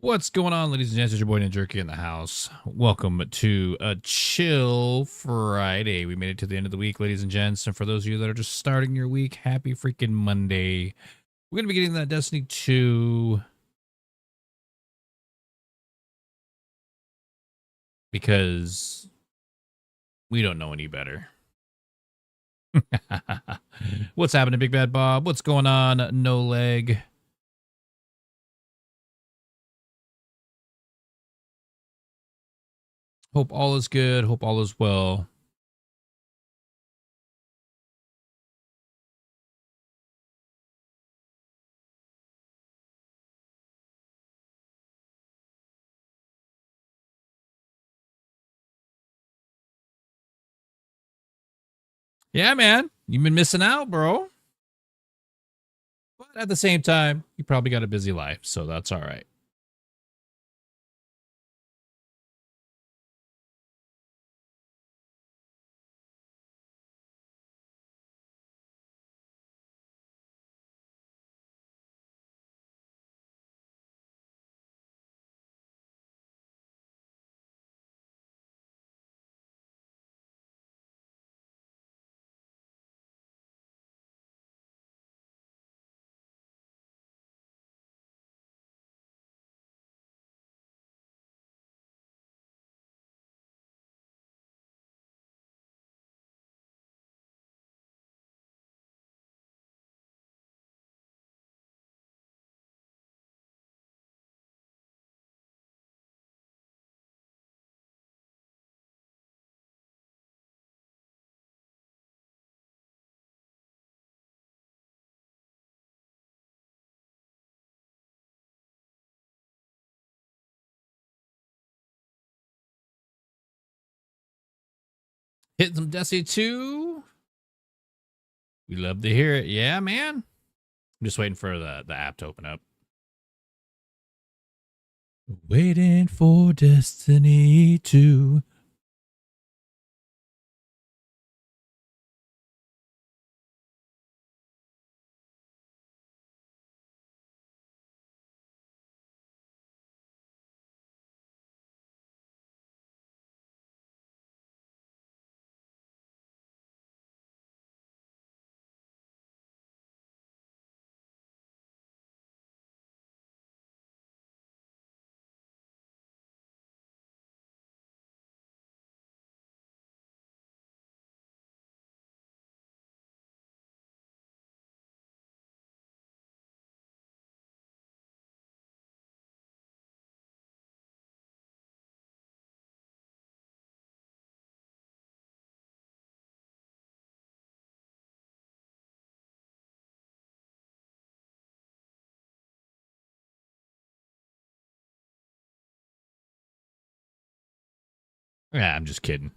What's going on, ladies and gents? It's your boy Ninjerky in the house. Welcome to a chill Friday. We made it to the end of the week, ladies and gents. And for those of you that are just starting your week, happy freaking Monday. We're going to be getting that Destiny 2 because we don't know any better. What's happening, Big Bad Bob? What's going on, No Leg? Hope all is good. Hope all is well. Yeah, man. You've been missing out, bro. But at the same time, you probably got a busy life, so that's all right. Hitting some Destiny 2. We love to hear it. Yeah, man. I'm just waiting for the app to open up. Waiting for Destiny 2. Yeah, I'm just kidding.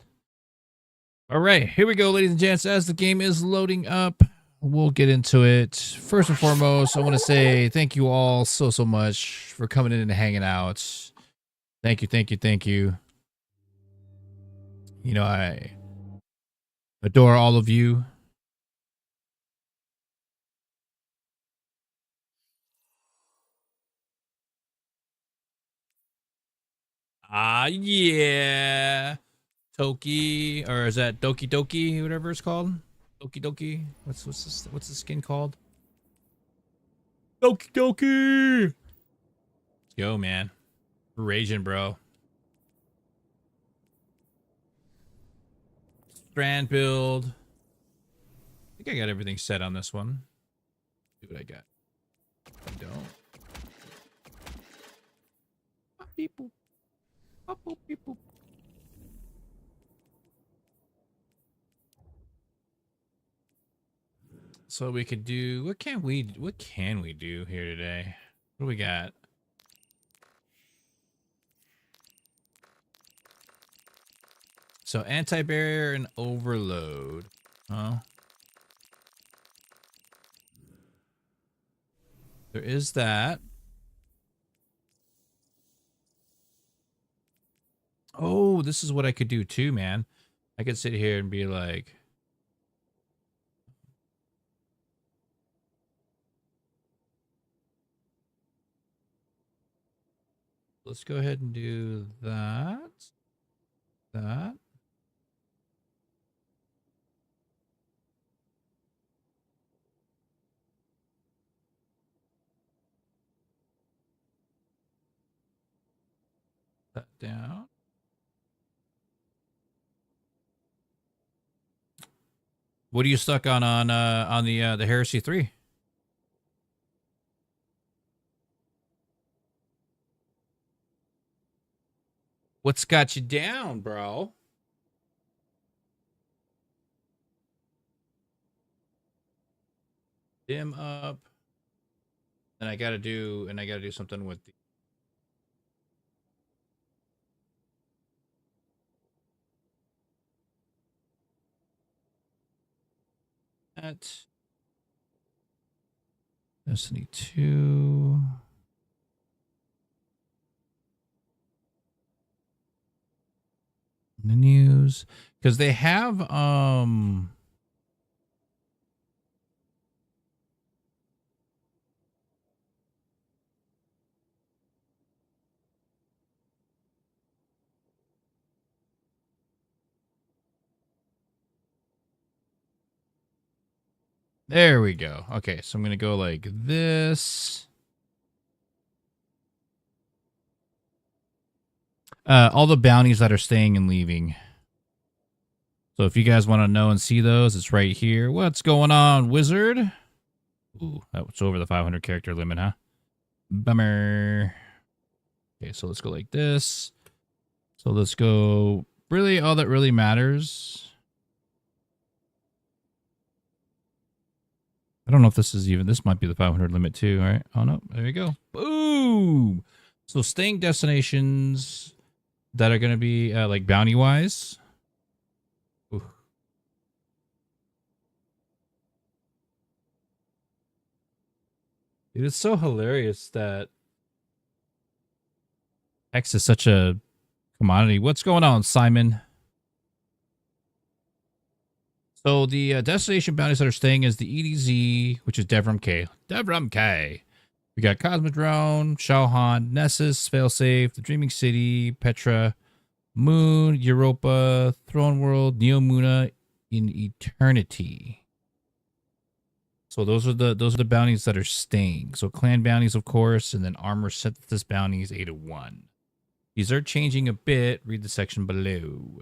All right, here we go, ladies and gents. As the game is loading up, we'll get into it. First and foremost, I want to say thank you all so much for coming in and hanging out. Thank you, thank you, thank you. You know, I adore all of you. Yeah. Toki, or is that Doki Doki, whatever it's called? Doki Doki. What's the skin called? Doki Doki. Let's go, man. We're raging, bro. Strand build. I think I got everything set on this one. See what I got. I don't. People. People. So we could do, what can we do here today? What do we got? So anti-barrier and overload. Oh. There is that. Oh, this is what I could do too, man. I could sit here and be like, Let's go ahead and do that. That. That down. What are you stuck on the Heresy 3? What's got you down, bro? Dim up. And I gotta do something with the that. Destiny 2. The news. Because they have there we go. Okay, so I'm gonna go like this. All the bounties that are staying and leaving. So if you guys want to know and see those, it's right here. What's going on, wizard? Ooh, that was over the 500 character limit, huh? Bummer. Okay, so let's go like this. So let's go. Really, all that really matters. I don't know if this is even. This might be the 500 limit too, right? Oh no, there we go. Boom. So staying destinations that are going to be like bounty wise. Ooh. Dude, it's so hilarious that X is such a commodity. What's going on, Simon? So the destination bounties that are staying is the EDZ, which is Devram K. Devram K. We got Cosmodrome, Shalhan, Nessus, Failsafe, the Dreaming City, Petra, Moon, Europa, Throne World, Neomuna, in Eternity. So those are the bounties that are staying. So clan bounties, of course, and then armor synthesis bounties 8 to 1. These are changing a bit. Read the section below.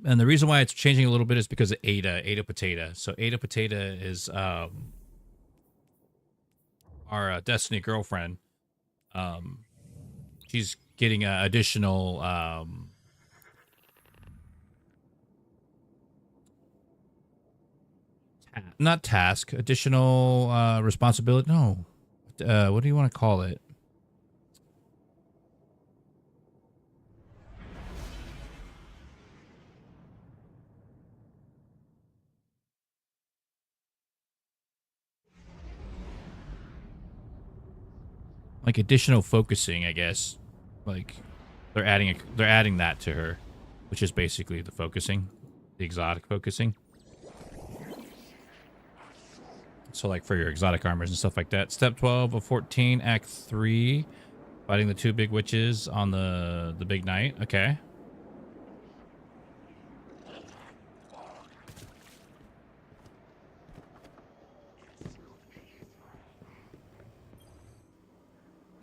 And the reason why it's changing a little bit is because of Ada Potato. So Ada Potato is our Destiny girlfriend. She's getting additional not task, additional responsibility. No, what do you want to call it? Like additional focusing, I guess. Like they're adding that to her, which is basically the focusing, the exotic focusing. So like for your exotic armors and stuff like that. Step 12 of 14, Act 3, fighting the 2 big witches on the big night. Okay.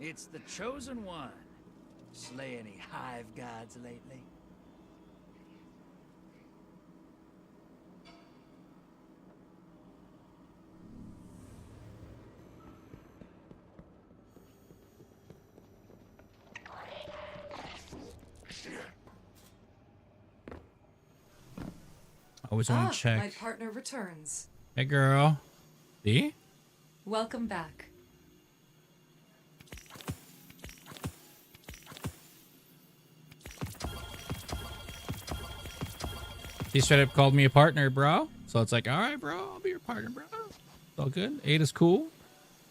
It's the chosen one. Slay any hive gods lately? Always want to check. My partner returns. Hey, girl. See? Welcome back. He straight up called me a partner, bro. So it's like, all right, bro, I'll be your partner, bro. It's all good. Ada's cool.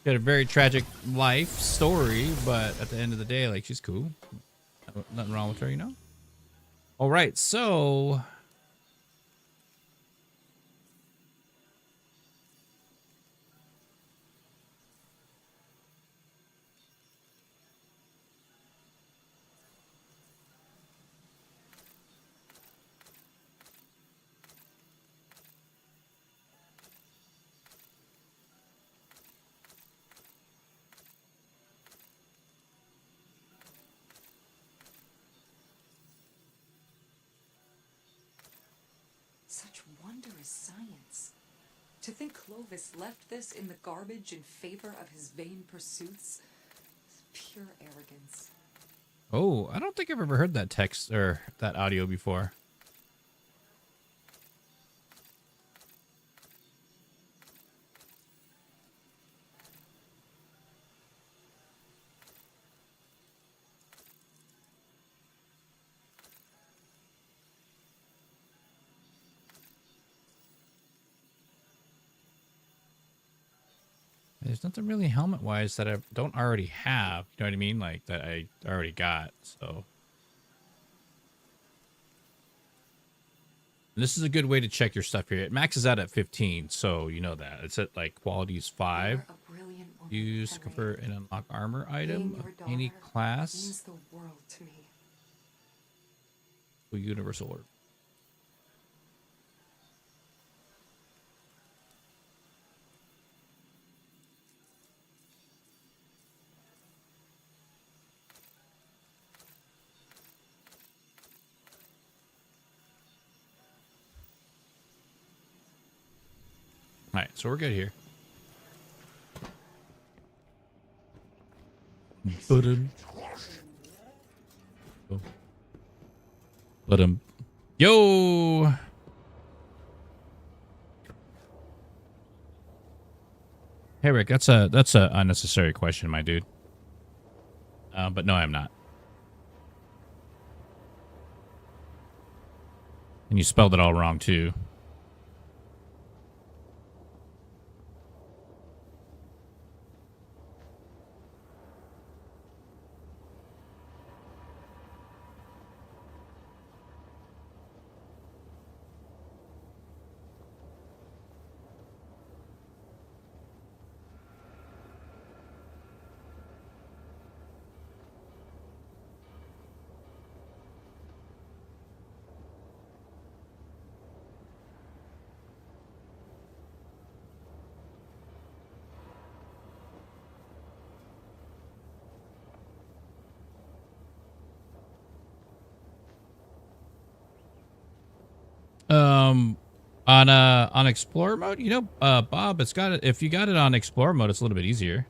She had a very tragic life story, but at the end of the day, like, she's cool. Nothing wrong with her, you know? All right, so his science. To think Clovis left this in the garbage in favor of his vain pursuits is pure arrogance. Oh, I don't think I've ever heard that text or that audio before. There's nothing really helmet-wise that I don't already have. You know what I mean? Like, that I already got, so. And this is a good way to check your stuff here. It maxes out at 15, so you know that. It's at, like, qualities 5. You're a brilliant woman, Use to Henry. convert an unlock armor item Being of your any daughter class means the world to me. to universal order. All right, so we're good here. Yo. Hey Rick, that's a unnecessary question, my dude. But no, I'm not. And you spelled it all wrong too. On Explorer mode, you know, Bob, it's got it. If you got it on Explorer mode, it's a little bit easier.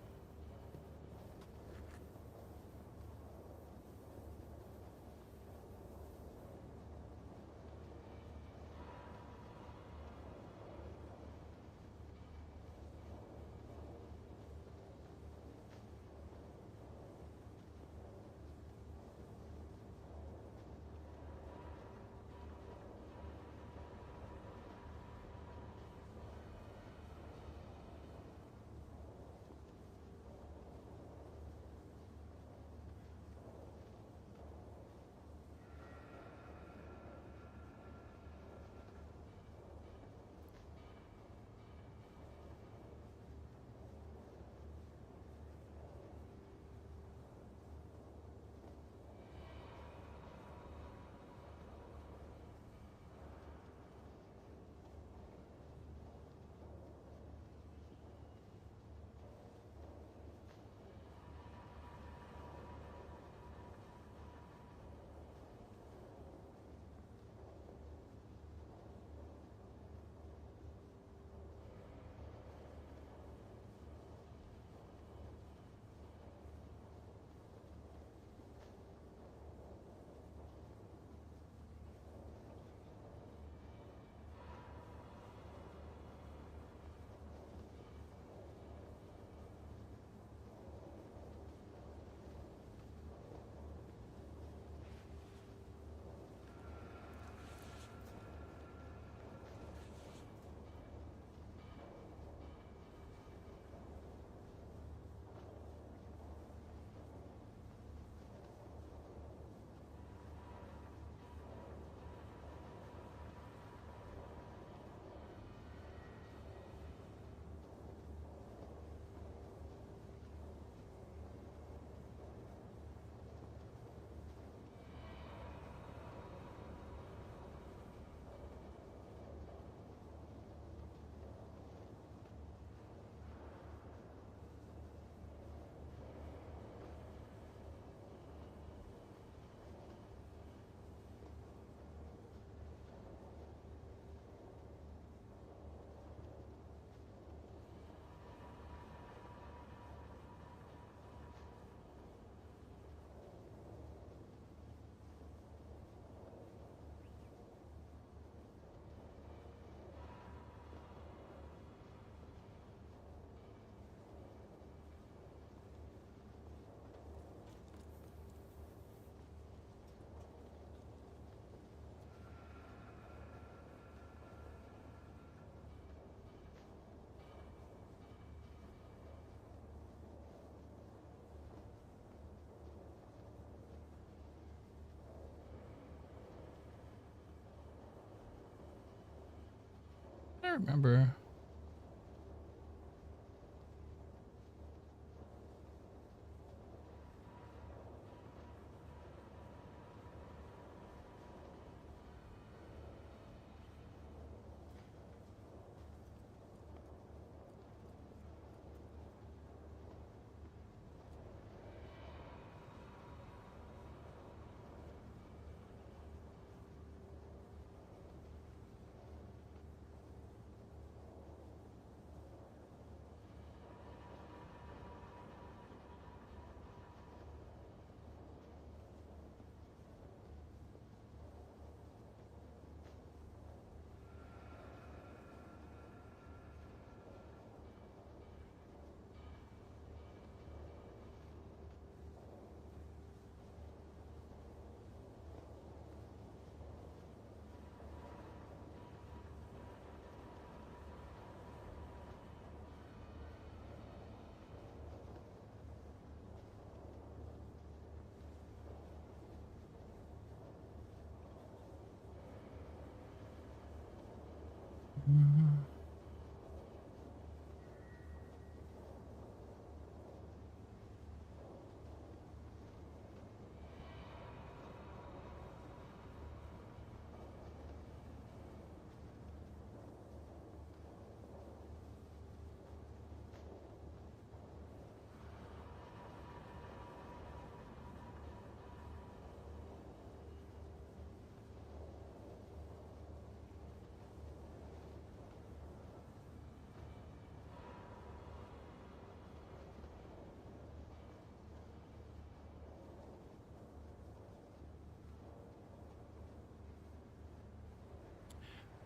trying to remember.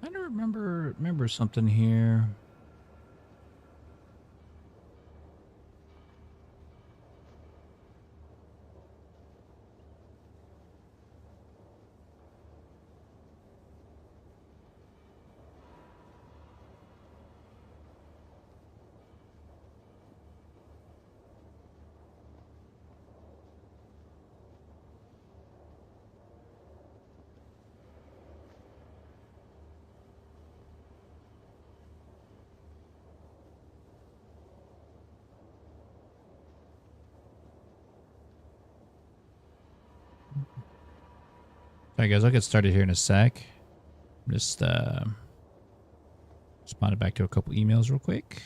I don't remember something here. Alright guys, I'll get started here in a sec. Just responded back to a couple emails real quick.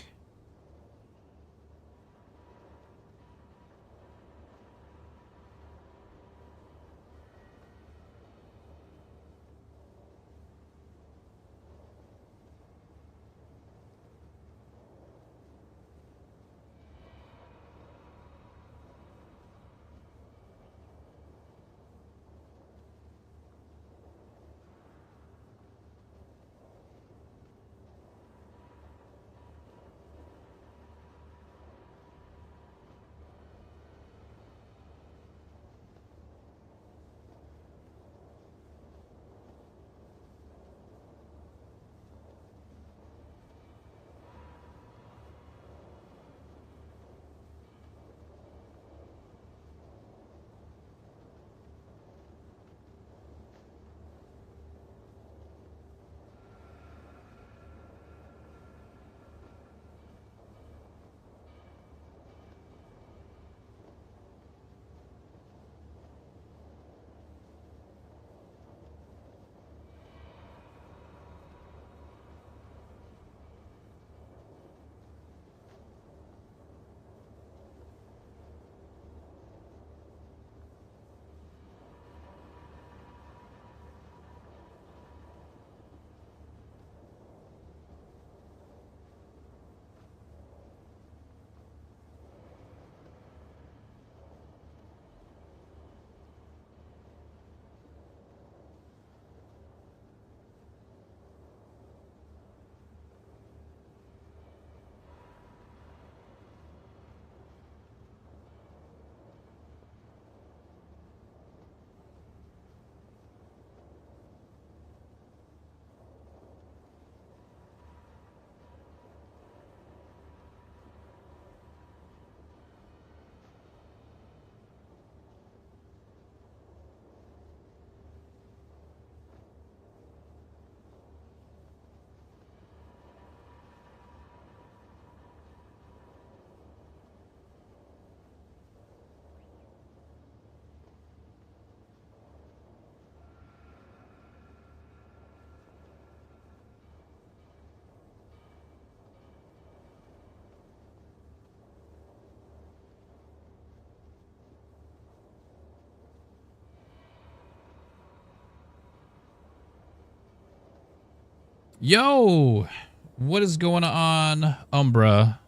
Yo, what is going on, Umbra?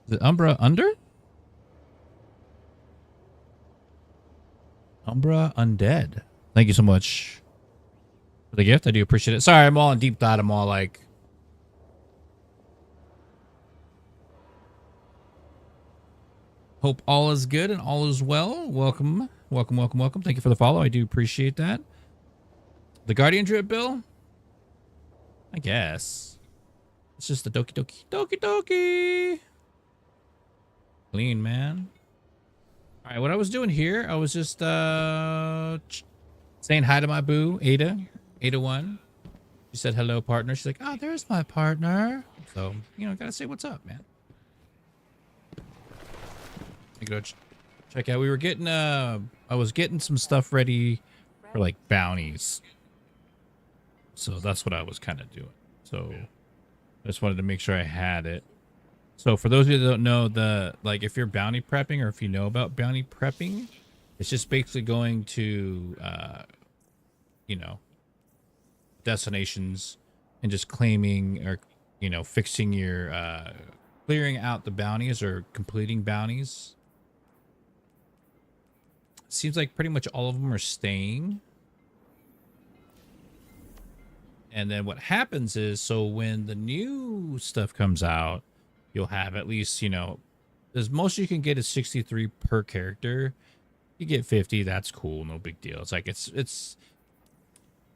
Is it Umbra Under? Umbra Undead. Thank you so much for the gift. I do appreciate it. Sorry, I'm all in deep thought. I'm all like... Hope all is good and all is well. Welcome, welcome, welcome, welcome. Thank you for the follow. I do appreciate that. The Guardian drip, Bill? I guess. It's just the doki doki. Doki doki. Clean, man. All right, what I was doing here, I was just saying hi to my boo, Ada. Ada1. She said hello, partner. She's like, oh, there's my partner. So, you know, gotta say what's up, man. I go check out. We were getting I was getting some stuff ready for like bounties. So that's what I was kind of doing. So I just wanted to make sure I had it. So for those of you that don't know, like if you're bounty prepping or if you know about bounty prepping, it's just basically going to you know, destinations and just claiming or, you know, fixing your clearing out the bounties or completing bounties. Seems like pretty much all of them are staying. And then what happens is, so when the new stuff comes out, you'll have at least, you know, as most you can get is 63 per character. You get 50, that's cool, no big deal. It's like it's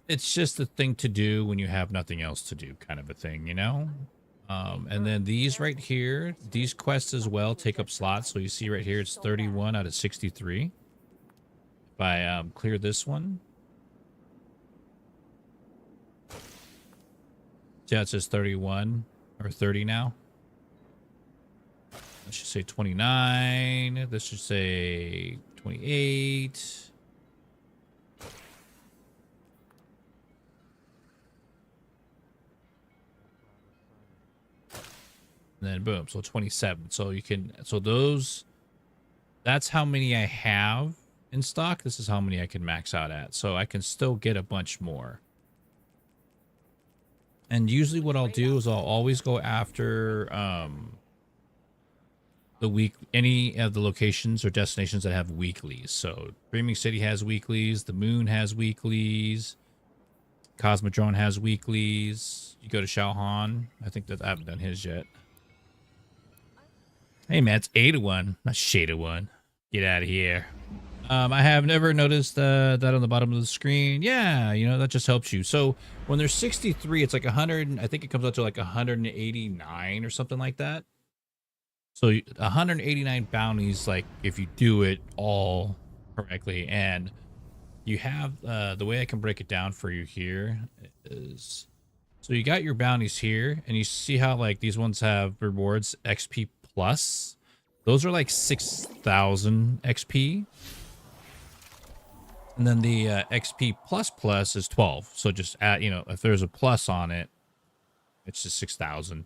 just a thing to do when you have nothing else to do, kind of a thing, you know? And then these right here, these quests as well take up slots. So you see right here, it's 31 out of 63. If I clear this one. See how it says 31 or 30 now? This should say 29. This should say 28. And then boom, so 27. So you can, so those, that's how many I have in stock. This is how many I can max out at. So I can still get a bunch more. And usually what I'll do is I'll always go after any of the locations or destinations that have weeklies. So Dreaming City has weeklies, the Moon has weeklies, Cosmodrome has weeklies. You go to Shaohan. I think that I haven't done his yet. Hey man, it's Ada1, not Shada1. Get out of here. I have never noticed that on the bottom of the screen. Yeah, you know, that just helps you. So when there's 63, it's like 100. I think it comes out to like 189 or something like that. So 189 bounties, like if you do it all correctly. And you have the way I can break it down for you here is, so you got your bounties here, and you see how like these ones have rewards XP plus. Those are like 6,000 XP. And then the XP plus is 12. So just add, you know, if there's a plus on it, it's just 6,000.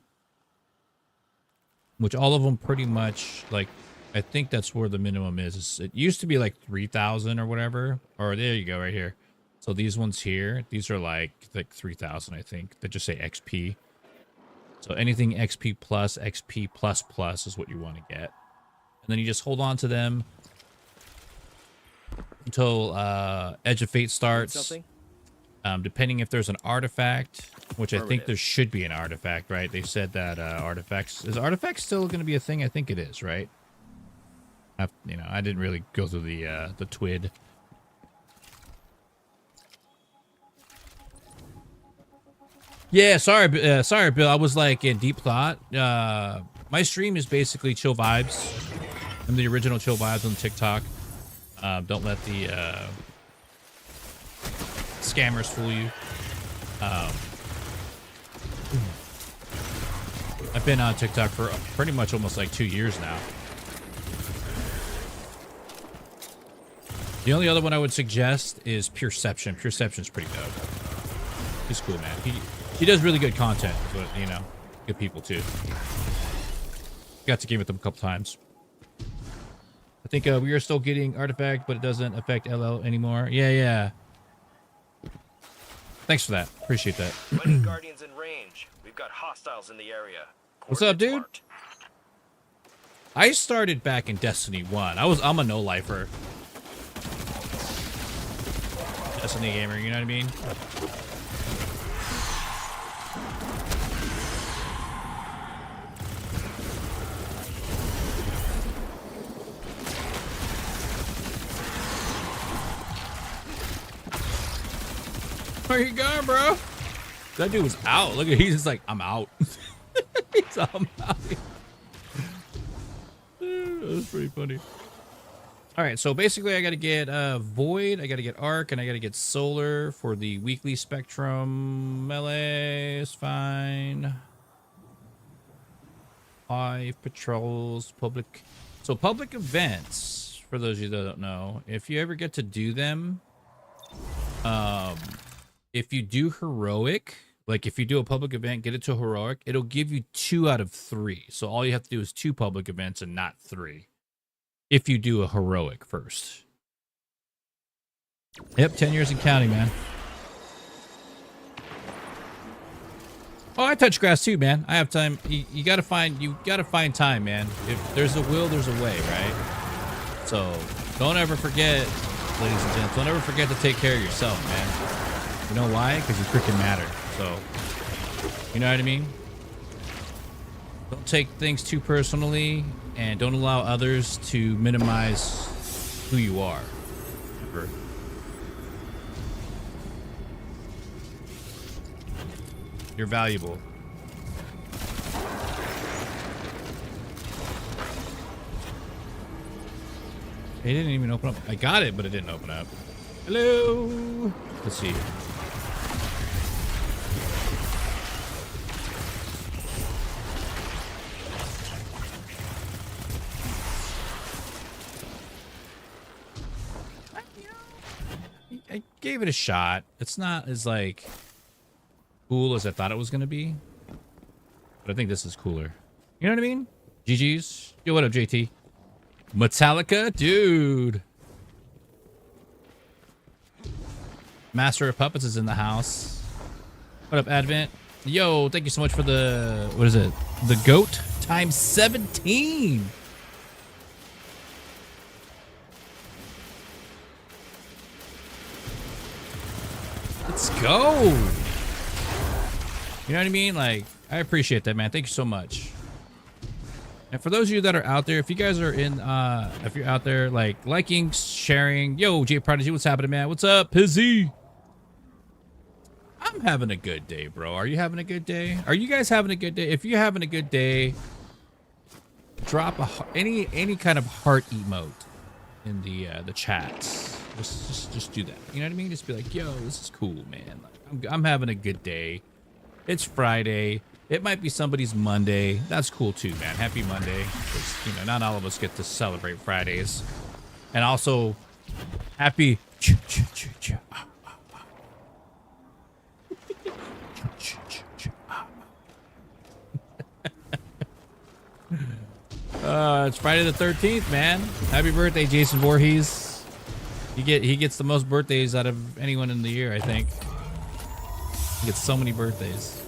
Which all of them pretty much, like, I think that's where the minimum is. It used to be like 3,000 or whatever. Or there you go, right here. So these ones here, these are like 3,000, I think. They just say XP. So anything XP plus is what you want to get. And then you just hold on to them until Edge of Fate starts. Depending if there's an artifact, which I think there should be an artifact, right? They said that artifacts... Is artifact still going to be a thing? I think it is, right? You know, I didn't really go through the TWID. Yeah, sorry, Bill. I was like in deep thought. My stream is basically chill vibes. I'm the original chill vibes on TikTok. Don't let the scammers fool you. I've been on TikTok for pretty much almost like 2 years now. The only other one I would suggest is Pureception. Pureception's pretty dope. He's cool, man. He does really good content, but, you know, good people too. Got to game with them a couple times. I think we are still getting artifact, but it doesn't affect LL anymore. Yeah. Thanks for that. Appreciate that. Guardians in range. range. We've got hostiles in the area. What's up, dude? Marked. I started back in Destiny 1. I'm a no-lifer. Destiny gamer, you know what I mean? Where you going, bro? That dude was out. Look at, he's just like, I'm out. I'm out. That was pretty funny. All right, so basically I got to get Void, I got to get Arc, and I got to get Solar for the weekly Spectrum. Melee is fine. 5 patrols, public. So public events, for those of you that don't know, if you ever get to do them, if you do heroic, like if you do a public event, get it to heroic, it'll give you 2 out of 3. So all you have to do is 2 public events and not 3. If you do a heroic first. Yep, 10 years and counting, man. Oh, I touch grass too, man. I have time. You gotta find time, man. If there's a will, there's a way, right? So don't ever forget, ladies and gents, don't ever forget to take care of yourself, man. You know why? Because you freaking matter. So, you know what I mean? Don't take things too personally, and don't allow others to minimize who you are. Ever. You're valuable. It didn't even open up. I got it, but it didn't open up. Hello. Let's see. I gave it a shot. It's not as like cool as I thought it was gonna be, but I think this is cooler. You know what I mean? GG's. Yo, what up, JT? Metallica, dude. Master of Puppets is in the house. What up, Advent? Yo, thank you so much for the, what is it? The GOAT times 17. Let's go. You know what I mean? Like, I appreciate that, man. Thank you so much. And for those of you that are out there, if you guys are in, if you're out there, like, liking, sharing. Yo, J Prodigy, what's happening, man? What's up, Pizzy? I'm having a good day, bro. Are you having a good day? Are you guys having a good day? If you're having a good day, drop a any kind of heart emote in the chats. Just do that. You know what I mean? Just be like, yo, this is cool, man. Like, I'm having a good day. It's Friday. It might be somebody's Monday. That's cool too, man. Happy Monday. 'Cause, you know, not all of us get to celebrate Fridays. And also, happy. It's Friday the 13th, man. Happy birthday, Jason Voorhees. He gets the most birthdays out of anyone in the year, I think. He gets so many birthdays.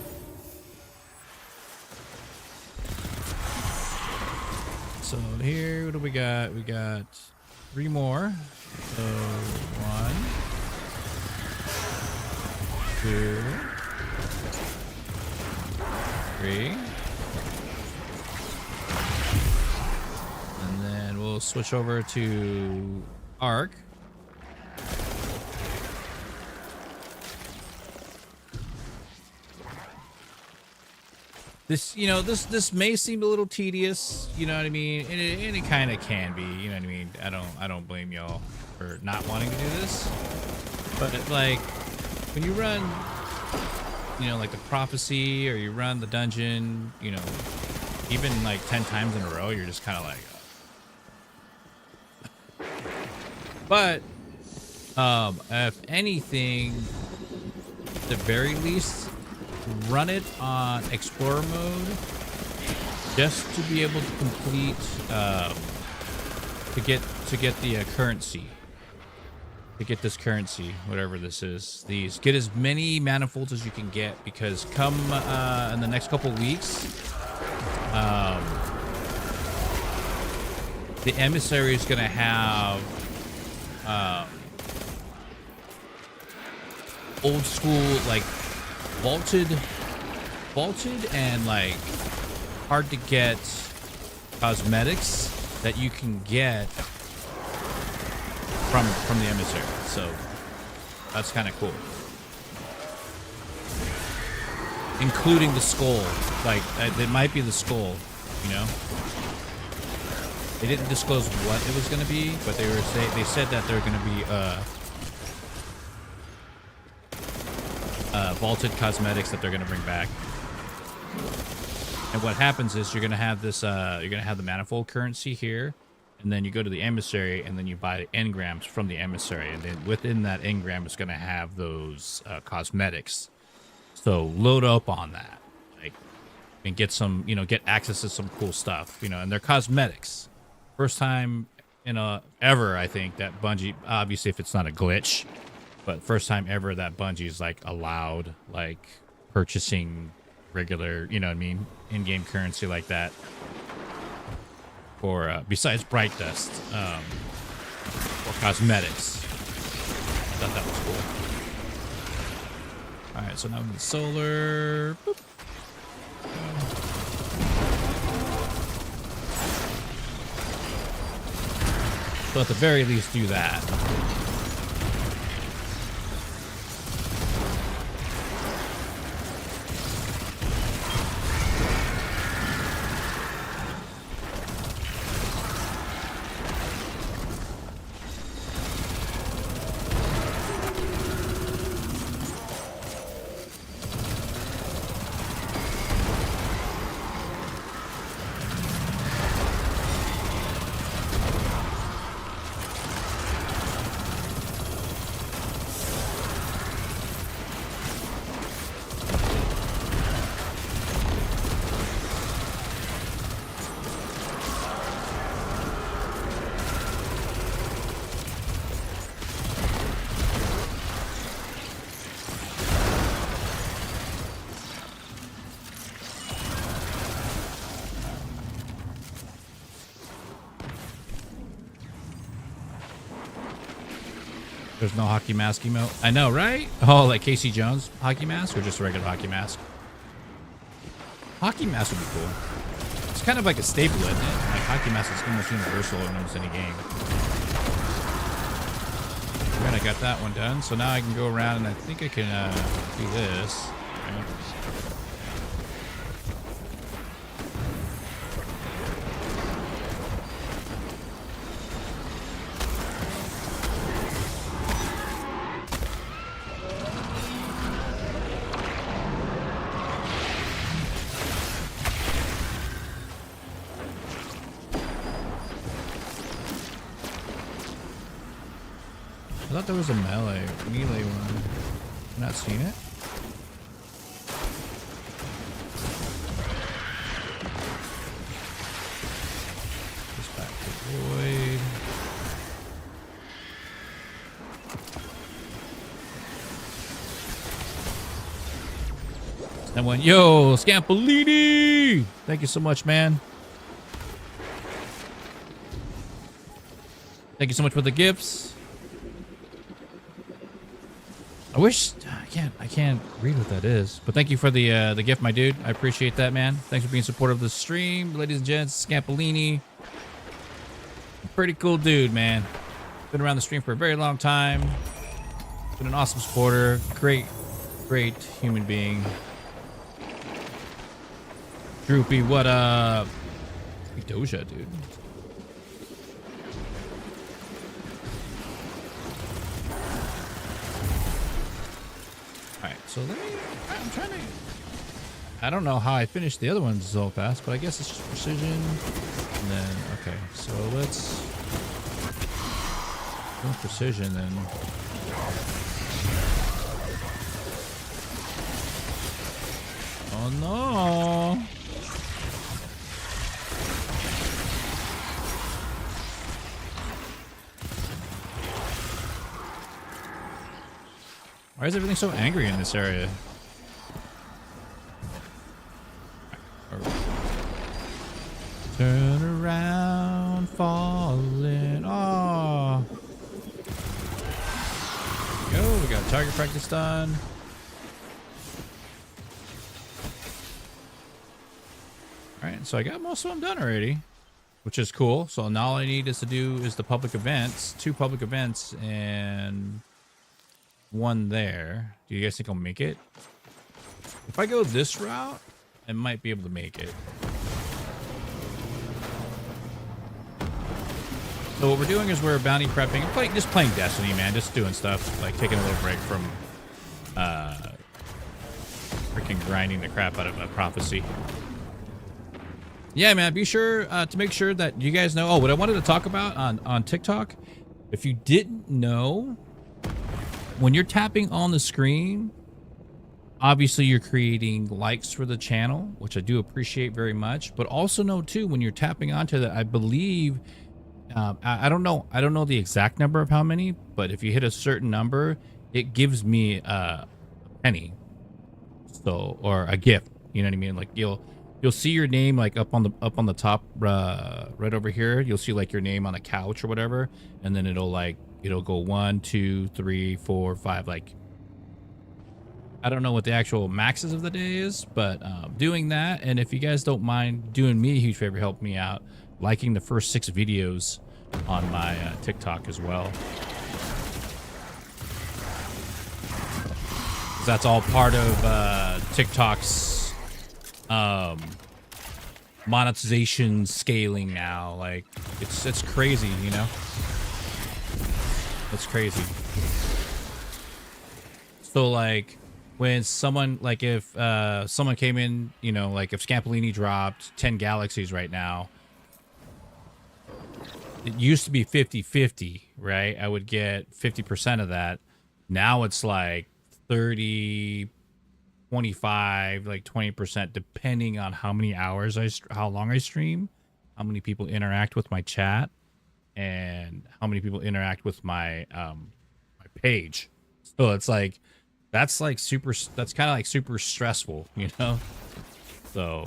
So here, what do we got? We got 3 more. So 1, 2, 3. And then we'll switch over to Arc. This, you know, this may seem a little tedious, you know what I mean, and it kind of can be, you know what I mean. I don't blame y'all for not wanting to do this, but like when you run, you know, like the prophecy, or you run the dungeon, you know, even like 10 times in a row, you're just kind of like, but if anything, at the very least, run it on explorer mode just to be able to complete to get the currency. to get this currency, whatever this is. These, get as many manifolds as you can get, because come in the next couple weeks, the emissary is going to have old school, like vaulted and like hard to get cosmetics that you can get from the emissary. So that's kind of cool, including the skull. Like it might be the skull, you know. They didn't disclose what it was going to be, but they said that they're going to be vaulted cosmetics that they're going to bring back. And what happens is you're going to have this you're going to have the manifold currency here, and then you go to the emissary, and then you buy the engrams from the emissary, and then within that engram is going to have those cosmetics. So load up on that, like, and get some, you know, get access to some cool stuff, you know. And they're cosmetics. First time in ever, I think, that Bungie, obviously if it's not a glitch, but first time ever that Bungie's like allowed like purchasing regular, you know what I mean, in-game currency like that for besides bright dust, or cosmetics. Thought that was cool. All right, so now in the solar. Boop. So at the very least, do that. There's no hockey mask emote. I know, right? Oh, like Casey Jones hockey mask, or just a regular hockey mask? Hockey mask would be cool. It's kind of like a staple, isn't it? Like hockey mask is almost universal in almost any game. Alright, I got that one done. So now I can go around and I think I can do this. Right? I thought there was a melee one. I've not seen it. Just back to Void. That one, yo, Scampolini! Thank you so much, man. Thank you so much for the gifts. I wish I can't read what that is, but thank you for the gift, my dude. I appreciate that, man. Thanks for being supportive of the stream, ladies and gents. Scampolini, pretty cool dude, man. Been around the stream for a very long time. Been an awesome supporter. Great human being. Droopy, what up? Doja, dude. So I'm trying to, I don't know how I finished the other ones so fast, but I guess it's just precision. And then, okay, so let's go precision then. Oh no. Why is everything so angry in this area? Turn around, falling. Oh. Go. We got target practice done. All right, so I got most of them done already, which is cool. So now all I need is to do is the public events, 2 public events, and 1 there. Do you guys think I'll make it? If I go this route, I might be able to make it. So what we're doing is we're bounty prepping, just playing Destiny, man, just doing stuff, like taking a little break from freaking grinding the crap out of a prophecy. Yeah, man, be sure to make sure that you guys know. Oh, what I wanted to talk about on TikTok, if you didn't know, when you're tapping on the screen, obviously you're creating likes for the channel, which I do appreciate very much. But also know too, when you're tapping onto that, I believe, I don't know the exact number of how many, but if you hit a certain number, it gives me a penny, so, or a gift. You know what I mean? Like you'll see your name like up on the top, right over here. You'll see like your name on a couch or whatever, and then it'll go 1, 2, 3, 4, 5. Like, I don't know what the actual maxes of the day is, but doing that, and if you guys don't mind doing me a huge favor, help me out, liking the first 6 videos on my TikTok as well. That's all part of TikTok's monetization scaling now. Like, it's crazy, you know? It's crazy. So like when someone, like if someone came in, you know, like if Scampolini dropped 10 galaxies right now, it used to be 50-50, right? I would get 50% of that. Now it's like 30, 25, like 20%, depending on how many hours how long I stream, how many people interact with my chat, and how many people interact with my my page. So it's like that's kind of like super stressful, you know? So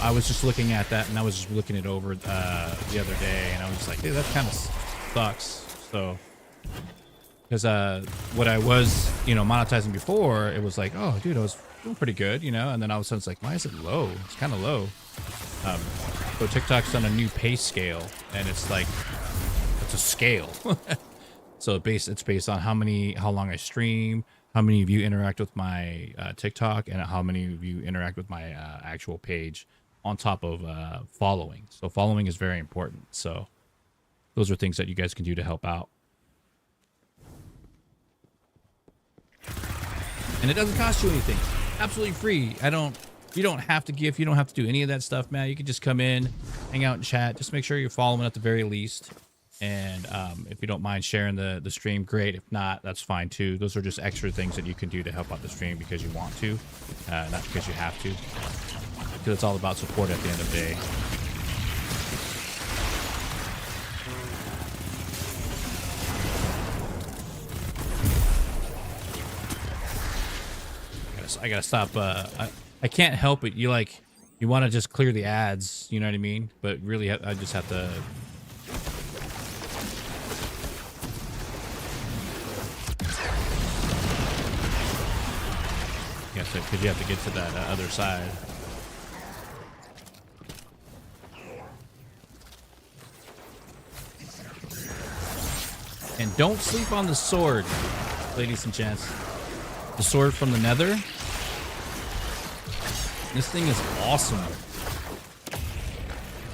I was just looking at that, and I was just looking it over the other day, and I was just like, dude, that kind of sucks. So because what I was, you know, monetizing before, it was like, oh, dude, I was doing pretty good, you know, and then all of a sudden it's like, why is it low? It's kind of low. So TikTok's on a new pay scale, and it's like, it's a scale. So it's based on how long I stream, how many of you interact with my TikTok, and how many of you interact with my actual page, on top of following. So following is very important. So those are things that you guys can do to help out. And it doesn't cost you anything. Absolutely free. You don't have to gift. You don't have to do any of that stuff, man. You can just come in, hang out and chat. Just make sure you're following at the very least. And if you don't mind sharing the stream, great. If not, that's fine too. Those are just extra things that you can do to help out the stream because you want to, not because you have to. Because it's all about support at the end of the day. I gotta stop. I can't help it. You want to just clear the ads. You know what I mean? But really, I just have to. Yes, because you have to get to that other side. And don't sleep on the sword, ladies and gents. The sword from the Nether. This thing is awesome.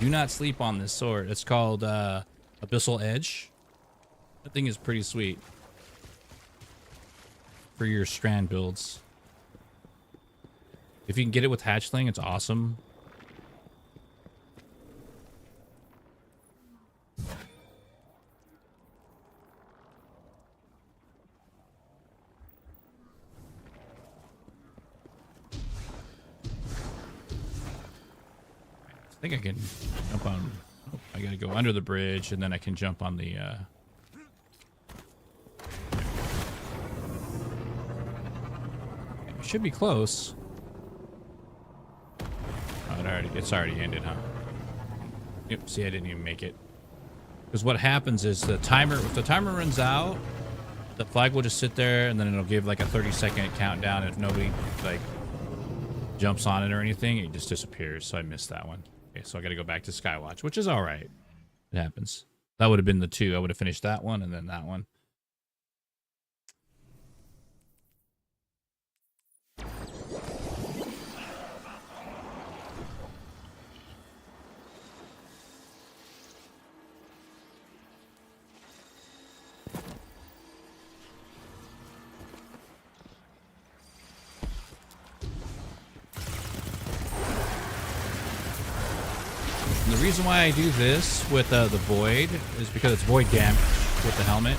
Do not sleep on this sword. It's called Abyssal Edge. That thing is pretty sweet for your strand builds. If you can get it with Hatchling, it's awesome. I think I can jump on. Oh, I gotta go under the bridge, and then I can jump on the. should be close. Oh, it's already ended, huh? Yep, see, I didn't even make it. Because what happens is if the timer runs out, the flag will just sit there and then it'll give like a 30-second countdown. If nobody like jumps on it or anything, it just disappears. So I missed that one. Okay, so I got to go back to Skywatch, which is all right. It happens. That would have been the two. I would have finished that one and then that one. And the reason why I do this with the void is because it's void damage with the helmet.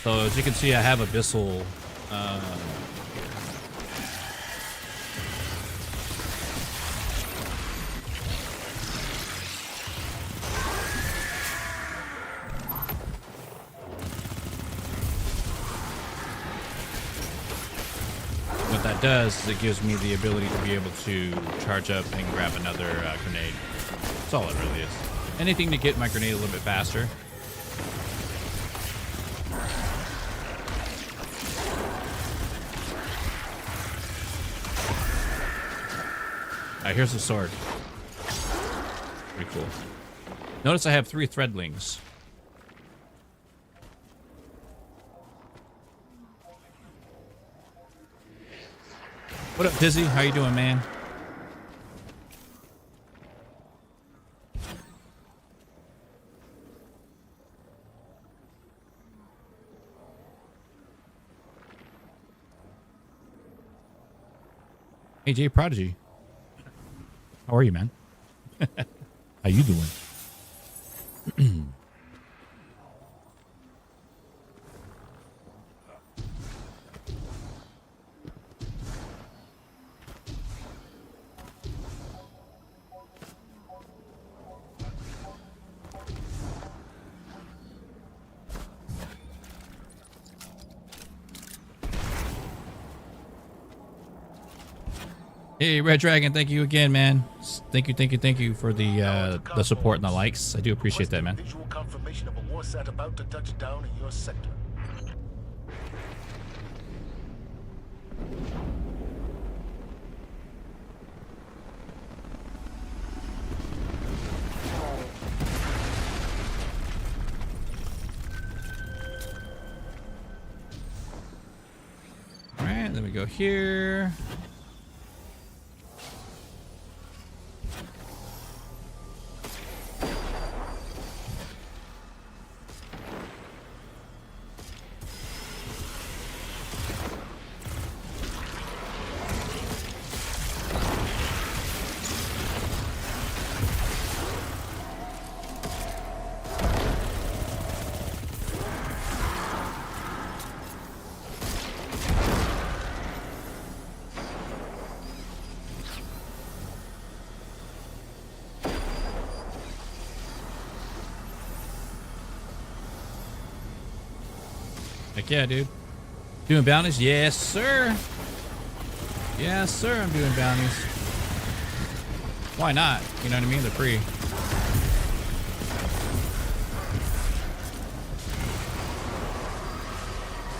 So as you can see, I have abyssal. What that does is it gives me the ability to be able to charge up and grab another grenade. That's all it really is. Anything to get my grenade a little bit faster. Alright, here's the sword. Pretty cool. Notice I have 3 threadlings. What up, Dizzy? How you doing, man? Hey, Jay Prodigy. How are you, man? How you doing? Hey, Red Dragon, thank you again, man. Thank you for the support and the likes. I do appreciate that, man. Visual confirmation of a warsat about to touch down in your sector. All right, then we go here. Heck yeah, dude. Doing bounties? Yes, sir. Yes, sir, I'm doing bounties. Why not? You know what I mean? They're free.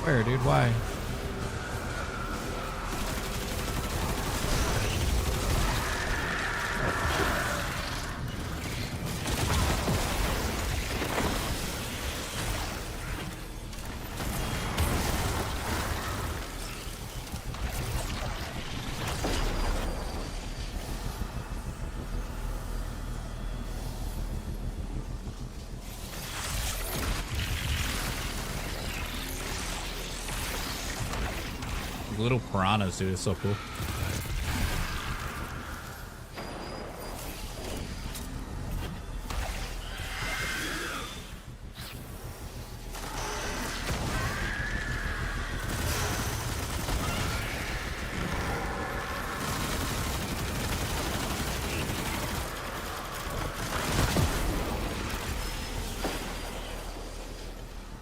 Where, dude? Why? Little piranhas, dude. It's so cool.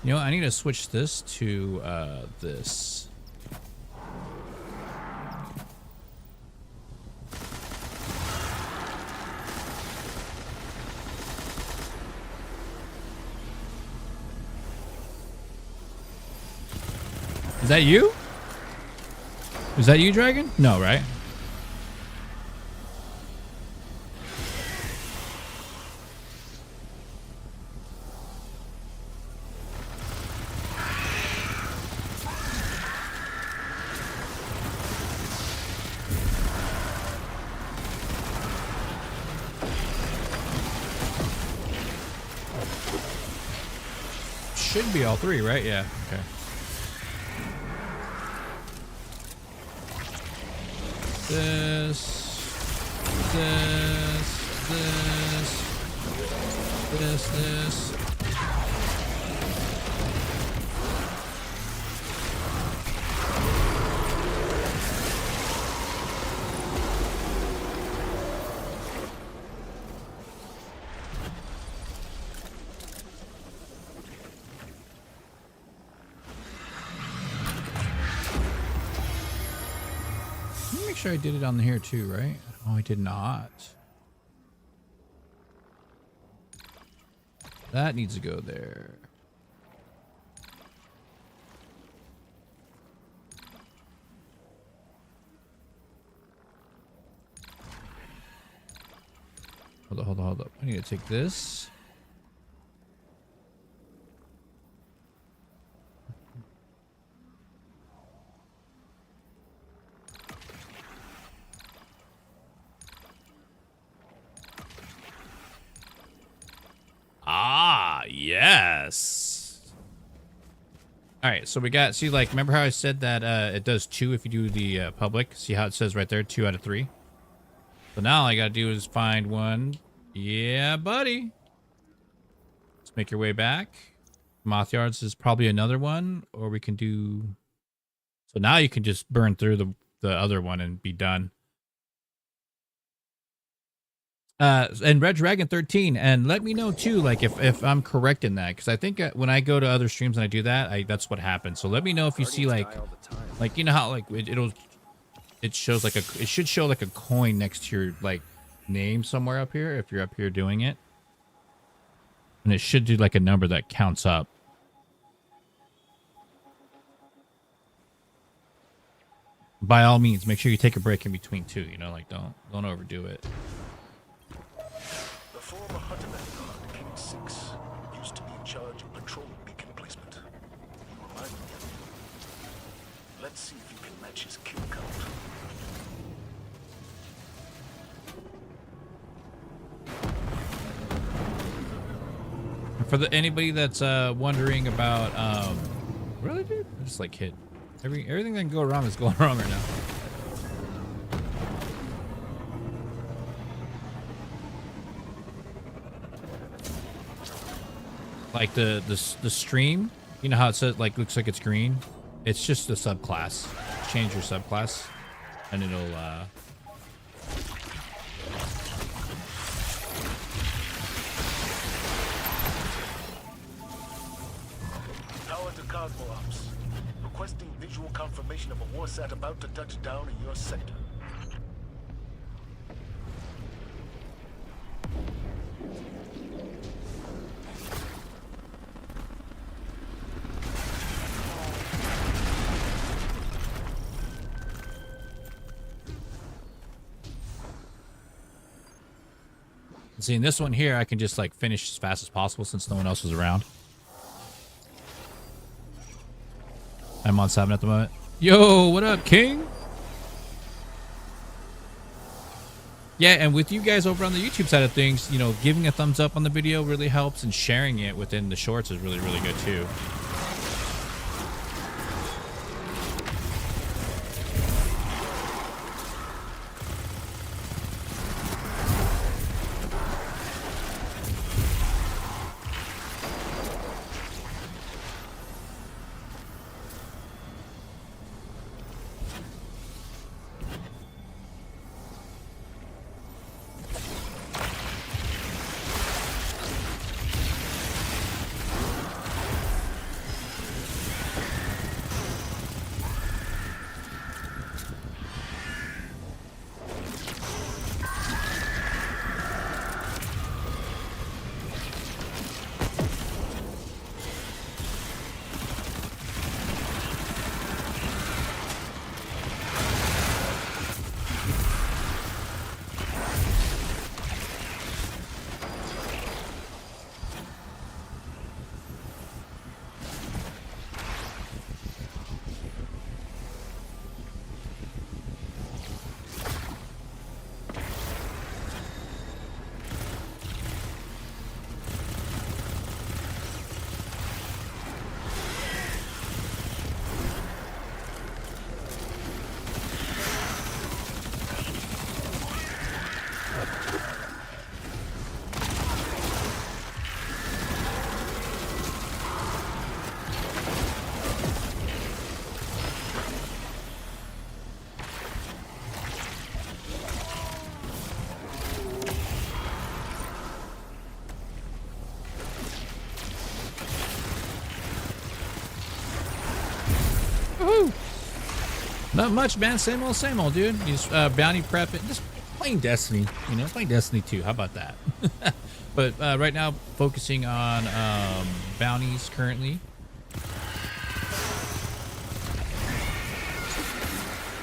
You know, I need to switch this to this. Is that you? Is that you, Dragon? No, right? Should be all three, right? Yeah. Okay. This. Let me make sure I did it on here too, right? Oh, I did not. That needs to go there. Hold up. I need to take this. Ah, yes. All right, so we got, see, like, remember how I said that it does 2 if you do the public? See how it says right there, 2 out of 3? So now all I gotta do is find one. Yeah, buddy. Let's make your way back. Moth Yards is probably another one, or we can do... So now you can just burn through the other one and be done. And Red Dragon 13, and let me know too, like if I'm correct in that, because I think when I go to other streams and I do that, that's what happens. So let me know if you see like you know how like it shows like it should show like a coin next to your like name somewhere up here if you're up here doing it, and it should do like a number that counts up. By all means, make sure you take a break in between too. You know, like don't overdo it. The former Hunter Guard, King 6, used to be in charge of patrol beacon placement. You remind me of him. Let's see if you can match his kill count. For anybody that's wondering about really, dude, I just like hit everything that can go wrong is going wrong right now. Like the stream, you know how it says like looks like it's green? It's just a subclass. Change your subclass and it'll Power to Cosmo Ops. Requesting visual confirmation of a warsat about to touch down in your sector. See, in this one here, I can just like finish as fast as possible since no one else was around. I'm on 7 at the moment. Yo, what up, King? Yeah, and with you guys over on the YouTube side of things, you know, giving a thumbs up on the video really helps, and sharing it within the shorts is really, really good too. Not much, man. Same old, dude. You just bounty prep it. Just playing Destiny, you know, playing Destiny 2. How about that? But right now, focusing on bounties currently.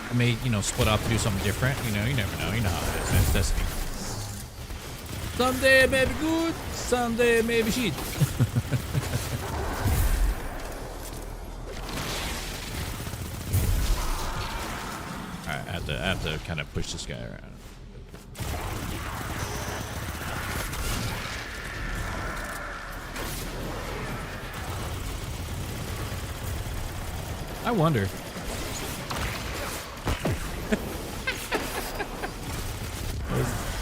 I may, you know, split off to do something different. You know, you never know. You know how it is. It's Destiny. Someday it may be good. Someday it may be shit. Alright, I have to kind of push this guy around. I wonder.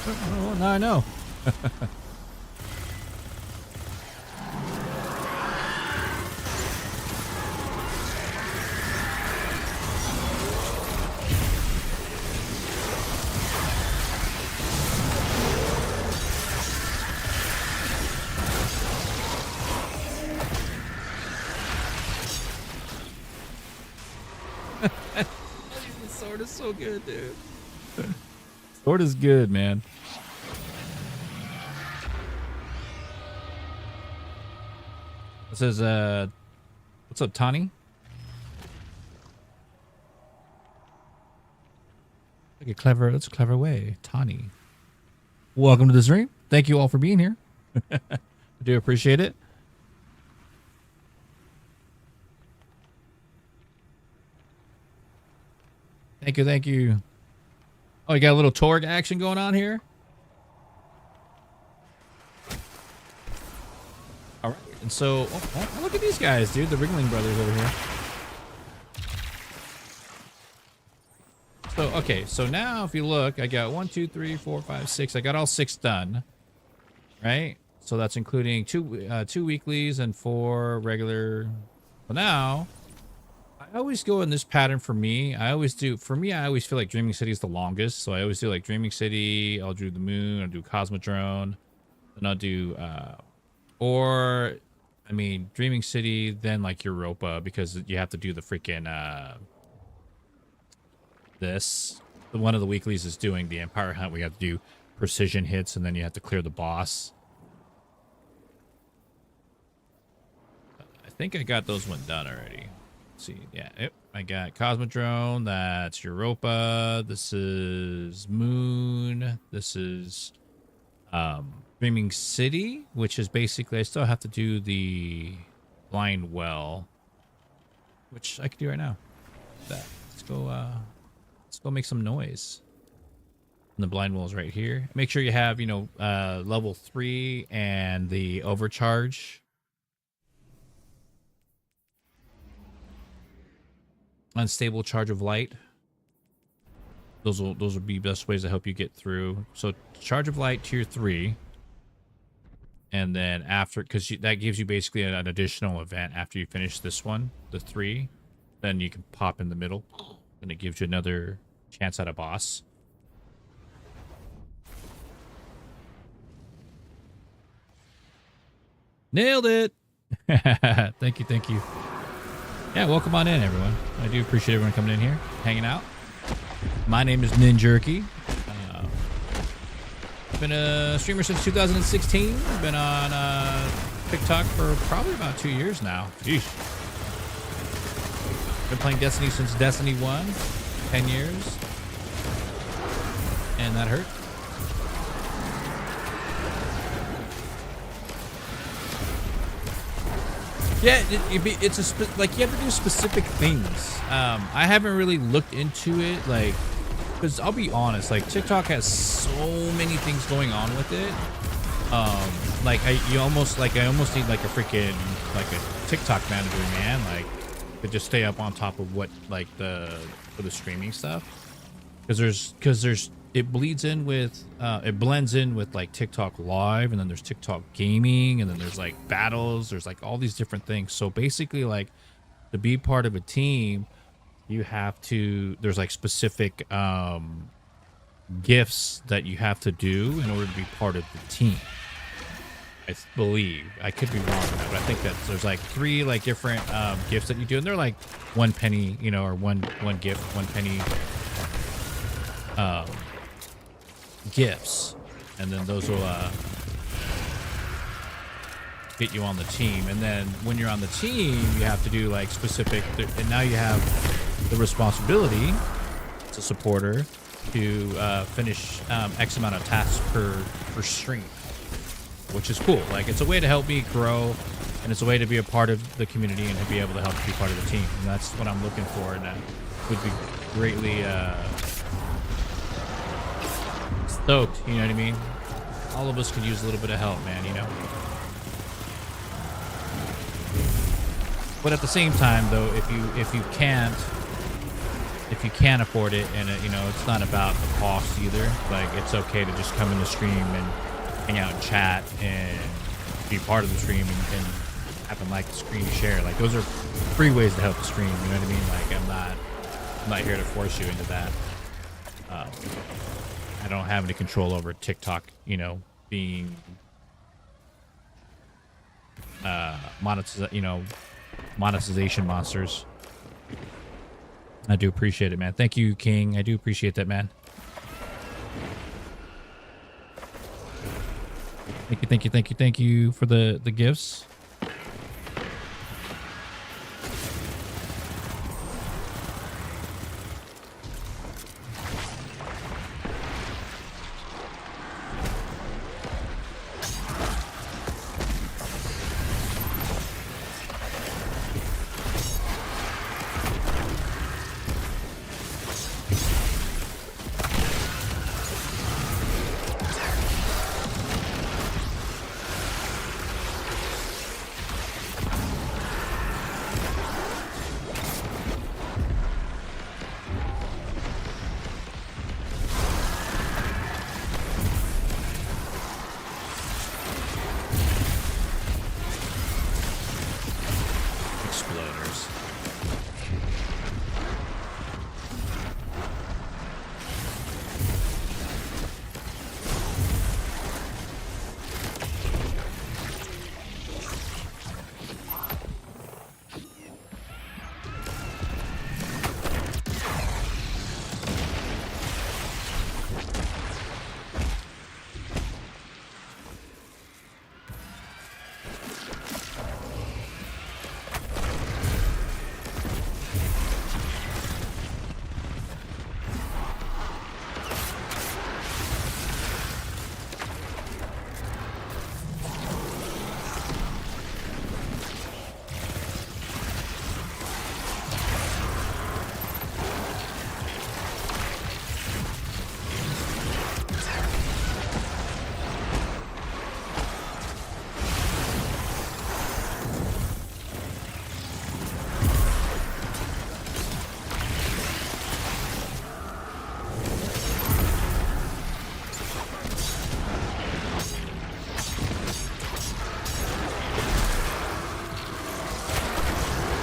Oh, now I know. The sword is so good, dude. Sword is good, man. It says, what's up, Tani? That's a clever way. Tani. Welcome to the stream. Thank you all for being here. I do appreciate it. Thank you. Oh, you got a little Torg action going on here? All right, and so, oh, look at these guys, dude. The Ringling brothers over here. So, okay, so now if you look, I got 1, 2, 3, 4, 5, 6. I got all 6 done, right? So that's including two weeklies and 4 regular. So now, I always go in this pattern for me. I always feel like Dreaming City is the longest. So I always do like Dreaming City, I'll do the moon, I'll do Cosmodrome, then I'll do, Dreaming City, then like Europa, because you have to do the freaking, one of the weeklies is doing the Empire Hunt. We have to do precision hits, and then you have to clear the boss. I think I got those one done already. Let's see, yeah, yep. I got Cosmodrome, that's Europa, this is Moon, this is Dreaming City, which is basically, I still have to do the Blind Well, which I can do right now. Let's go make some noise. And the Blind Well is right here. Make sure you have, you know, level 3 and the overcharge. Unstable charge of light. Those will be best ways to help you get through. So charge of light tier 3, and then after, because that gives you basically an additional event after you finish this one, the 3, then you can pop in the middle, and it gives you another chance at a boss. Nailed it. Thank you. Yeah, welcome on in, everyone. I do appreciate everyone coming in here, hanging out. My name is Ninjerky. I've been a streamer since 2016. I've been on TikTok for probably about 2 years now. Jeez. Been playing Destiny since Destiny 1, 10 years. And that hurt. Yeah, it's like you have to do specific things. I haven't really looked into it, like, because I'll be honest, like TikTok has so many things going on with it. I almost need like a freaking like a TikTok manager, man, like to just stay up on top of what like for the streaming stuff. Because it blends in with like TikTok live, and then there's TikTok gaming, and then there's like battles, there's like all these different things. So basically, like to be part of a team, there's like specific gifts that you have to do in order to be part of the team. I believe. I could be wrong on that, but I think that there's like 3 like different gifts that you do, and they're like 1 penny, you know, or one gift, 1 penny gifts, and then those will get you on the team. And then when you're on the team, you have to do like specific, and now you have the responsibility as a supporter to finish X amount of tasks per stream, which is cool. Like, it's a way to help me grow, and it's a way to be a part of the community and to be able to help be part of the team. And that's what I'm looking for, and that would be greatly stoked, you know what I mean? All of us could use a little bit of help, man, you know? But at the same time, though, if you can't afford it, and you know, it's not about the cost either. Like, it's okay to just come in the stream and hang out and chat and be part of the stream and happen like the screen share. Like, those are free ways to help the stream. You know what I mean? Like, I'm not here to force you into that. I don't have any control over TikTok, you know, being monetization monsters. I do appreciate it, man. Thank you, King. I do appreciate that, man. Thank you for the gifts.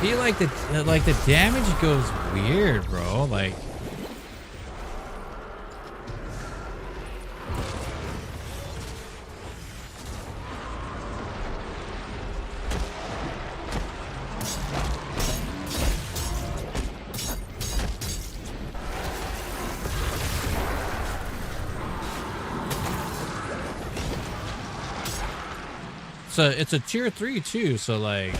I feel like the damage goes weird, bro. Like, it's a tier 3 too, so like,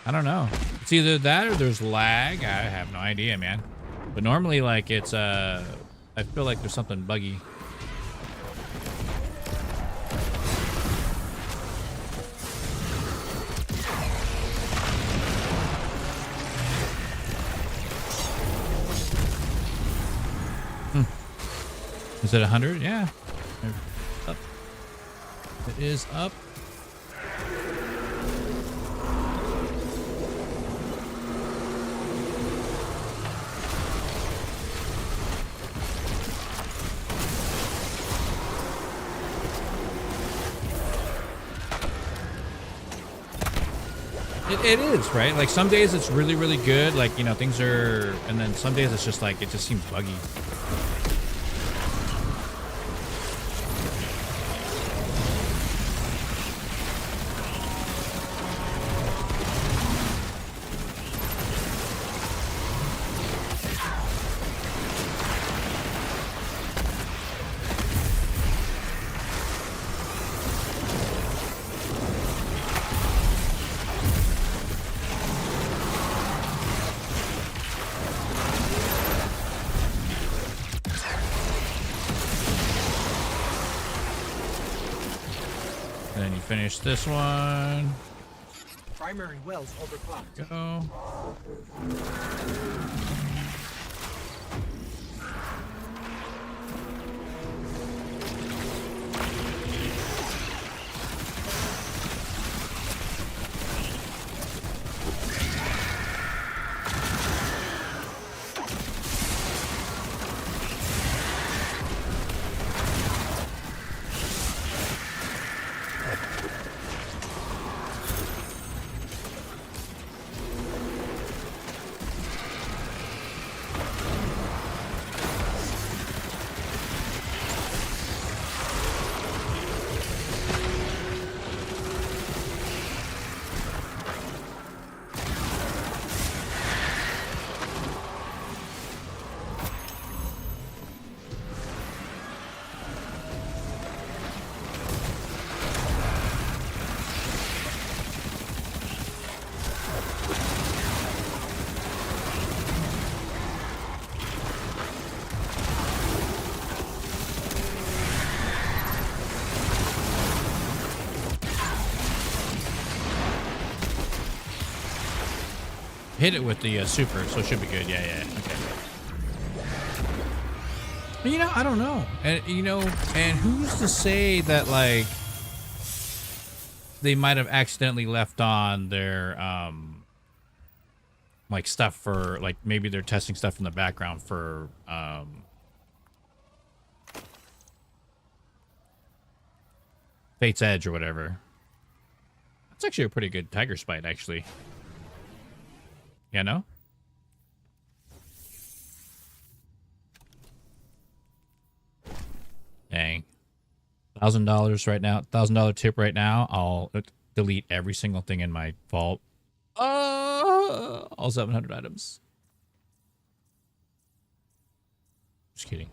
I don't know. It's either that or there's lag. I have no idea, man. But normally, like, it's I feel like there's something buggy. Is it 100? Yeah. Up. It is up. It is, right? Like, some days it's really, really good. Like, you know, things are... And then some days it's just like, it just seems buggy. And then you finish this one. Primary wells overclocked. Go. Hit it with the super, so it should be good. Yeah, okay. But, you know, I don't know. And, you know, and who's to say that, like, they might have accidentally left on their, like, stuff for, like, maybe they're testing stuff in the background for, Fate's Edge or whatever. That's actually a pretty good tiger spite, actually. Yeah, no? Dang. $1,000 right now. $1,000 tip right now. I'll delete every single thing in my vault. All 700 items. Just kidding.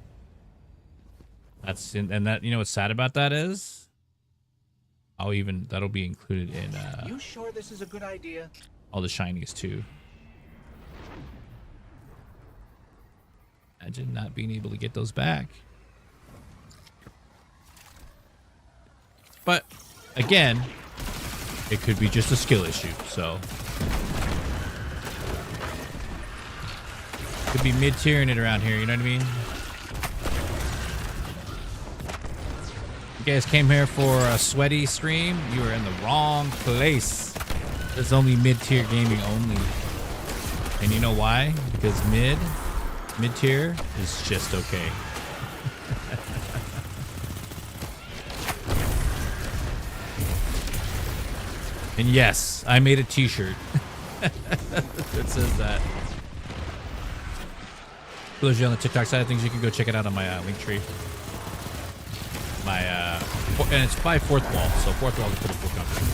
That's and that, you know what's sad about that is? That'll be included in You sure this is a good idea? all the shinies too. Imagine not being able to get those back. But again, it could be just a skill issue, so could be mid-tiering it around here, you know what I mean? You guys came here for a sweaty stream, you are in the wrong place. There's only mid-tier gaming only. And you know why? Because mid-tier is just okay. And yes, I made a t-shirt that says that. For those of you on the TikTok side of things, you can go check it out on my link tree. And it's by Fourth Wall, so Fourth Wall is a pretty cool company.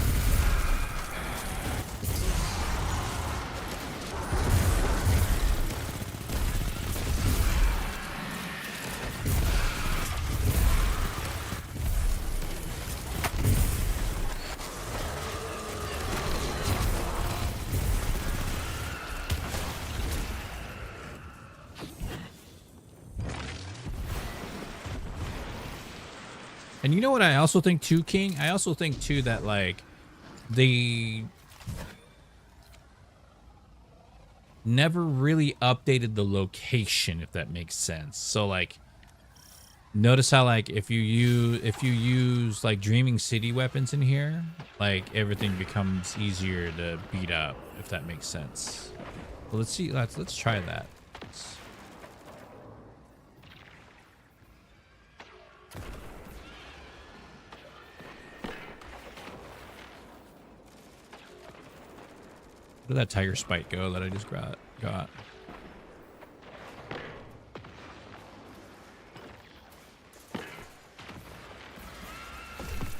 And you know what I also think too, King? I also think too that like they never really updated the location, if that makes sense. So like notice how like if you use like Dreaming City weapons in here, like everything becomes easier to beat up, if that makes sense. Well, let's see, let's try that. Where did that tiger spite go that I just got? I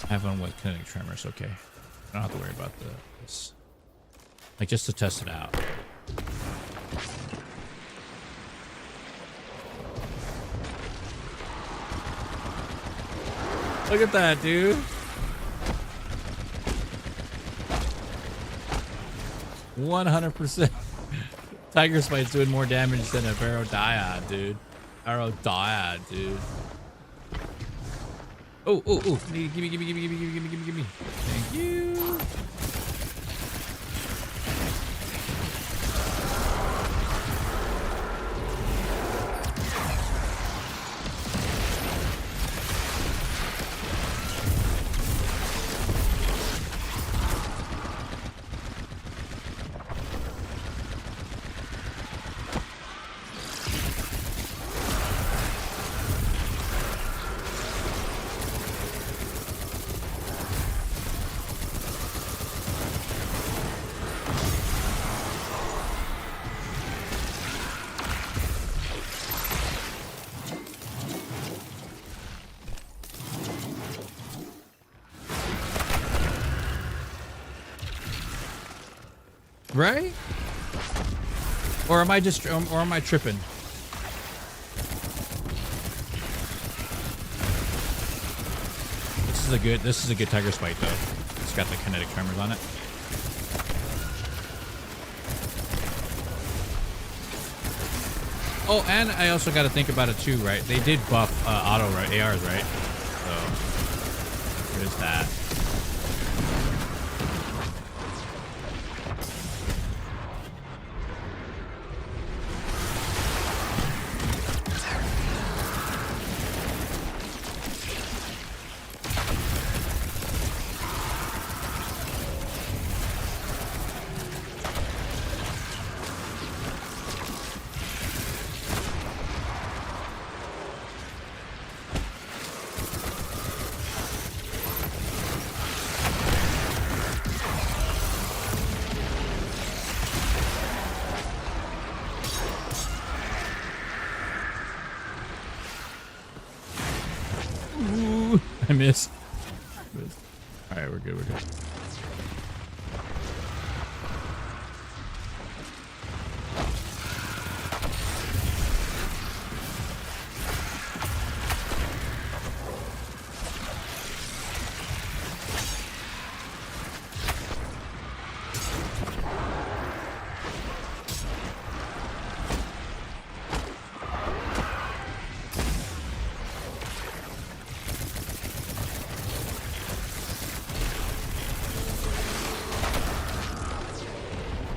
have one with kinetic tremors. Okay, I don't have to worry about this. Like just to test it out. Look at that, dude. 100%. Tiger Spite's doing more damage than a Pharaoh Dyad, dude. Oh, oh, oh. Gimme. Thank you. Right? Or am I just, or am I tripping? This is a good tiger spike though. It's got the kinetic tremors on it. Oh, and I also got to think about it too, right? They did buff auto ARs, right? So there's that. I missed. All right, we're good.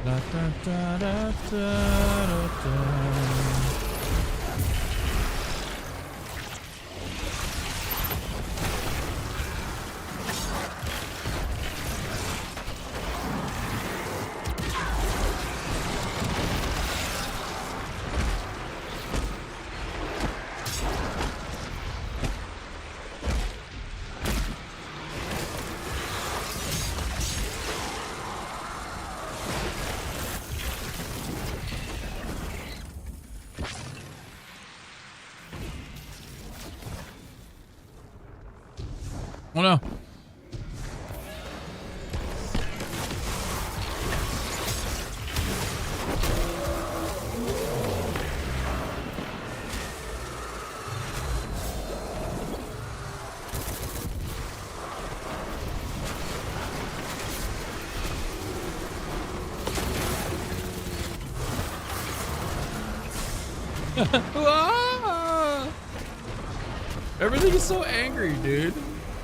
Da, da, da, da, da. Oh no. Ah! Everything is so angry, dude.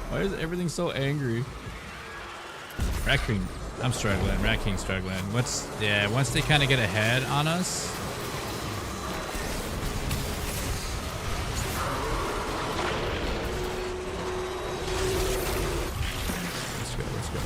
Why is everything so angry? Raccoon, I'm struggling. Raccoon's struggling. Once they kind of get ahead on us. Let's go.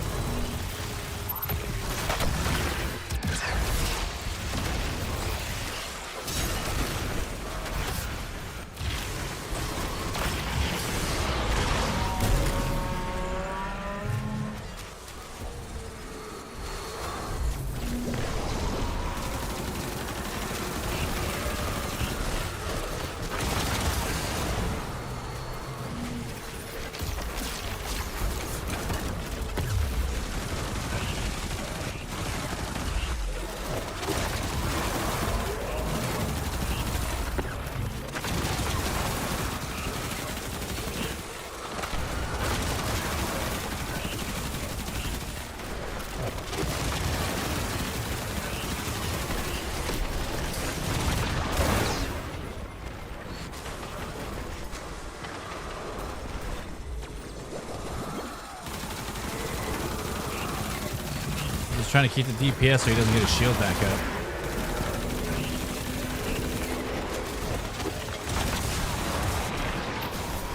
trying to keep the DPS so he doesn't get his shield back up.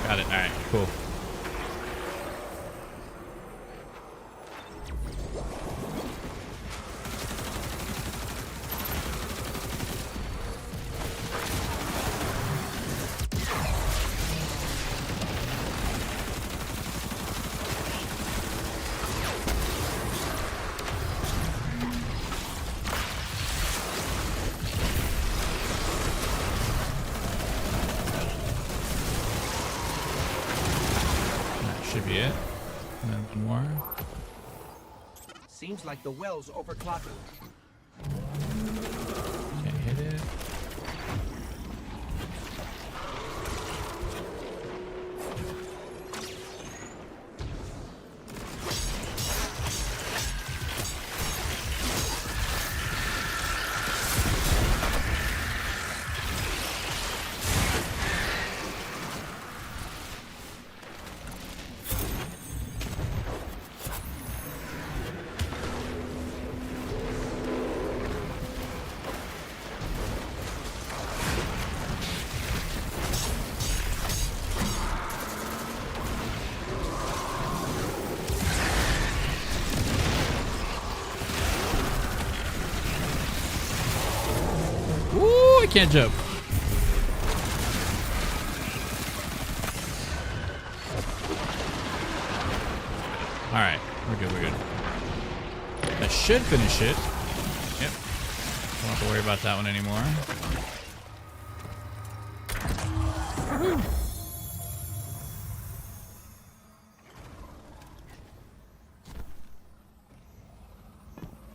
Got it. All right, cool. Should be it. And then one more. Seems like the well's overclocking. Can't hit it. Ooh, I can't jump. All right, we're good, we're good. That should finish it. Yep. Don't have to worry about that one anymore.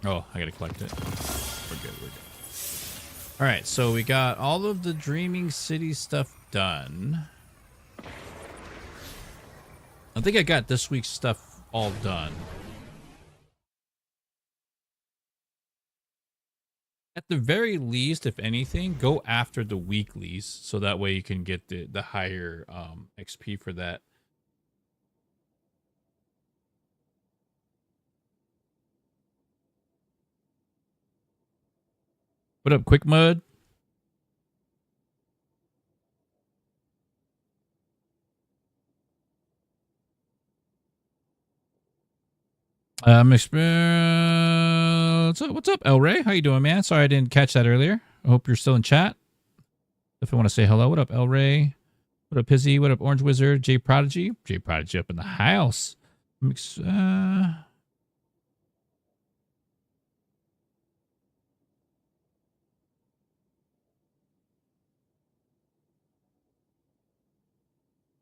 Oh, I gotta collect it. We're good, we're good. All right, so we got all of the Dreaming City stuff done. I think I got this week's stuff all done. At the very least, if anything, go after the weeklies so that way you can get the higher XP for that. What up, Quick Mud? What's up, El Ray? How you doing, man? Sorry I didn't catch that earlier. I hope you're still in chat. If I want to say hello, what up, El Ray? What up, Pizzy? What up, Orange Wizard? J Prodigy? J Prodigy up in the house.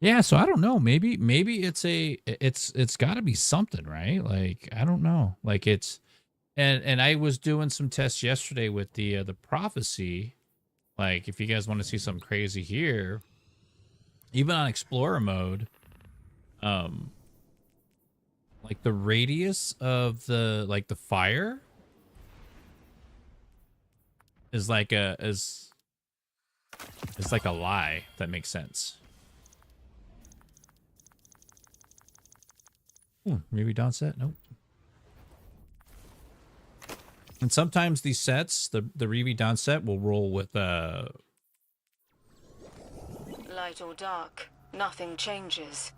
Yeah, so I don't know. Maybe it's got to be something, right? Like I don't know. Like it's and I was doing some tests yesterday with the prophecy. Like if you guys want to see something crazy here, even on explorer mode, like the radius of the fire is like it's like a lie, if that makes sense. Maybe Don set? Nope. And sometimes these sets, the Reeve Don set will roll with light or dark, nothing changes.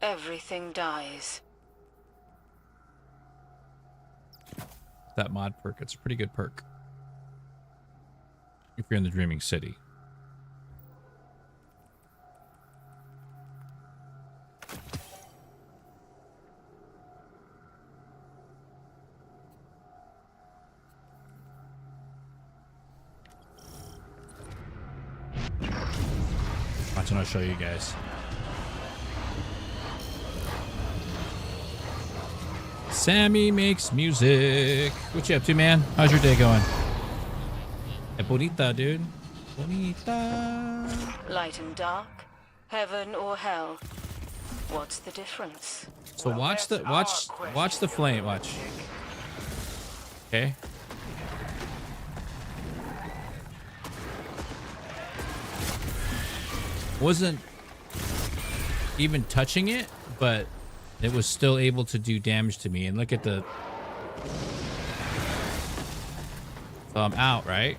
Everything dies. that mod perk. It's a pretty good perk if you're in the Dreaming City. Watch and I'll show you guys. Sammy makes music. What you up to, man? How's your day going? Hey, bonita, dude. Bonita. Light and dark, heaven or hell. What's the difference? So watch the flame. Watch. Okay. Wasn't even touching it, but it was still able to do damage to me. And look at the So I'm out, right?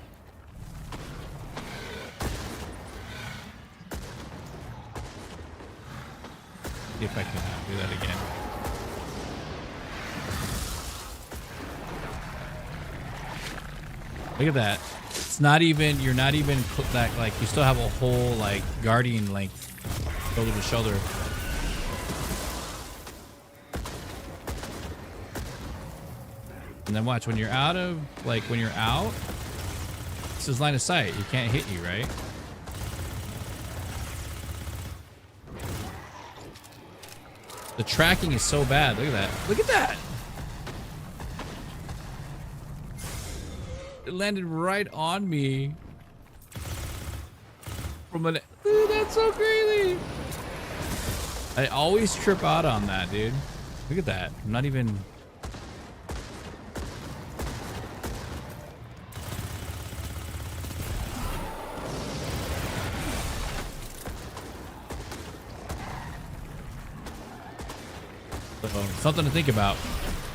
See if I can do that again. Look at that. It's not even, you're not even that, like, you still have a whole, like, guardian length, shoulder to shoulder. And then watch, when you're out of, like, when you're out, this is line of sight. You can't hit you, right? The tracking is so bad. Look at that. Look at that. It landed right on me. From an... Dude, that's so crazy. I always trip out on that, dude. Look at that. I'm not even... So, something to think about.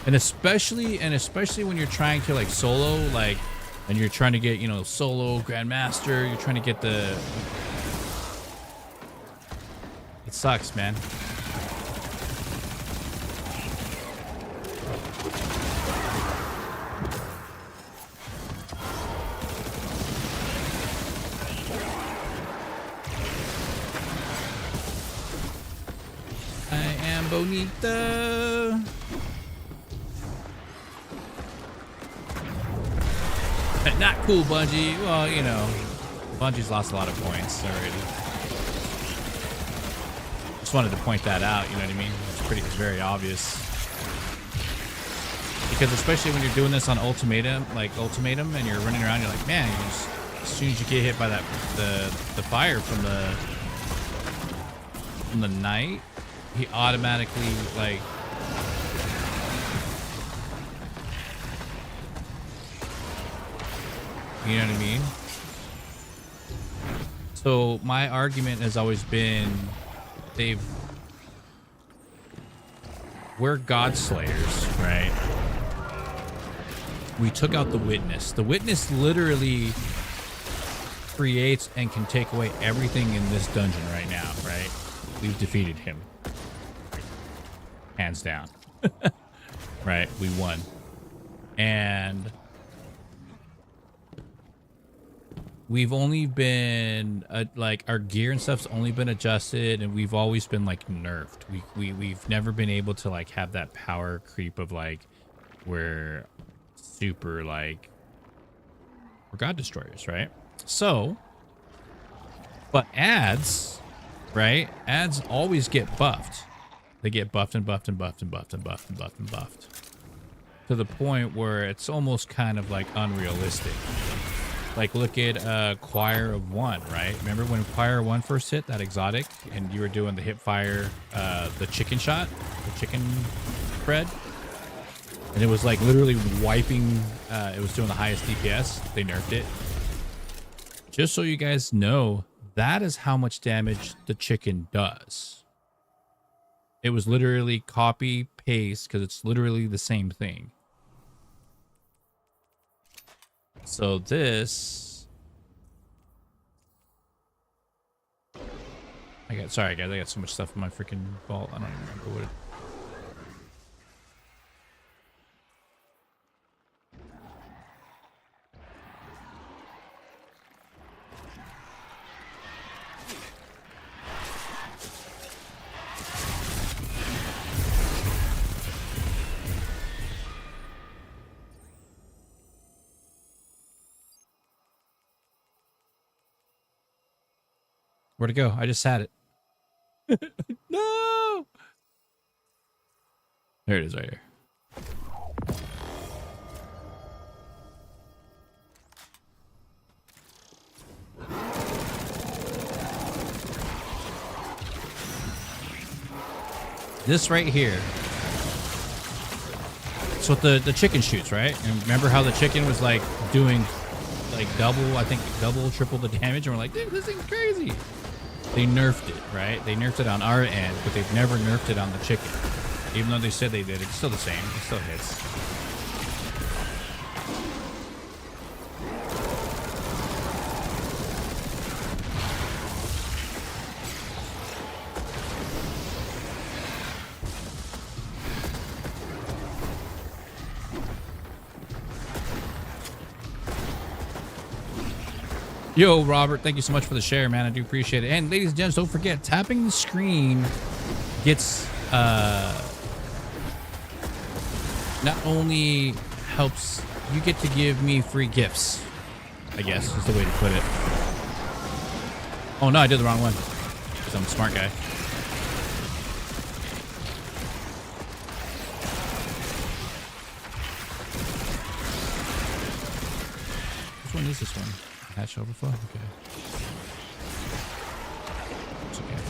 And especially when you're trying to like solo, like, and you're trying to get, you know, solo grandmaster, you're trying to get the... It sucks, man. I am bonita. Not cool, Bungie. Well, you know, Bungie's lost a lot of points already. Just wanted to point that out, you know what I mean? It's very obvious. Because especially when you're doing this on ultimatum, and you're running around, you're like, man, as soon as you get hit by that, the fire from the knight, he automatically, like, you know what I mean? So my argument has always been, we're God Slayers, right? We took out the Witness. The Witness literally creates and can take away everything in this dungeon right now, right? We've defeated him. Hands down. Right? We won. And we've only been like, our gear and stuff's only been adjusted, and we've always been like nerfed. We've never been able to like have that power creep of like, we're super like, we're God Destroyers, right? So, but ads, right? Ads always get buffed. They get buffed and buffed and buffed and buffed and buffed and buffed and buffed, to the point where it's almost kind of like unrealistic. Like, look at Choir of One, right? Remember when Choir of One first hit, that exotic, and you were doing the hip fire, the chicken shot, the chicken spread? And it was like literally wiping, it was doing the highest DPS. They nerfed it. Just so you guys know, that is how much damage the chicken does. It was literally copy, paste, because it's literally the same thing. So this, sorry guys, I got so much stuff in my freaking vault. I don't even remember what it. Where'd it go? I just had it. No! There it is right here. This right here. It's what the chicken shoots, right? And remember how the chicken was like doing like double, I think double, triple the damage? And we're like, dude, this thing's crazy. They nerfed it, right? They nerfed it on our end, but they've never nerfed it on the chicken. Even though they said they did, it's still the same. It still hits. Yo, Robert, thank you so much for the share, man. I do appreciate it. And ladies and gents, don't forget, tapping the screen gets not only helps you get to give me free gifts, I guess is the way to put it. Oh no, I did the wrong one because I'm a smart guy. Which one is this one? Hatch overflow? Okay. It's okay.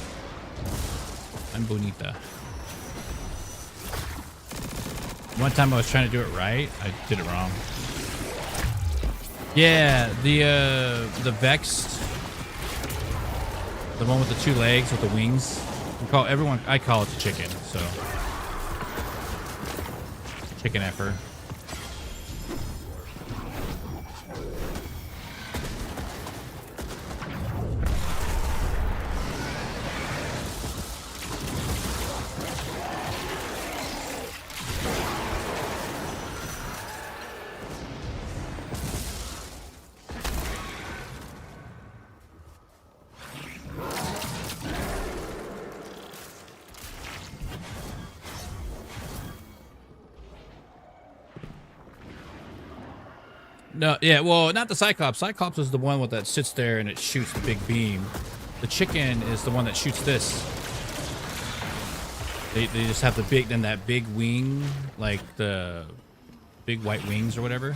I'm bonita. One time I was trying to do it right, I did it wrong. Yeah, the Vexed, the one with the 2 legs with the wings. I call it the chicken, so chicken effer. No, yeah, well, not the Cyclops. Cyclops is the one with that sits there and it shoots the big beam. The chicken is the one that shoots this. They just have the that big wing, like the big white wings or whatever.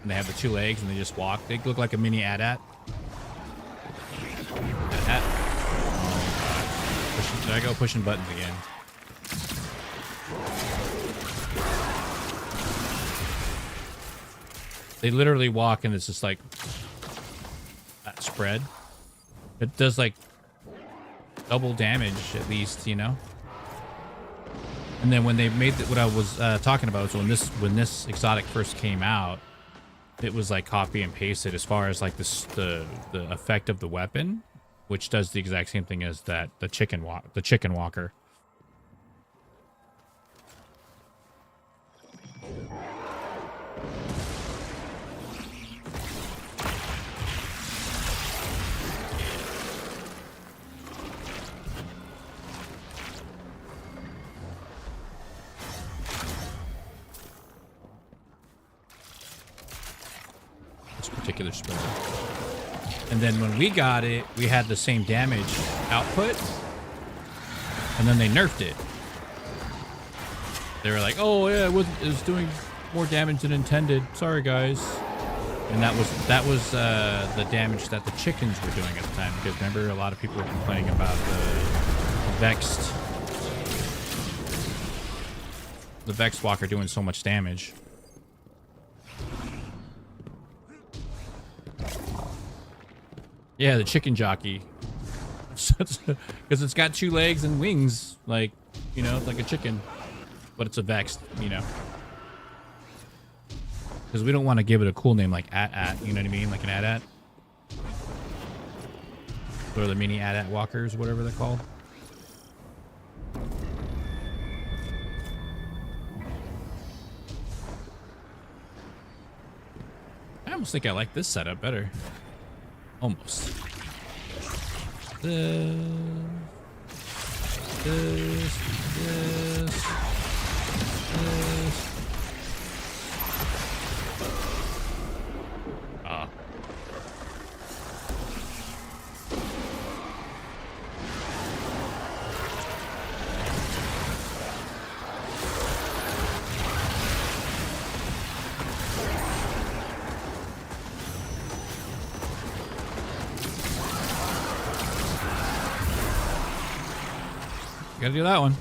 And they have the 2 legs and they just walk. They look like a mini AT-AT. AT-AT. Oh, there I go, pushing buttons again. They literally walk and it's just like that spread. It does like double damage at least, you know. And then when they made what I was talking about, so when this exotic first came out, it was like copy and pasted as far as like the effect of the weapon, which does the exact same thing as the chicken walker. Particular spread. And then when we got it, we had the same damage output, and then they nerfed it. They were like, "Oh yeah, it was doing more damage than intended. Sorry guys." And that was the damage that the chickens were doing at the time. Because remember, a lot of people were complaining about the Vexed Walker doing so much damage. Yeah, the chicken jockey. Because it's got 2 legs and wings, like, you know, like a chicken. But it's a Vexed, you know. Because we don't want to give it a cool name like AT-AT, you know what I mean? Like an AT-AT. Or the mini AT-AT walkers, whatever they're called. I almost think I like this setup better. Almost. This. Ah. Gotta do that one.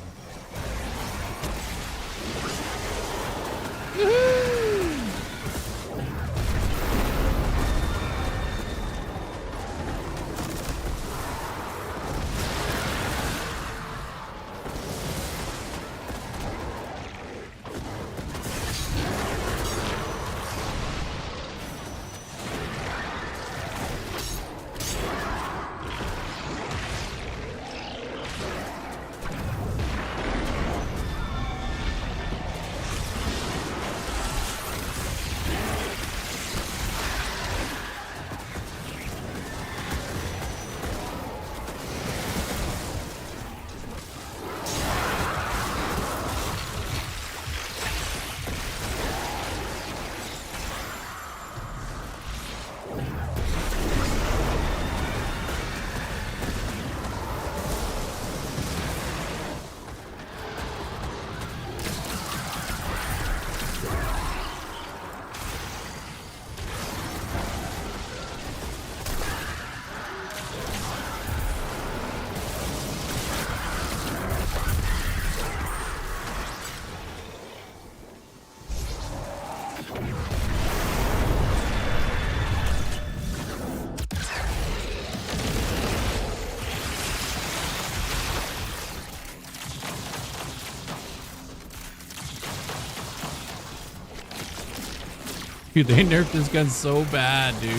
Dude, they nerfed this gun so bad, dude.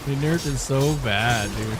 They nerfed it so bad, dude.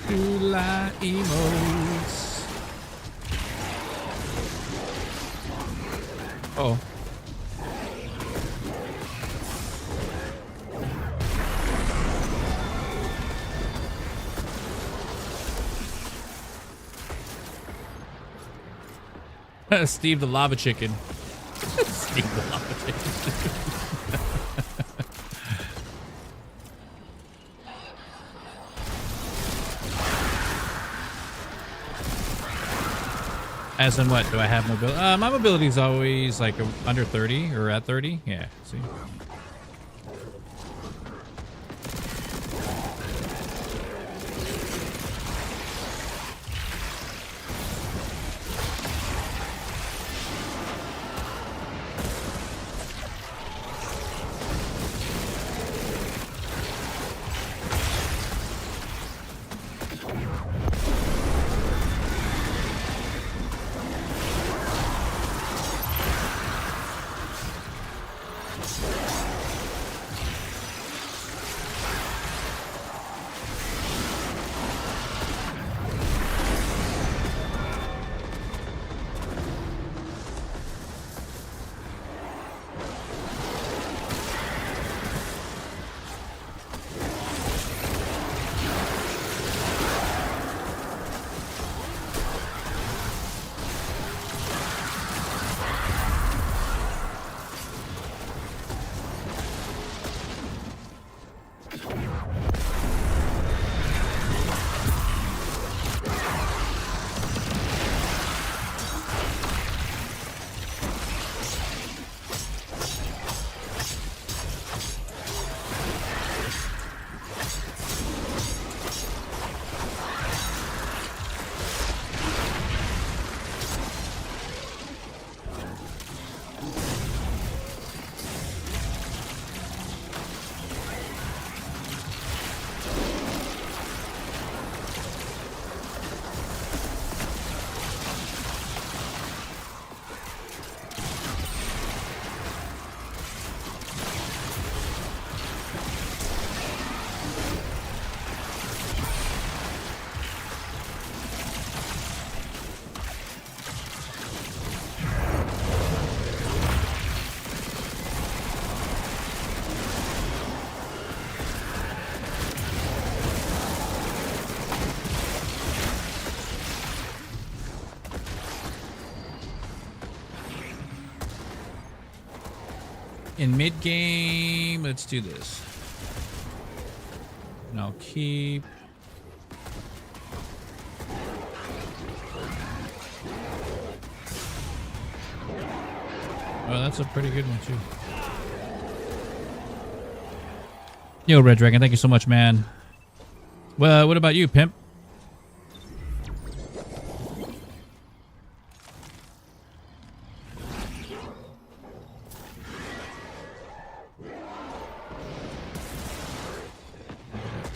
July emotes. Oh. Steve the lava chicken. Steve the lava chicken. As in what? Do I have mobility? My mobility is always like under 30 or at 30. Yeah, see? In mid game, let's do this. And I'll keep. Oh, that's a pretty good one too. Yo, Red Dragon, thank you so much, man. Well, what about you, pimp?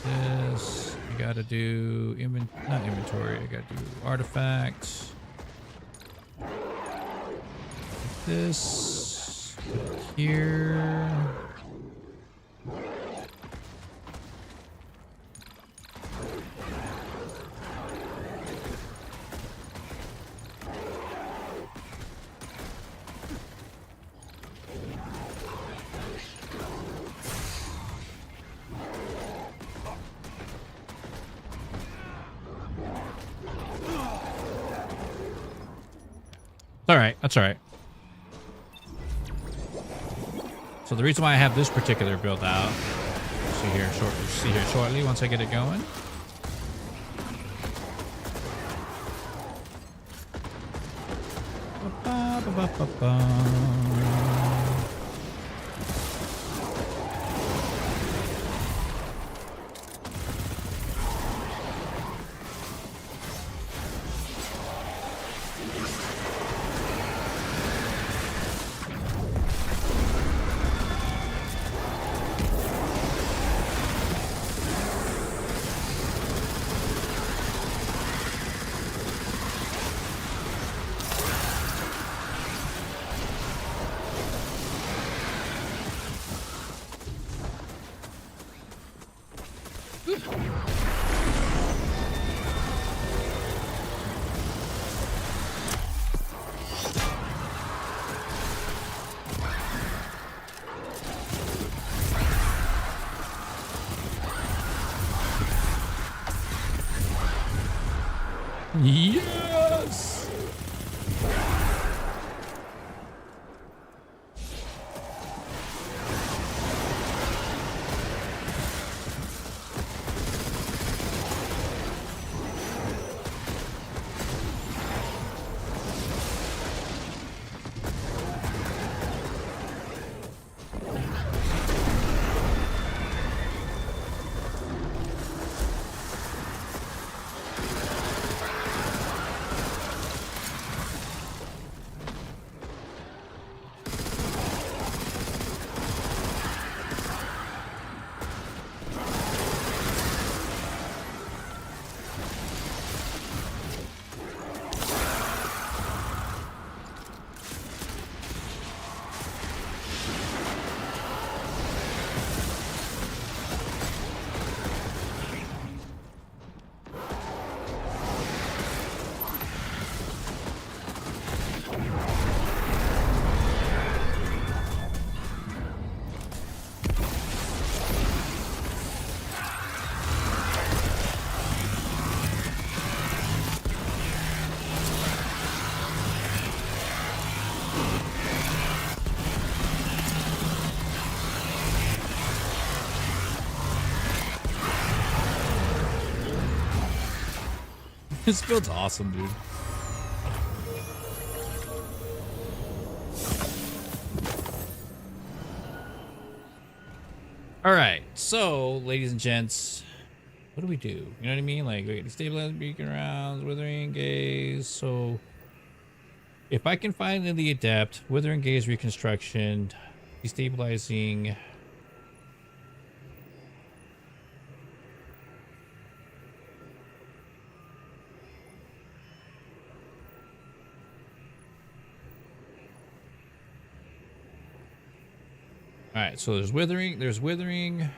This, I gotta do not inventory. I gotta do artifacts. This here. All right, that's all right. So the reason why I have this particular build out, see here shortly once I get it going. Yes! This build's awesome, dude. All right, so ladies and gents, what do we do? You know what I mean? Like, we get stabilize beacon rounds, withering gaze. So if I can find in the adept, withering gaze, reconstruction, destabilizing. All right, so there's withering,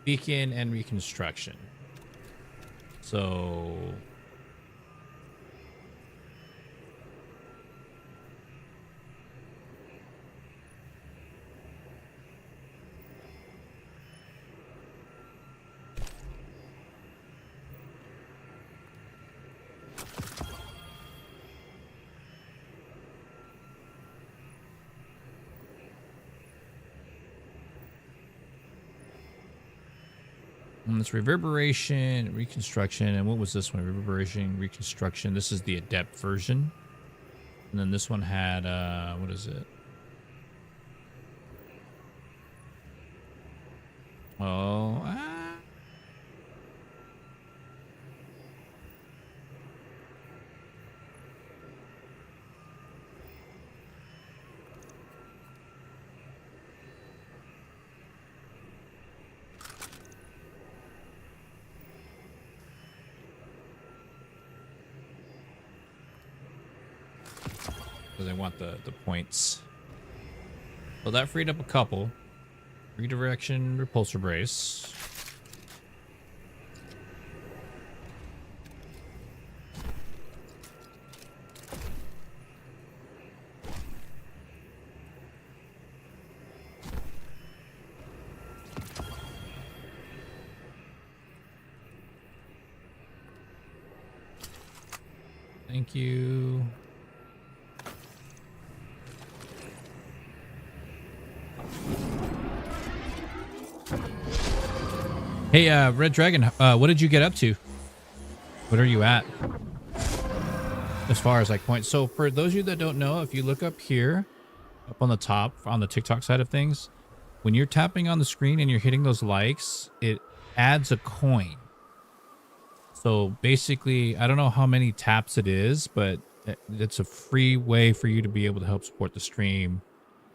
beacon, and reconstruction. So it's reverberation, reconstruction, and what was this one? Reverberation, reconstruction. This is the adept version. And then this one had what is it? Oh, because I want the points. So that freed up a couple. Redirection, repulsor brace. Thank you. Hey, Red Dragon, what did you get up to? What are you at? As far as like points. So for those of you that don't know, if you look up here, up on the top, on the TikTok side of things, when you're tapping on the screen and you're hitting those likes, it adds a coin. So basically, I don't know how many taps it is, but it's a free way for you to be able to help support the stream.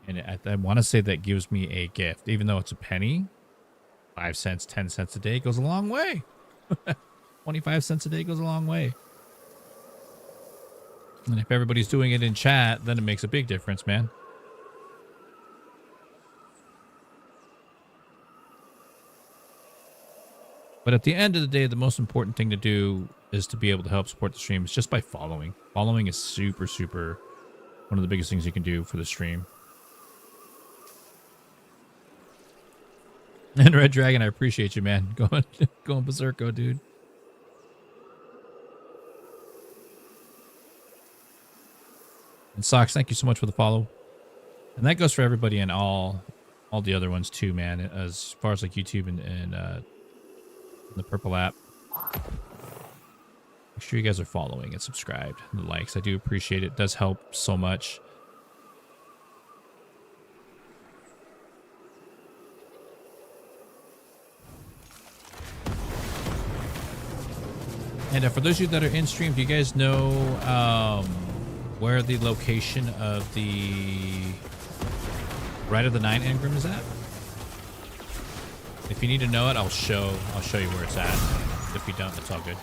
And I want to say that gives me a gift, even though it's a penny. 5 cents, 10 cents a day goes a long way. 25 cents a day goes a long way. And if everybody's doing it in chat, then it makes a big difference, man. But at the end of the day, the most important thing to do is to be able to help support the stream. It's just by following. Following is super, super one of the biggest things you can do for the stream. And Red Dragon, I appreciate you, man. Going berserko, dude. And Socks, thank you so much for the follow. And that goes for everybody and all the other ones too, man. As far as like YouTube and the purple app. Make sure you guys are following and subscribed and the likes. I do appreciate it. It does help so much. And for those of you that are in stream, do you guys know where the location of the Rite of the Nine engram is at? If you need to know it, I'll show you where it's at. If you don't, it's all good.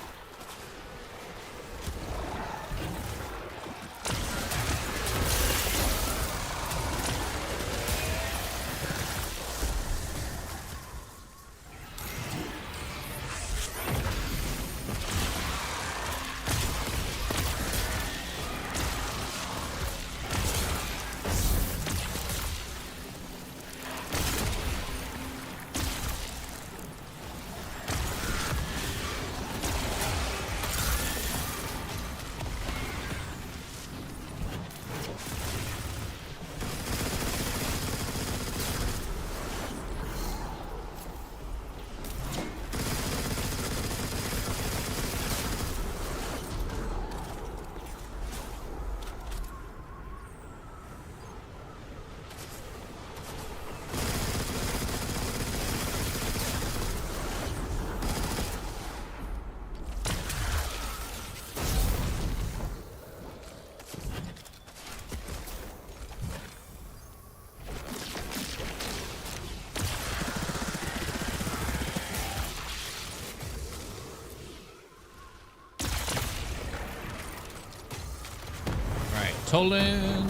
Tolan.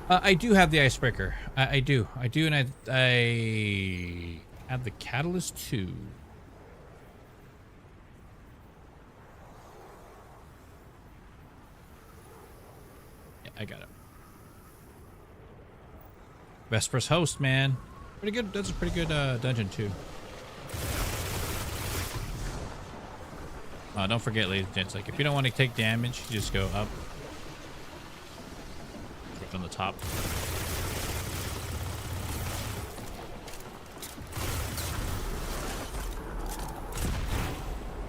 I do have the icebreaker. I do, and I have the catalyst too. Yeah, I got it. Vesper's host, man, pretty good. That's a pretty good dungeon too. Don't forget, ladies and gents, like if you don't want to take damage, you just go up. On the top.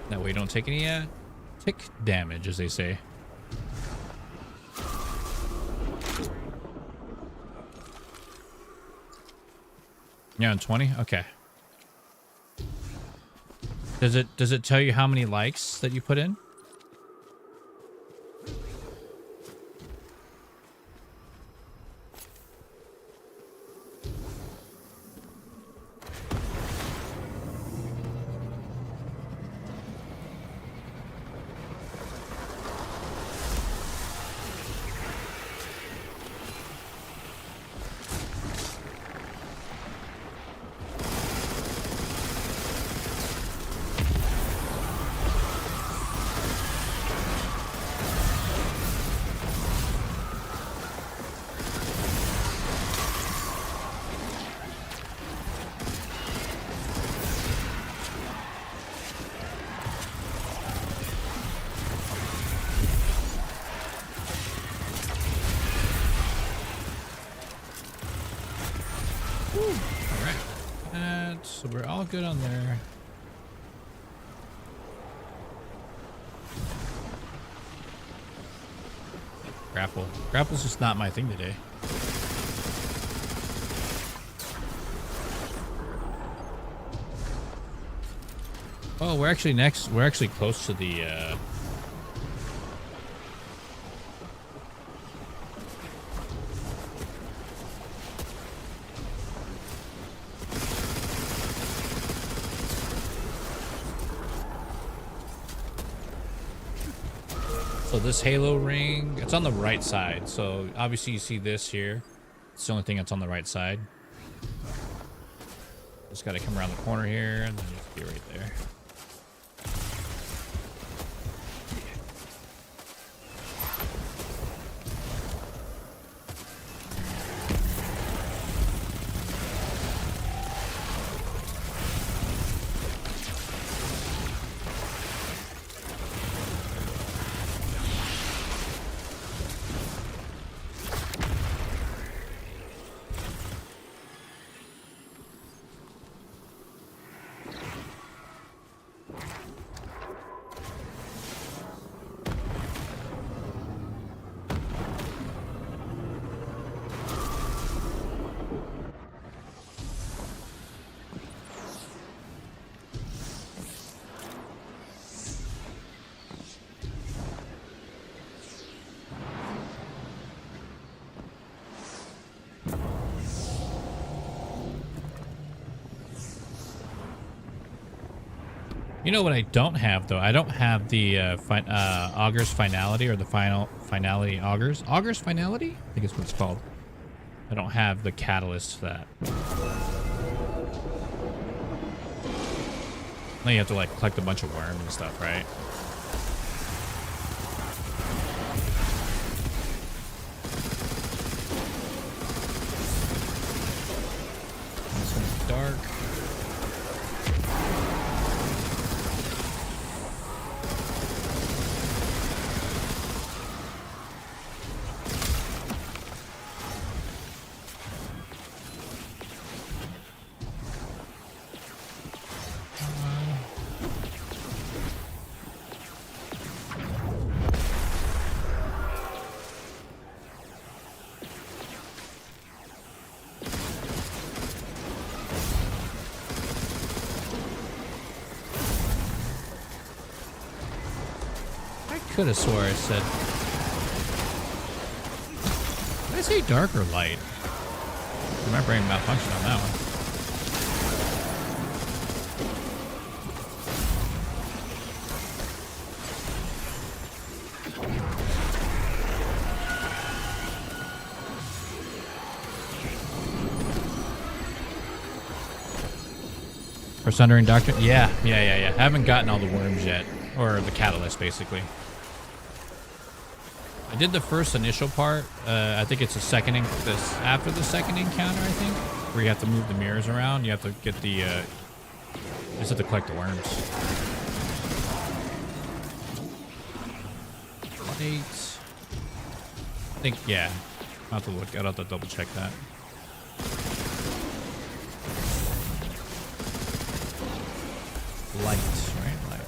That way you don't take any tick damage, as they say. You're on 20? Okay. Does it tell you how many likes that you put in? Alright. So we're all good on there. Grapple. Grapple's just not my thing today. Oh, we're actually next. We're actually close to the so this halo ring, it's on the right side. So obviously you see this here. It's the only thing that's on the right side. Just got to come around the corner here and then just be right there. You know what I don't have though? I don't have the Augur's Finality or the Finality Augurs. Augur's Finality? I think it's what it's called. I don't have the catalyst for that. Now you have to like collect a bunch of worms and stuff, right? This one's dark. Could have swore I said. Did I say dark or light? My brain malfunctioned on that one. For Sundering Doctrine? Yeah. I haven't gotten all the worms yet. Or the catalyst, basically. I did the first initial part. I think it's after the second encounter, I think, where you have to move the mirrors around. You have to get the, you just have to collect the worms. Light. I think, yeah. I'll have to look. I'll have to double check that. Light, right? Light.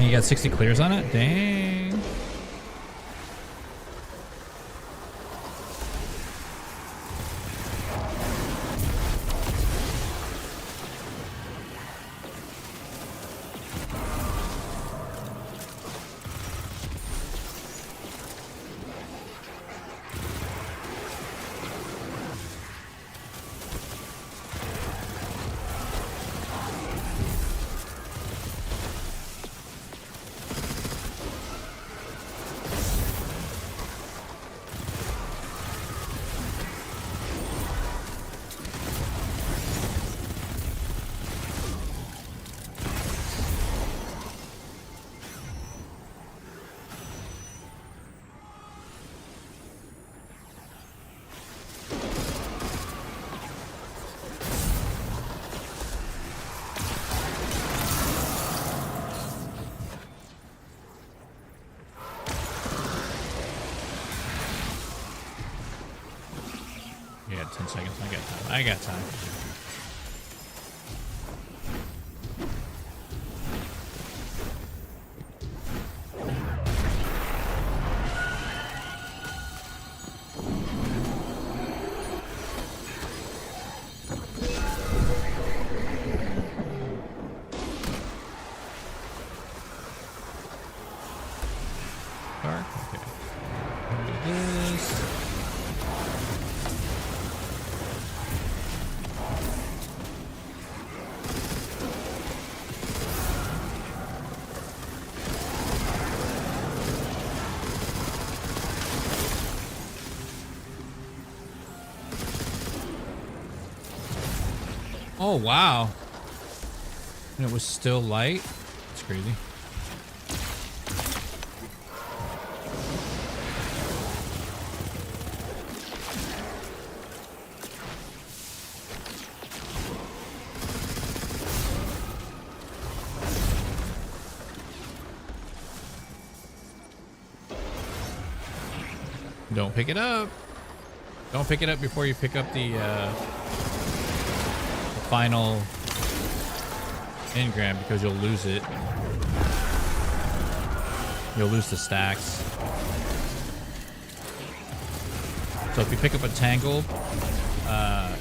you got 60 clears on it? Dang. Yeah, 10 seconds. I got time. I got time. Dark. Okay. Do this. Oh, wow. And it was still light? That's crazy. Don't pick it up. Don't pick it up before you pick up the final engram, because you'll lose it. You'll lose the stacks. So if you pick up a tangle,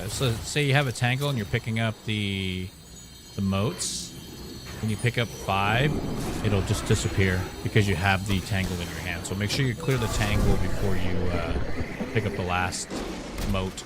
so say you have a tangle and you're picking up the motes, when you pick up 5, it'll just disappear because you have the tangle in your hand. So make sure you clear the tangle before you pick up the last mote.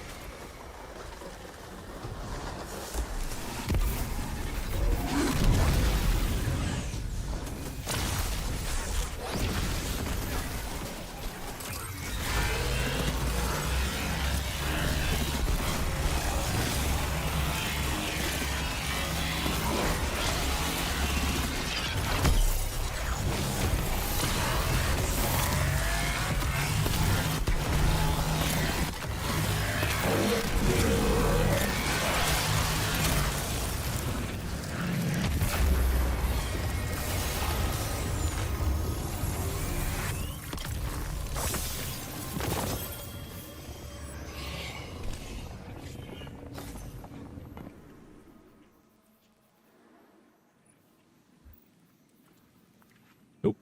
Nope.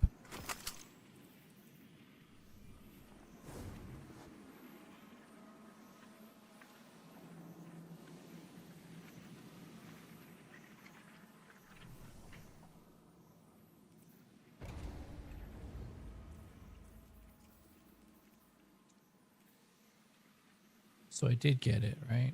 So I did get it, right?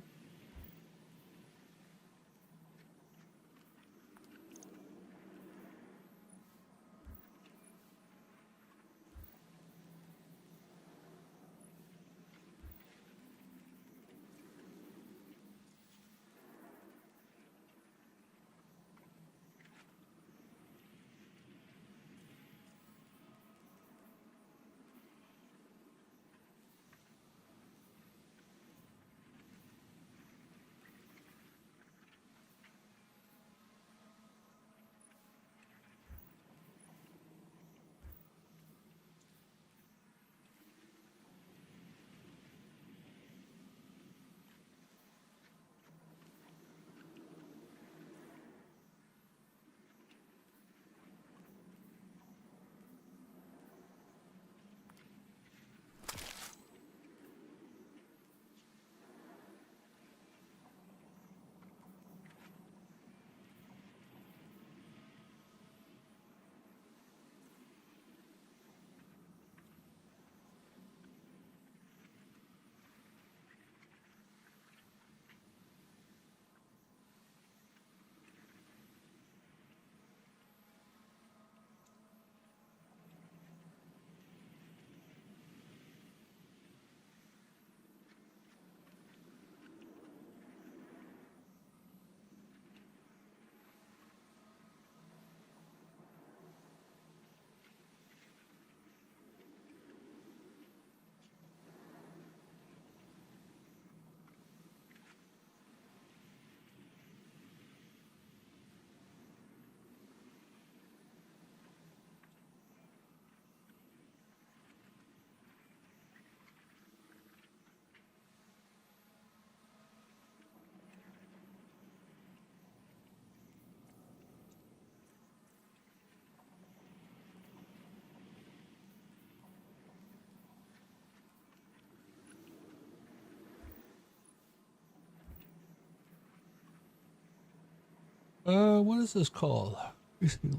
What is this called?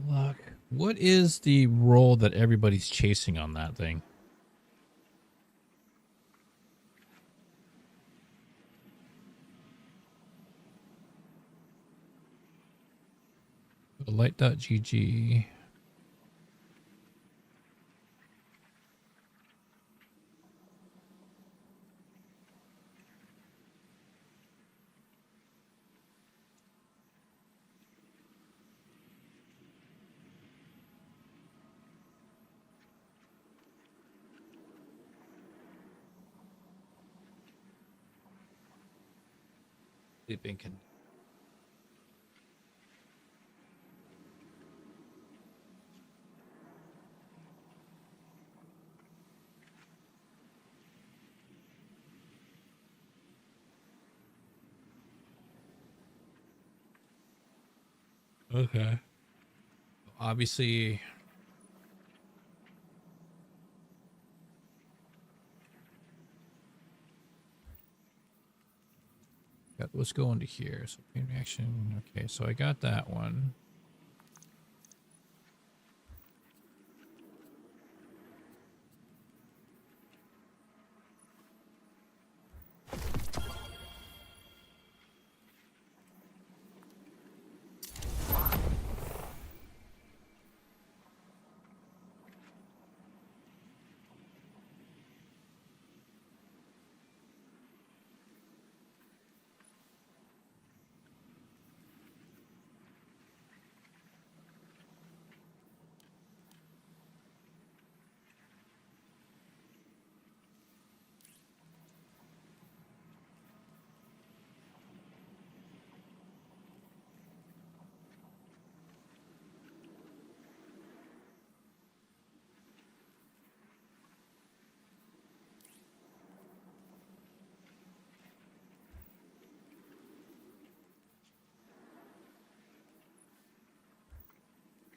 Lock. What is the role that everybody's chasing on that thing? Light.gg. Sleeping can. Okay. Obviously, got what's going to here. So pain reaction. Okay, so I got that one.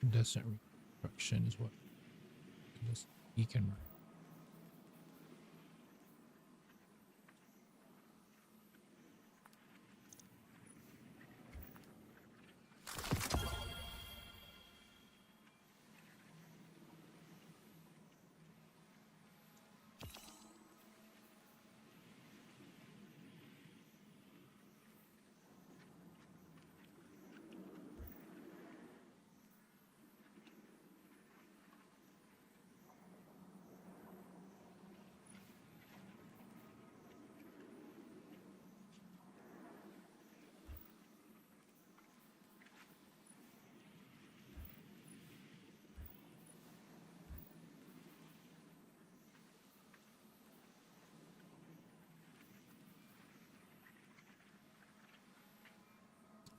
Incandescent reproduction is what he can.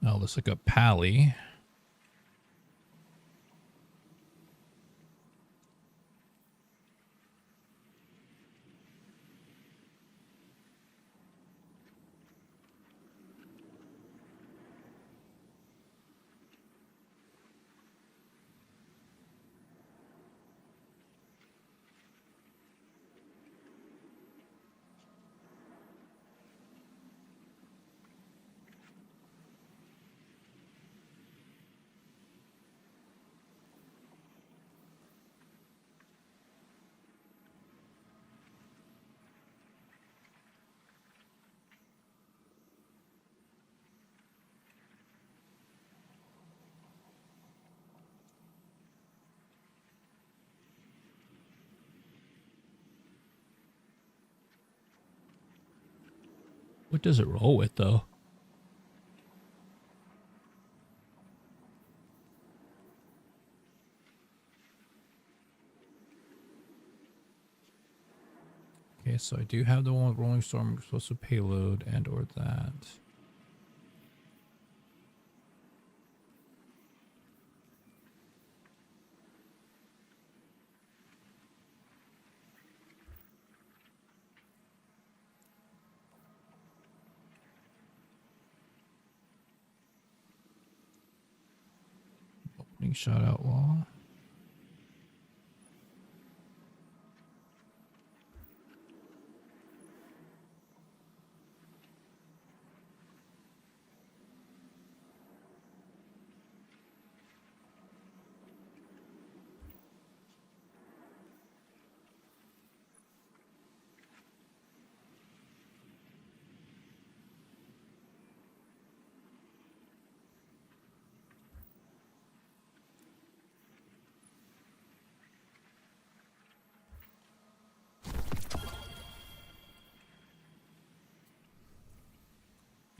Now let's look up Pally. What does it roll with, though? Okay, so I do have the one with Rolling Storm explosive payload and or that. Opening shot outlaw.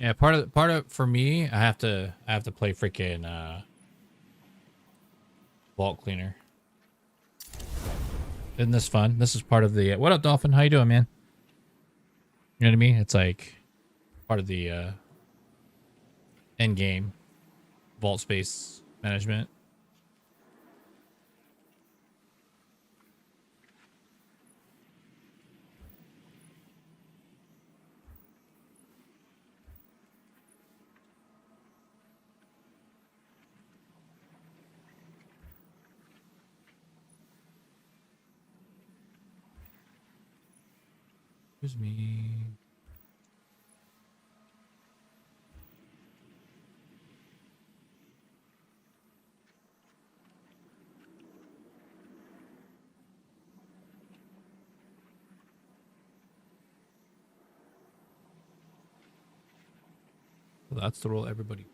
Yeah, part of for me, I have to play freaking vault cleaner. Isn't this fun? This is part of the what up, Dolphin? How you doing, man? You know what I mean? It's like part of the end game vault space management. Excuse me. Well, that's the role everybody.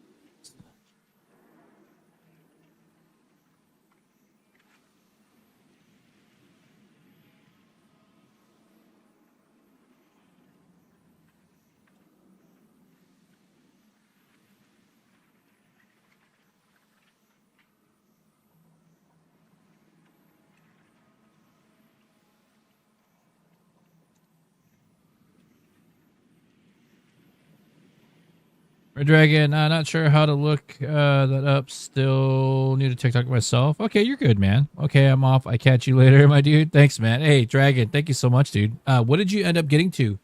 Red Dragon, not sure how to look that up. Still new to TikTok myself. Okay, you're good, man. Okay, I'm off. I catch you later, my dude. Thanks, man. Hey, Dragon, thank you so much, dude. What did you end up getting to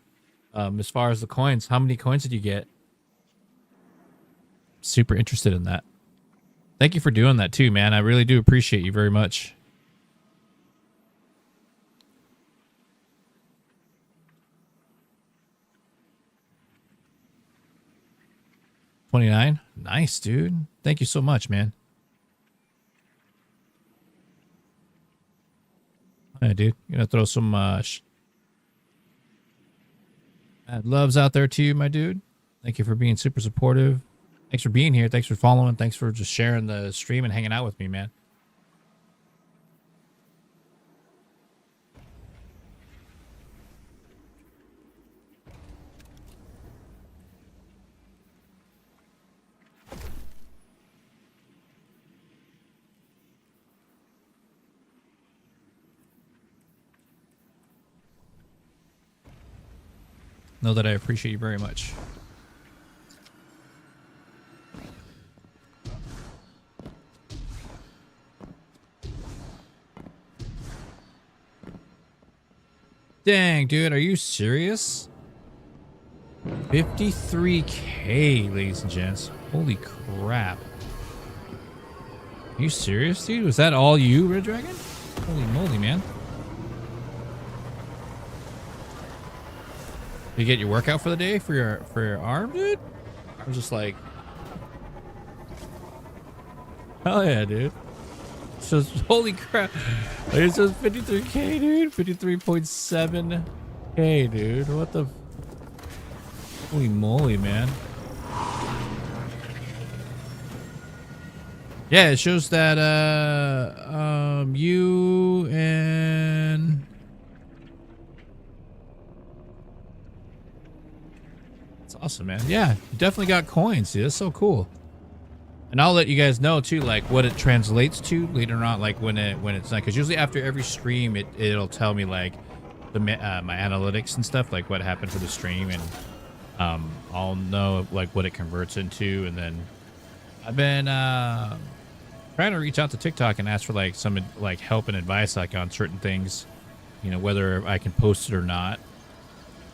as far as the coins? How many coins did you get? Super interested in that. Thank you for doing that too, man. I really do appreciate you very much. $29. Nice, dude. Thank you so much, man. Hey, dude. Gonna throw some loves out there to you, my dude. Thank you for being super supportive. Thanks for being here. Thanks for following. Thanks for just sharing the stream and hanging out with me, man. Know that I appreciate you very much. Dang, dude, are you serious? 53K, ladies and gents. Holy crap. Are you serious, dude? Was that all you, Red Dragon? Holy moly, man. You get your workout for the day for your arm, dude? I was just like, hell yeah, dude. So holy crap. It says 53K, dude. 53.7K, dude. What the holy moly, man. Yeah, it shows that you and awesome, man. Yeah, you definitely got coins, dude. That's so cool. And I'll let you guys know too, like what it translates to later on, like when it's like, because usually after every stream, it'll tell me like the my analytics and stuff, like what happened for the stream, and I'll know like what it converts into. And then I've been trying to reach out to TikTok and ask for like some like help and advice like on certain things, you know, whether I can post it or not,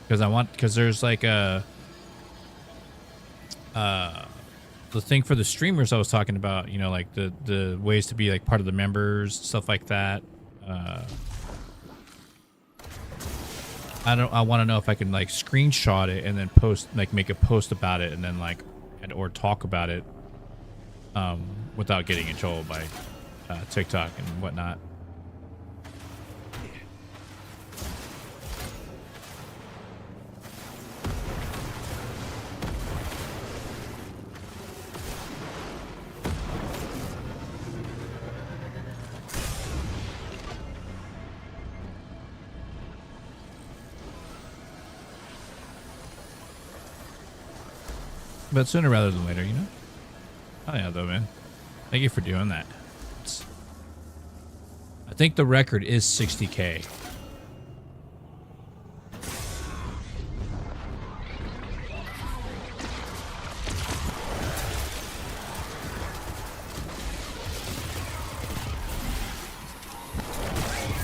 because there's like a the thing for the streamers I was talking about, you know, like the ways to be like part of the members, stuff like that. I want to know if I can like screenshot it and then post, like make a post about it, and then like or talk about it without getting in trouble by TikTok and whatnot. but sooner rather than later, you know? Oh yeah, though, man. Thank you for doing that. I think the record is 60K.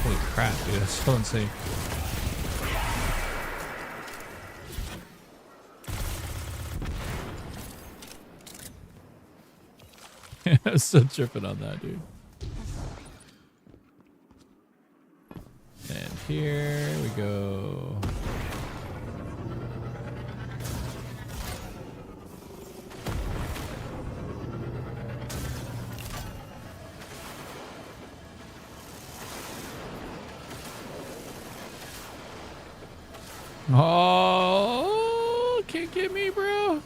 Holy crap, dude. That's so insane. I'm still tripping on that, dude. And here we go. Oh, can't get me, bro.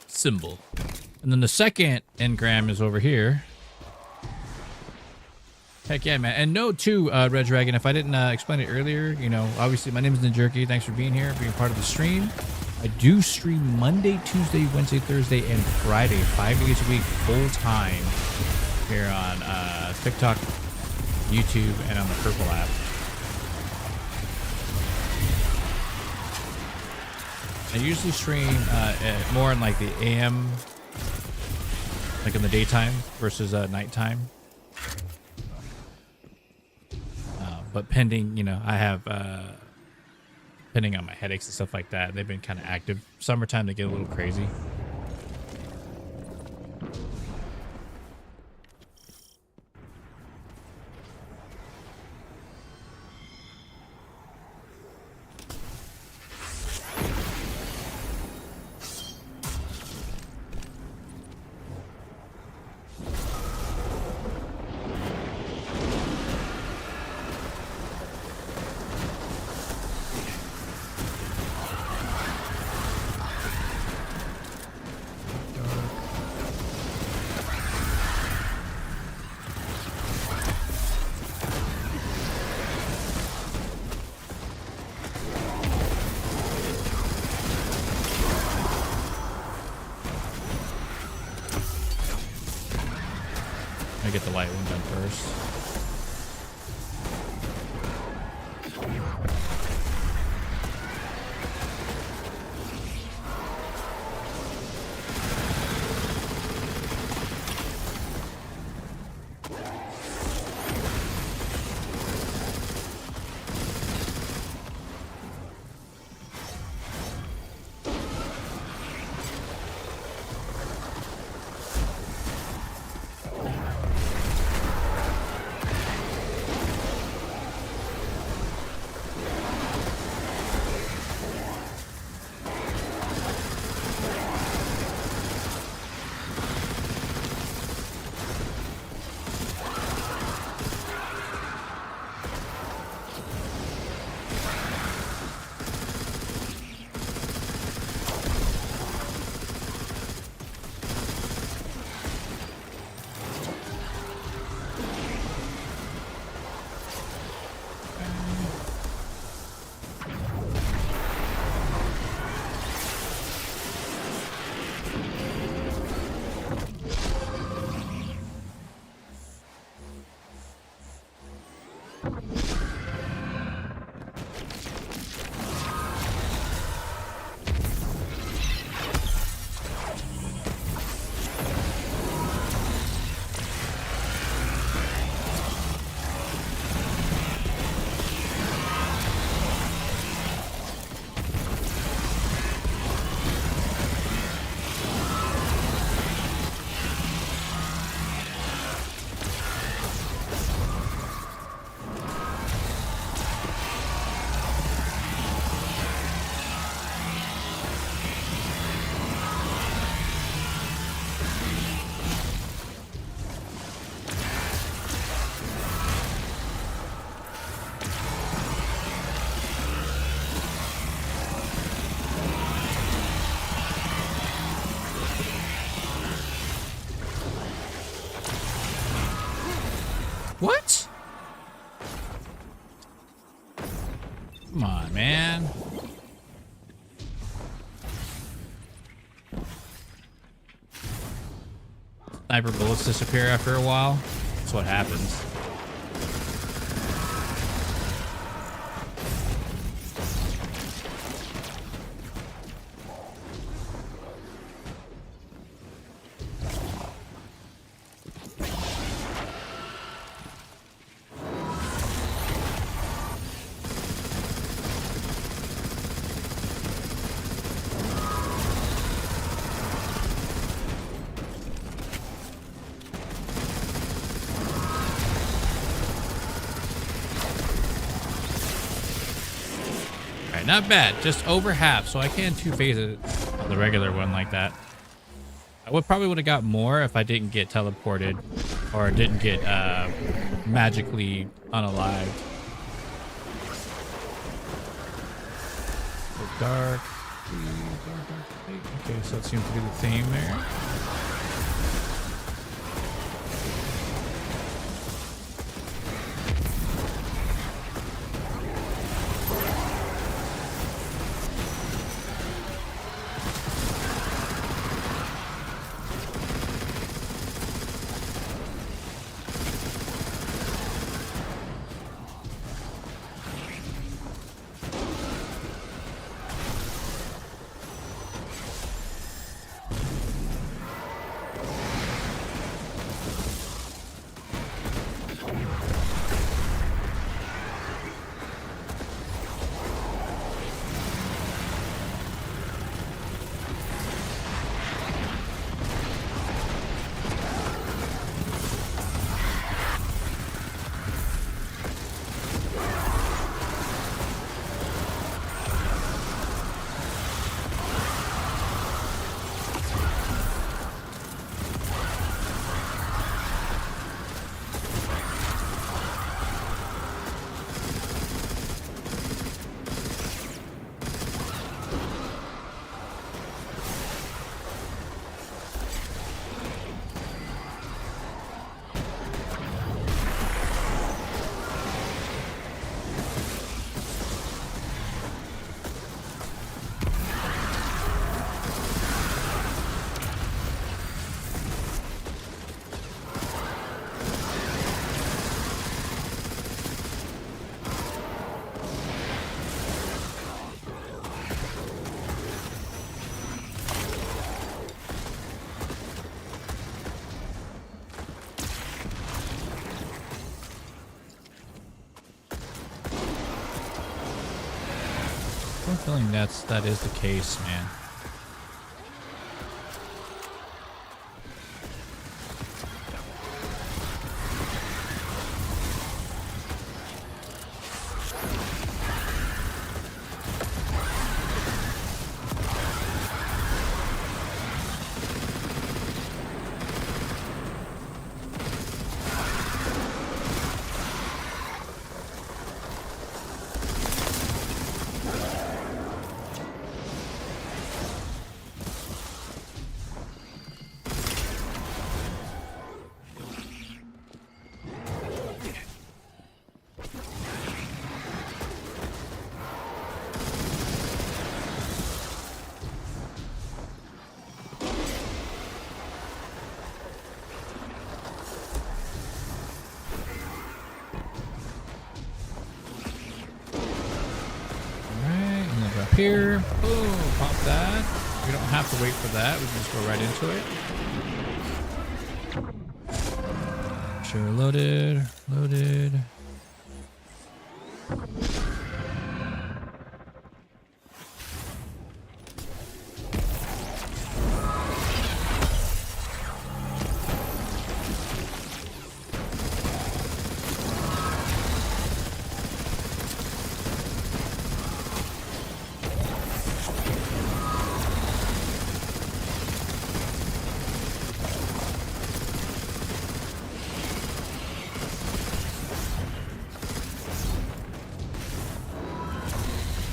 Symbol. And then the second engram is over here. Heck yeah, man. And note too, Red Dragon, if I didn't explain it earlier, you know, obviously my name is Ninjerky. Thanks for being here, being part of the stream. I do stream Monday, Tuesday, Wednesday, Thursday, and Friday, 5 days a week, full time here on TikTok, YouTube, and on the Purple app. I usually stream more in like the AM, like in the daytime versus nighttime. But pending, you know, I have, pending on my headaches and stuff like that, they've been kind of active. Summertime, they get a little crazy. I get the light one done first. What? Come on, man. Sniper bullets disappear after a while. That's what happens. Not bad, just over half, so I can two-phase it on the regular one like that. I probably would have got more if I didn't get teleported or didn't get magically unalived. So dark. Okay, so it seems to be the theme there. I'm feeling that is the case, man. Here, boom, pop that. We don't have to wait for that. We can just go right into it. Sure, loaded.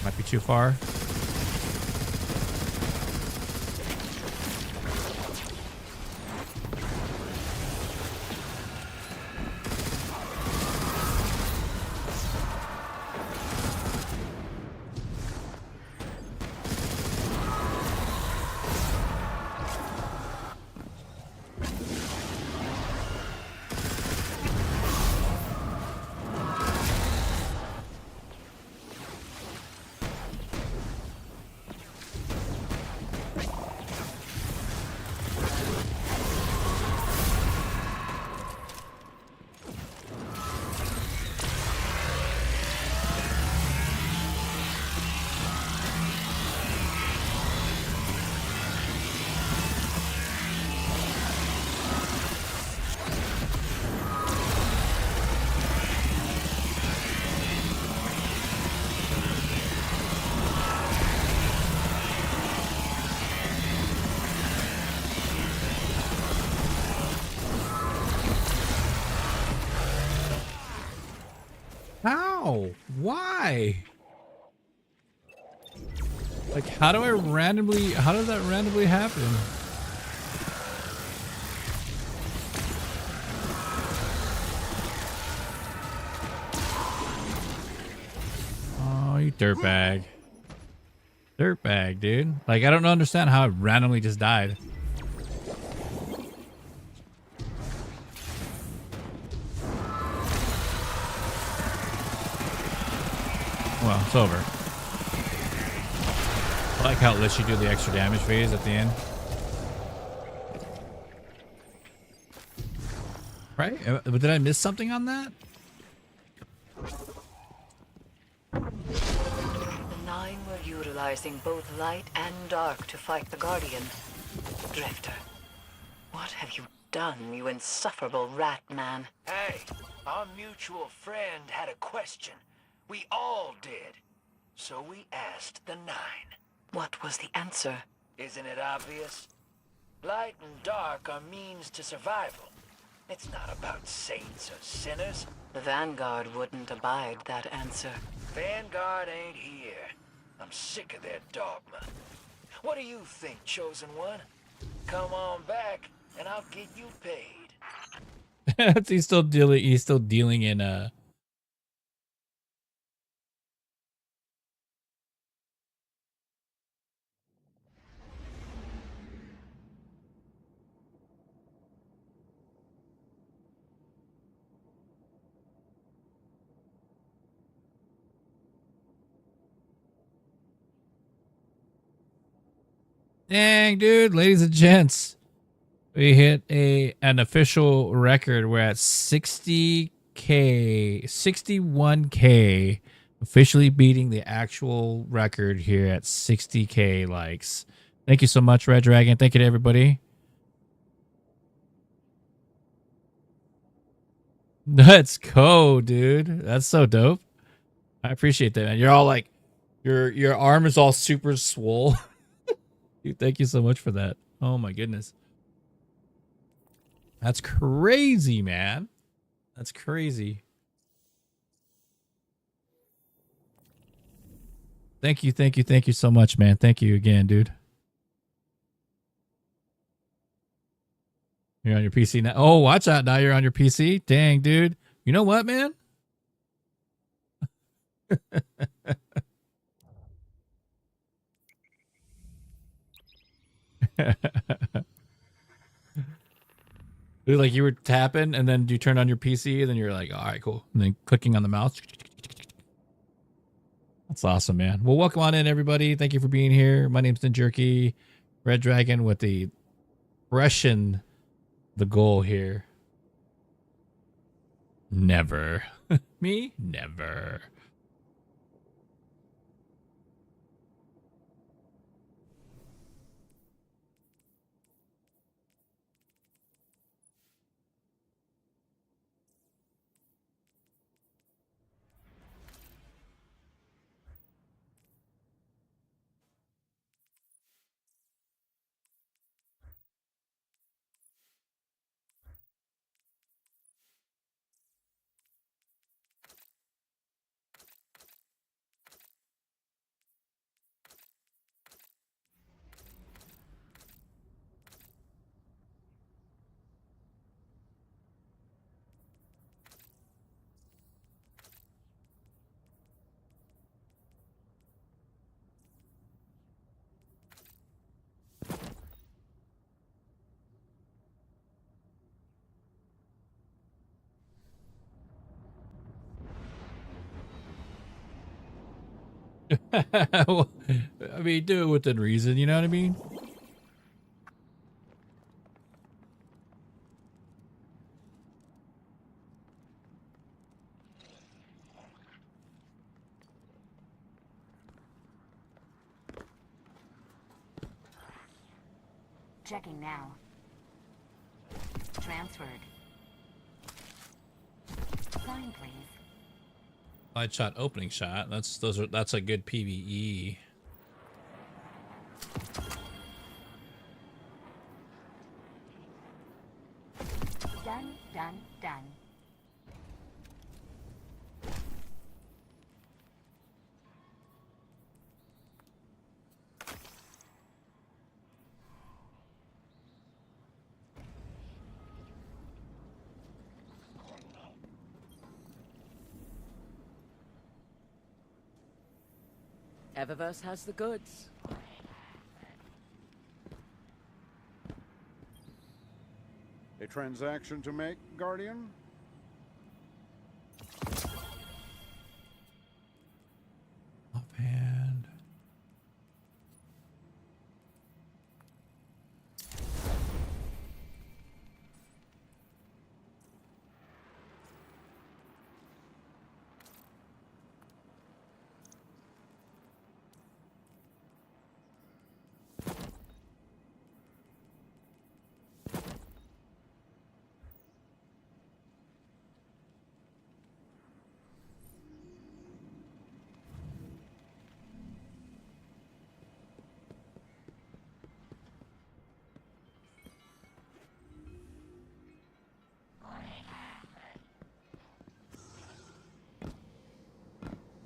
Might be too far. How? Why? Like, how does that randomly happen? Oh, you dirtbag. Dirtbag, dude. Like, I don't understand how it randomly just died. Well, it's over. I like how it lets you do the extra damage phase at the end. Right? But did I miss something on that? The Nine were utilizing both light and dark to fight the Guardian. Drifter, what have you done, you insufferable rat man? Hey, our mutual friend had a question. We all did. So we asked the Nine. What was the answer? Isn't it obvious? Light and dark are means to survival. It's not about saints or sinners. The Vanguard wouldn't abide that answer. Vanguard ain't here. I'm sick of their dogma. What do you think, Chosen One? Come on back, and I'll get you paid. He's still dealing in Dang, dude, ladies and gents. We hit an official record. We're at 60K, 61K, officially beating the actual record here at 60K likes. Thank you so much, Red Dragon. Thank you to everybody. Let's go, dude. That's so dope. I appreciate that, man. You're all like, your arm is all super swole. Dude, thank you so much for that. Oh my goodness. That's crazy, man. That's crazy. Thank you so much, man. Thank you again, dude. You're on your PC now. Oh, watch out. Now you're on your PC. Dang, dude. You know what, man? Dude, like you were tapping and then you turned on your PC and then you're like, all right, cool. And then clicking on the mouse. That's awesome, man. Well, welcome on in, everybody. Thank you for being here. My name's Ninjerky, Red Dragon with the Russian, the goal here. Never. Me? Never. Well, I mean, do it within reason, you know what I mean? Checking now. Transferred. Sign, please. Light shot, opening shot. That's a good PvE. Done. Eververse has the goods. A transaction to make, Guardian? Offhand.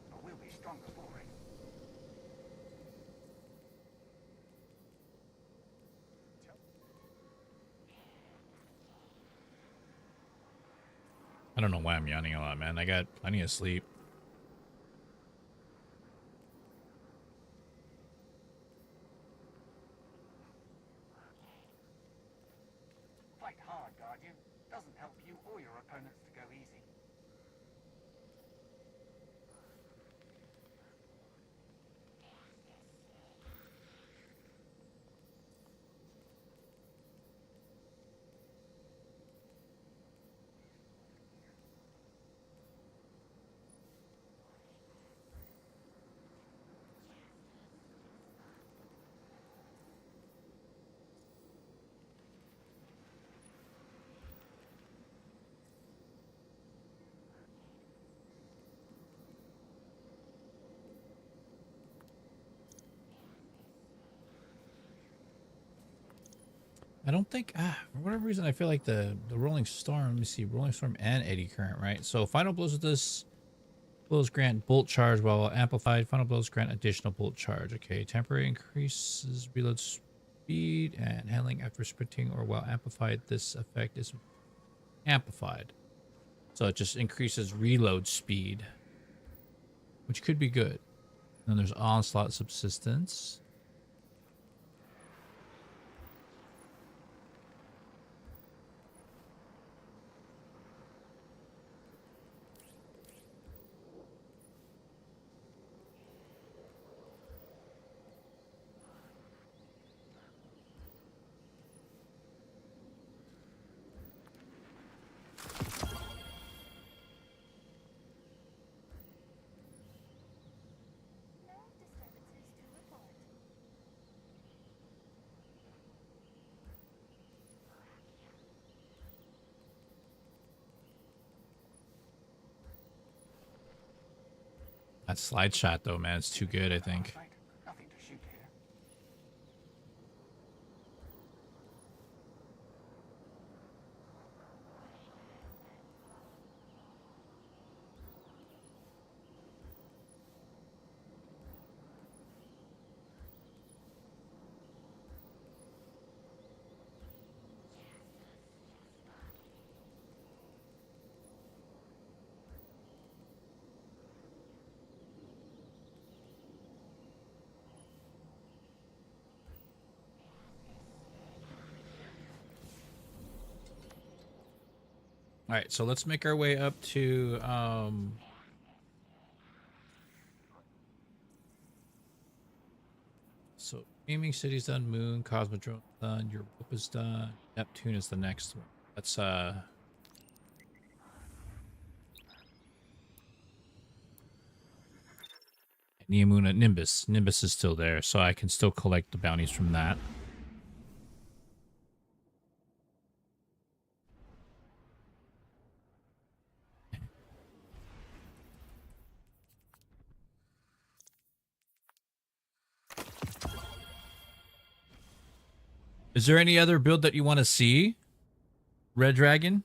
But we'll be stronger for it. I don't know why I'm yawning a lot, man. I got plenty of sleep. Fight hard, Guardian. Doesn't help you or your opponents to go easy. I don't think, for whatever reason, I feel like the Rolling Storm, let me see, Rolling Storm and Eddy Current, right? So Final Blows with this, blows grant bolt charge while amplified. Final Blows grant additional bolt charge. Okay, temporary increases reload speed and handling after sprinting or while amplified. This effect is amplified. So it just increases reload speed, which could be good. Then there's Onslaught Subsistence. That slide shot, though, man, it's too good, I think. Nothing to shoot here. All right, so let's make our way up to so Gaming City's done, Moon, Cosmodrome done, Europa's done, Neptune is the next one. That's Neomuna, Nimbus. Nimbus is still there, so I can still collect the bounties from that. Is there any other build that you want to see? Red Dragon?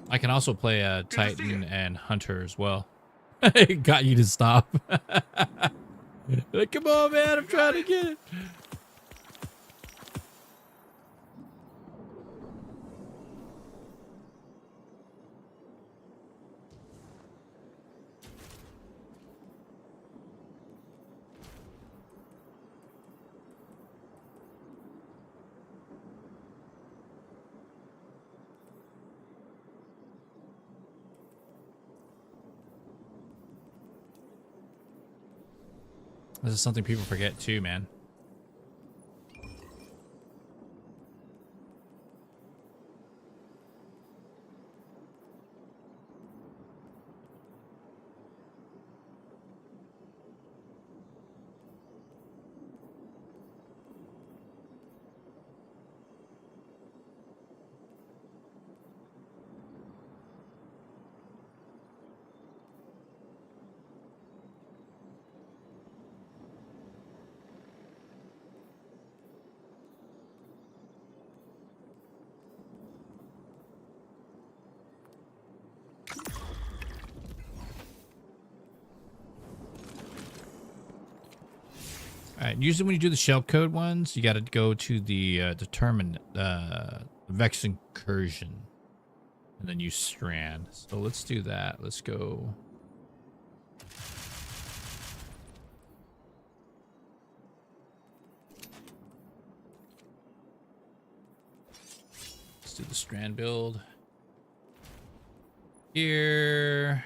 I can also play Titan and Hunter as well. It got you to stop. Like, come on, man. I'm trying to get it. This is something people forget too, man. All right, usually when you do the shellcode ones, you got to go to the determine Vex incursion, and then use strand. So let's do that. Let's go. Let's do the strand build here.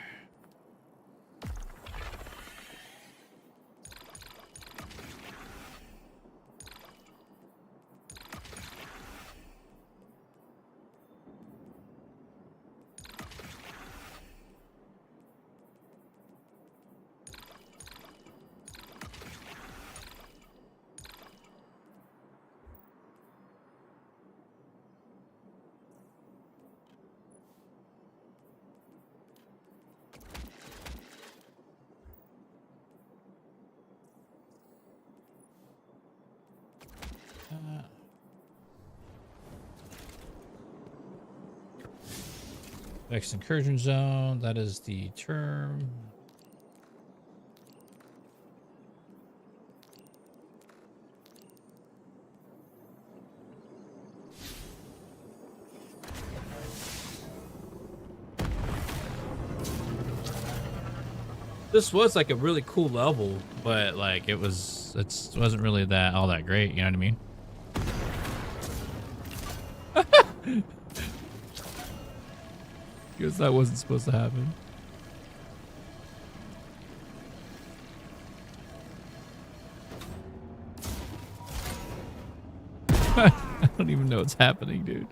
Vex incursion zone, that is the term. This was like a really cool level, but like it wasn't really that all that great, you know what I mean? Because that wasn't supposed to happen. I don't even know what's happening, dude.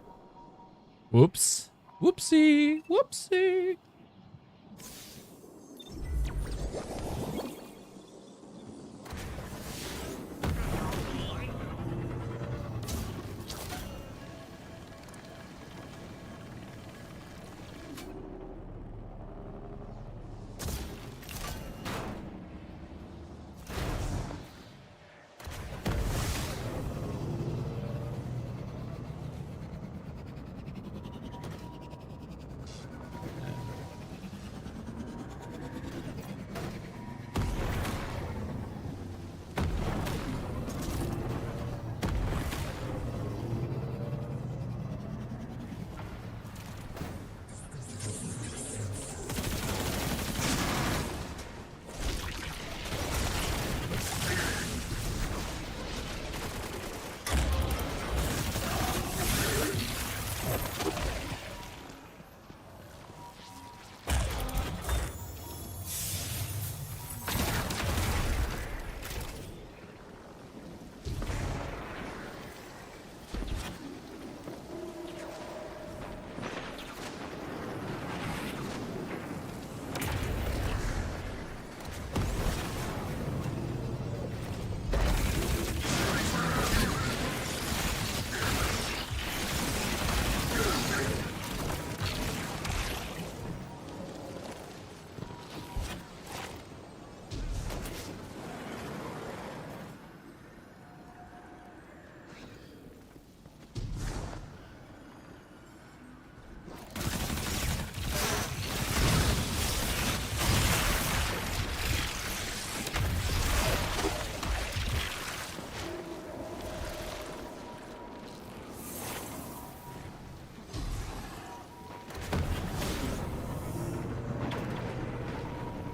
Whoops. Whoopsie. Whoopsie.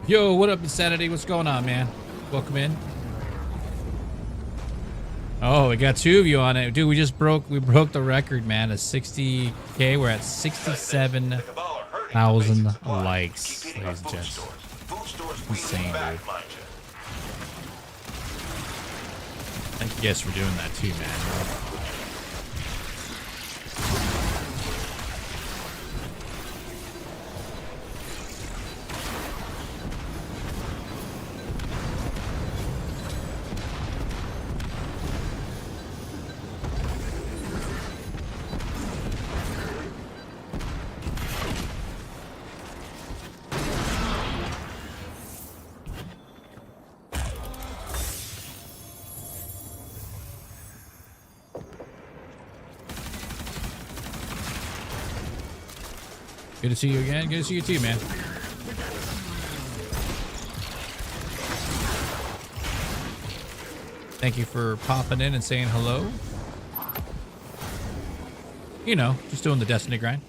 Yo, what up, Insanity? What's going on, man? Welcome in. Oh, we got 2 of you on it. Dude, we broke the record, man, of 60K. We're at 67,000 likes, ladies and gents. Insane, dude. Thank you guys for doing that too, man. Good to see you again. Good to see you too, man. Thank you for popping in and saying hello. You know, just doing the Destiny grind.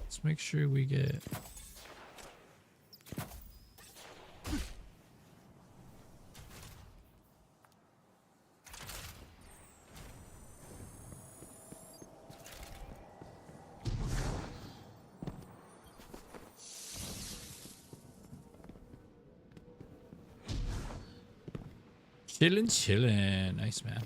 Let's make sure we get... Chillin'. Nice, man.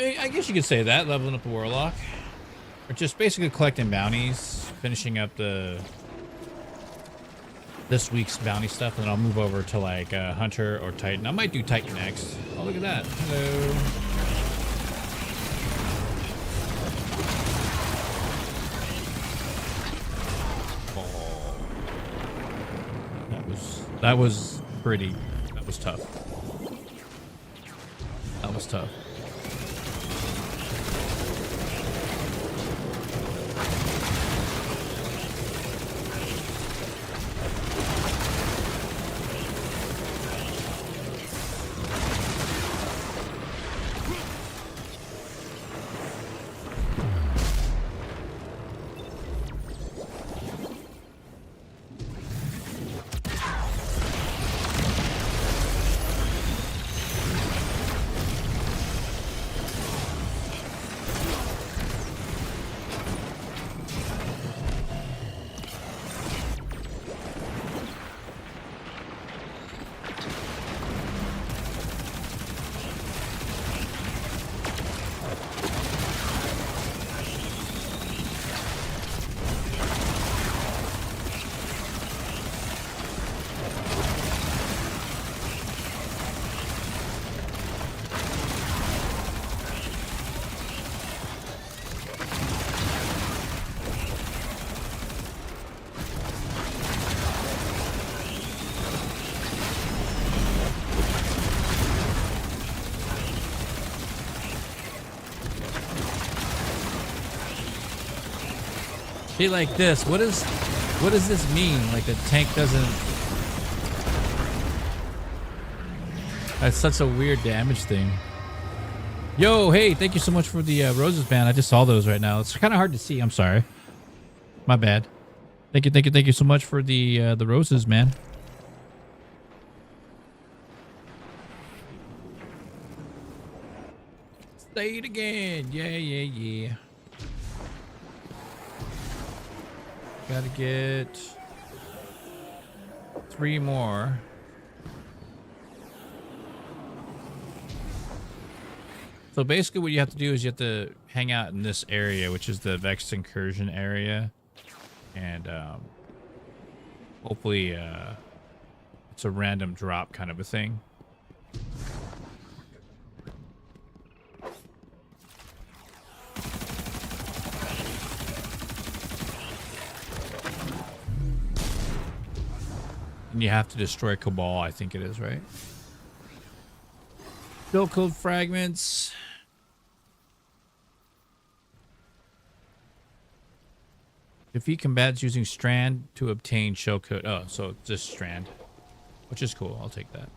I guess you could say that, leveling up the Warlock. Or just basically collecting bounties, finishing up this week's bounty stuff, and then I'll move over to like Hunter or Titan. I might do Titan next. Oh, look at that. Hello. Oh. That was pretty. That was tough. That was tough. Shit like this. What does this mean? Like the tank doesn't. That's such a weird damage thing. Yo, hey, thank you so much for the roses, man. I just saw those right now. It's kind of hard to see. I'm sorry. My bad. Thank you so much for the roses, man. Say it again. Yeah. Gotta get 3 more. So basically what you have to do is you have to hang out in this area, which is the Vex incursion area. And hopefully it's a random drop kind of a thing. And you have to destroy Cabal, I think it is, right? Build code fragments. Defeat combatants using strand to obtain shell code. Oh, so just strand, which is cool. I'll take that.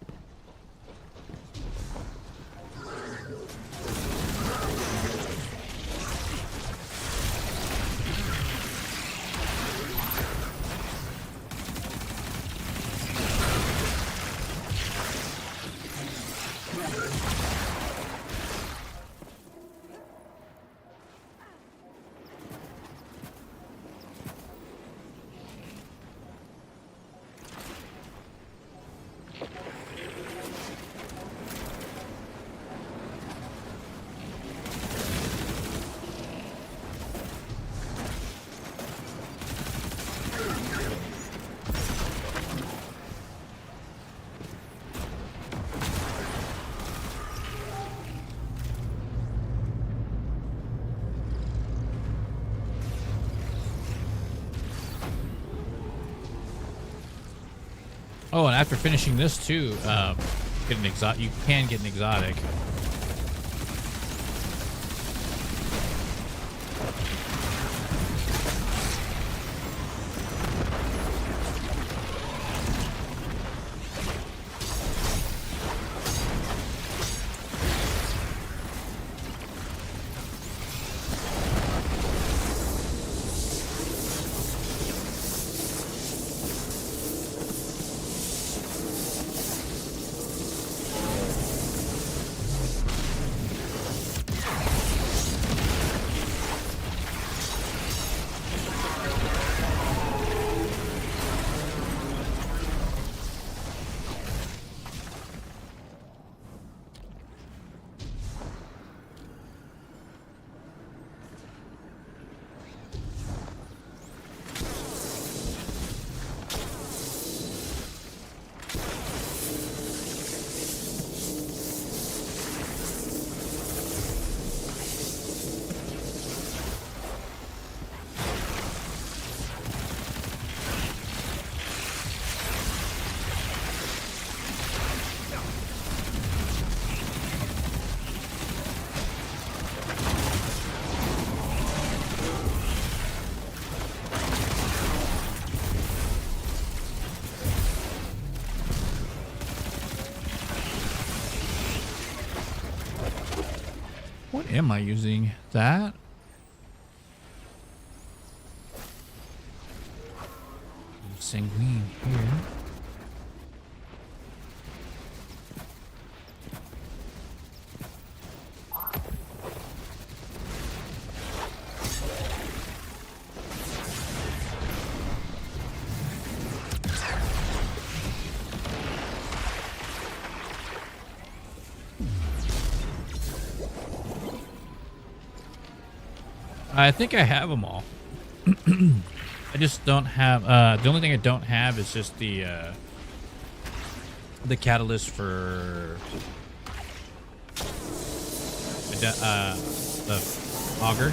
Oh, and after finishing this too, get an exotic. You can get an exotic. What am I using? That? Sanguine here. I think I have them all. I just don't have the only thing I don't have is just the catalyst for the auger.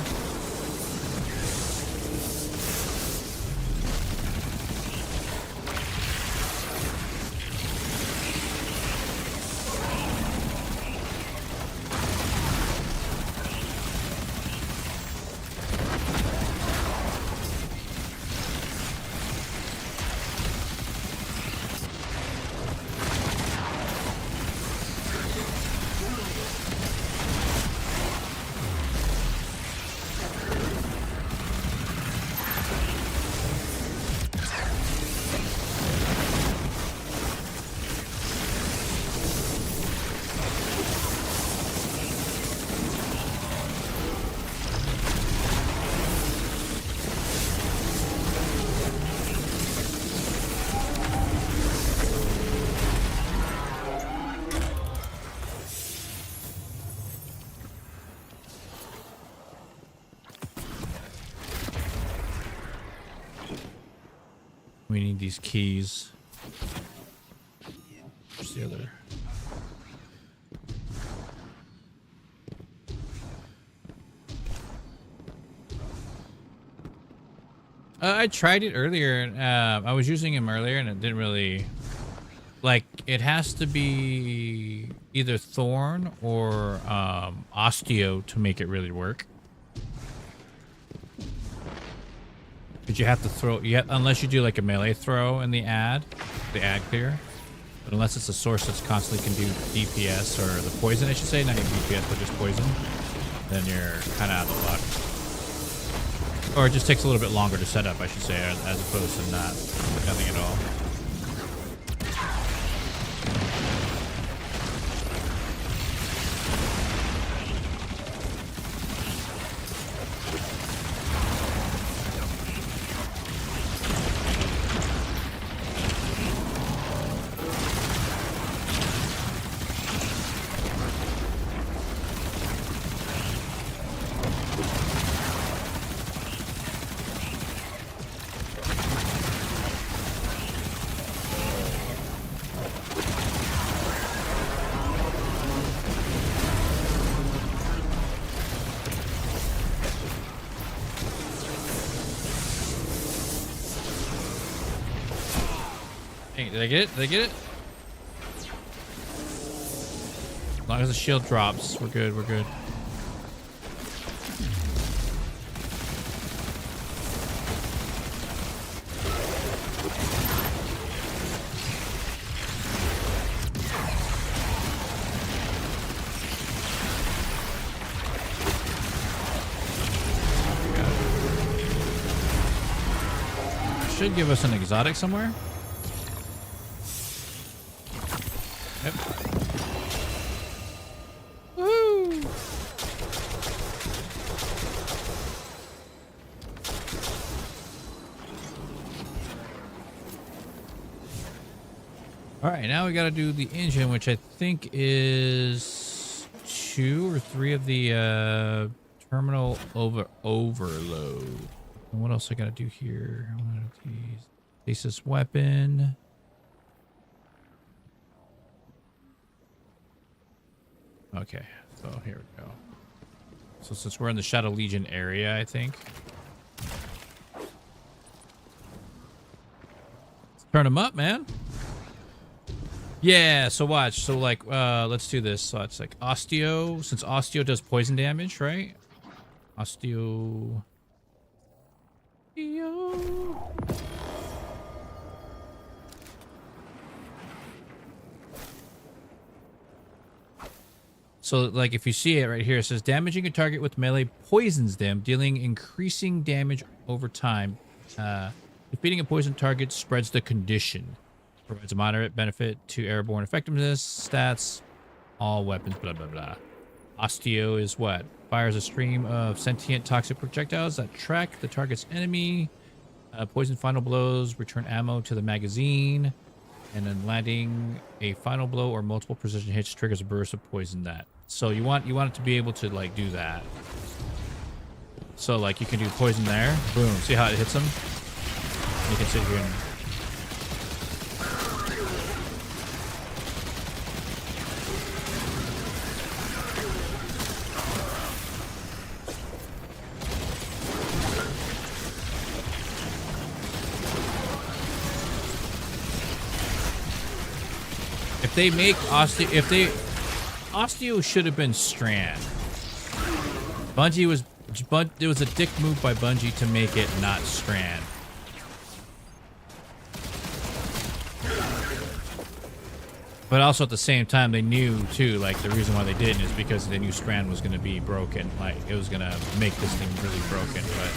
We need these keys. Where's the other? I tried it earlier, and I was using him earlier, and it didn't really... Like, it has to be either Thorn or Osteo to make it really work. But you have to throw... unless you do like a melee throw in the ad clear. But unless it's a source that's constantly can do DPS, or the poison, I should say. Not even DPS, but just poison. Then you're kind of out of luck. Or it just takes a little bit longer to set up, I should say, as opposed to nothing at all. Hey, did I get it? Did I get it? As long as the shield drops, we're good, we're good. Should give us an exotic somewhere. Yep. Woo! All right, now we got to do the engine, which I think is 2 or 3 of the terminal overload. And what else I got to do here? One of these. Stasis weapon. Okay, so here we go. So since we're in the Shadow Legion area, I think. Let's turn them up, man. Yeah, so watch. So like, let's do this. So it's like Osteo, since Osteo does poison damage, right? Osteo. So, like, if you see it right here, it says damaging a target with melee poisons them, dealing increasing damage over time. Defeating a poison target spreads the condition. Provides a moderate benefit to airborne effectiveness, stats, all weapons, blah, blah, blah. Osteo is what? Fires a stream of sentient toxic projectiles that track the target's enemy. Poison final blows, return ammo to the magazine. And then landing a final blow or multiple precision hits triggers a burst of poison that. So you want it to be able to like do that. So like you can do poison there. Boom. See how it hits them? You can sit here and if they make Osteo, Osteo should have been Strand. Bungie was, it was a dick move by Bungie to make it not Strand. But also at the same time, they knew too, like the reason why they didn't is because they knew Strand was going to be broken. Like it was going to make this thing really broken, but.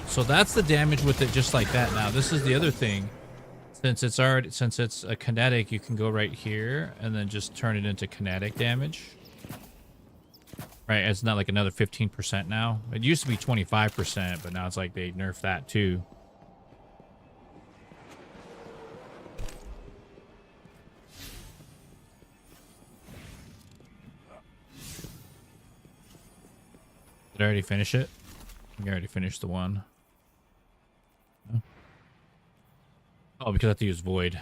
So that's the damage with it just like that. Now this is the other thing. Since it's a kinetic, you can go right here and then just turn it into kinetic damage. Right, it's not like another 15% now. It used to be 25%, but now it's like they nerfed that too. Did I already finish it? I think I already finished the one. Oh, because I have to use void.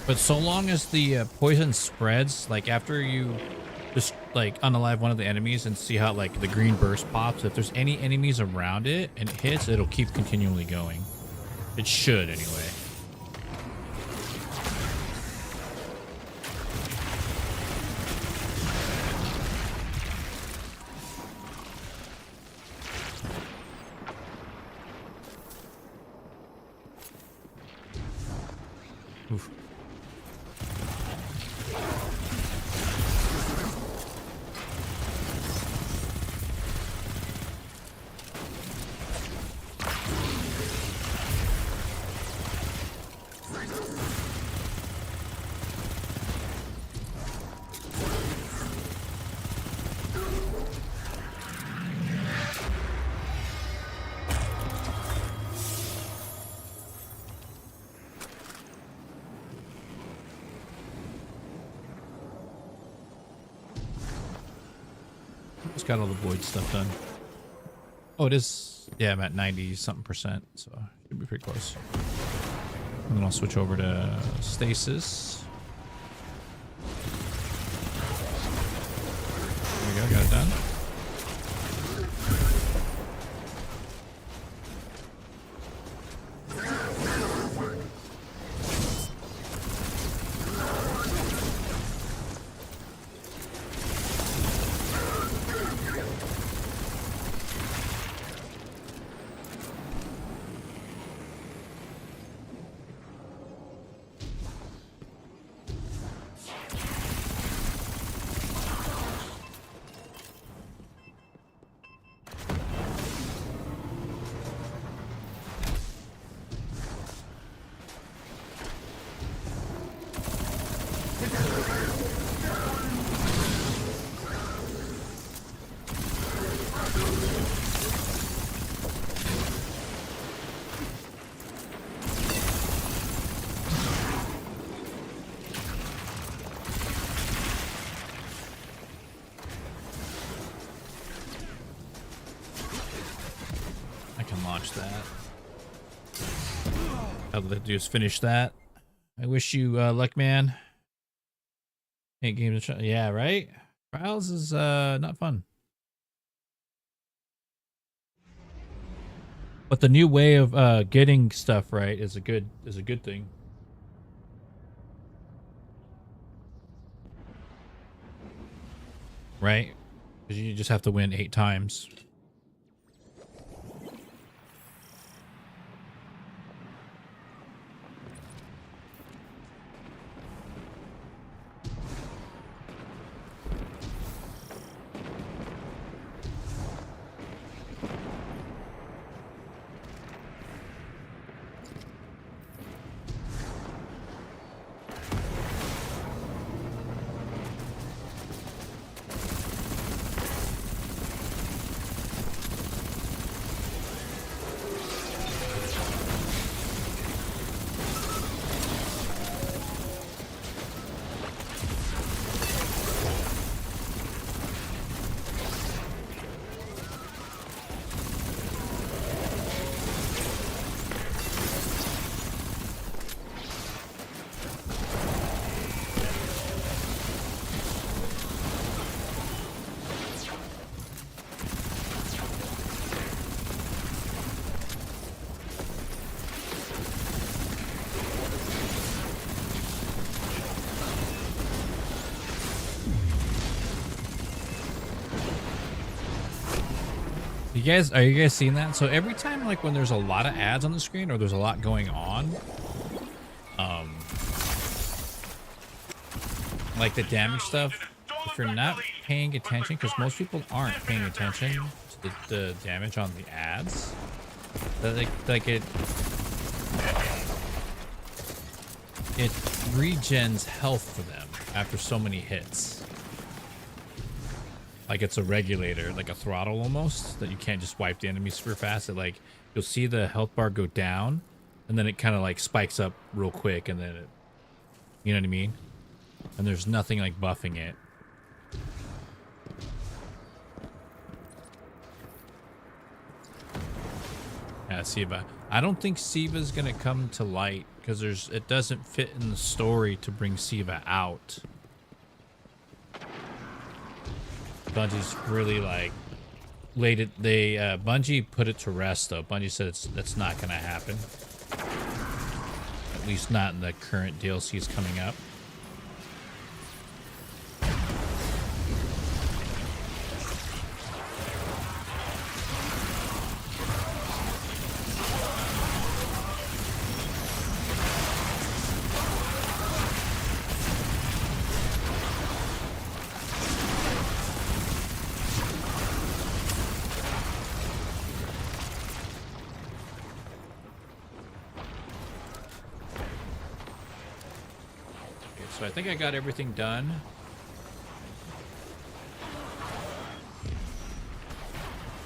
But so long as the poison spreads, like after you just like unalive one of the enemies and see how like the green burst pops, if there's any enemies around it and it hits, it'll keep continually going. It should anyway. Oof. Just got all the void stuff done. Oh, it is. Yeah, I'm at 90 something %, so should be pretty close. And then I'll switch over to stasis. There we go, got it done. Launch that. All they do is finish that. I wish you luck, man. 8 games. Yeah, right. Trials is not fun. But the new way of getting stuff right is a good thing. Right? Because you just have to win 8 times. Are you guys seeing that? So every time, like when there's a lot of ads on the screen or there's a lot going on, like the damage stuff, if you're not paying attention, because most people aren't paying attention to the damage on the ads, that it regens health for them after so many hits. Like it's a regulator, like a throttle almost, that you can't just wipe the enemies super fast. It like, you'll see the health bar go down and then it kind of like spikes up real quick and then it, you know what I mean? And there's nothing like buffing it. Yeah, Siva. I don't think Siva's gonna come to light because it doesn't fit in the story to bring Siva out. Bungie's really like laid it. Bungie put it to rest though. Bungie said that's not gonna happen. At least not in the current DLCs coming up. So I think I got everything done.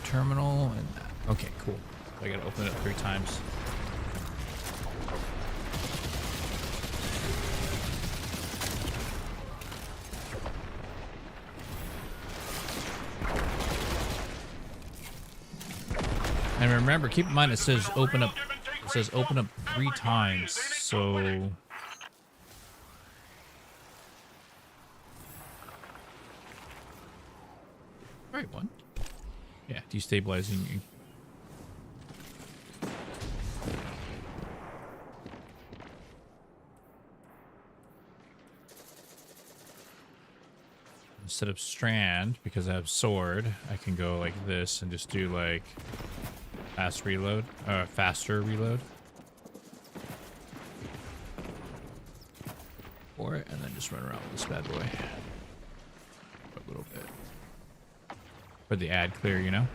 Terminal and okay, cool. I gotta open it up 3 times. And remember, keep in mind it says open up. It says open up 3 times. So. Right one. Yeah, destabilizing. Instead of strand, because I have sword, I can go like this and just do like faster reload. For it, and then just run around with this bad boy. A little bit. For the ad clear, you know?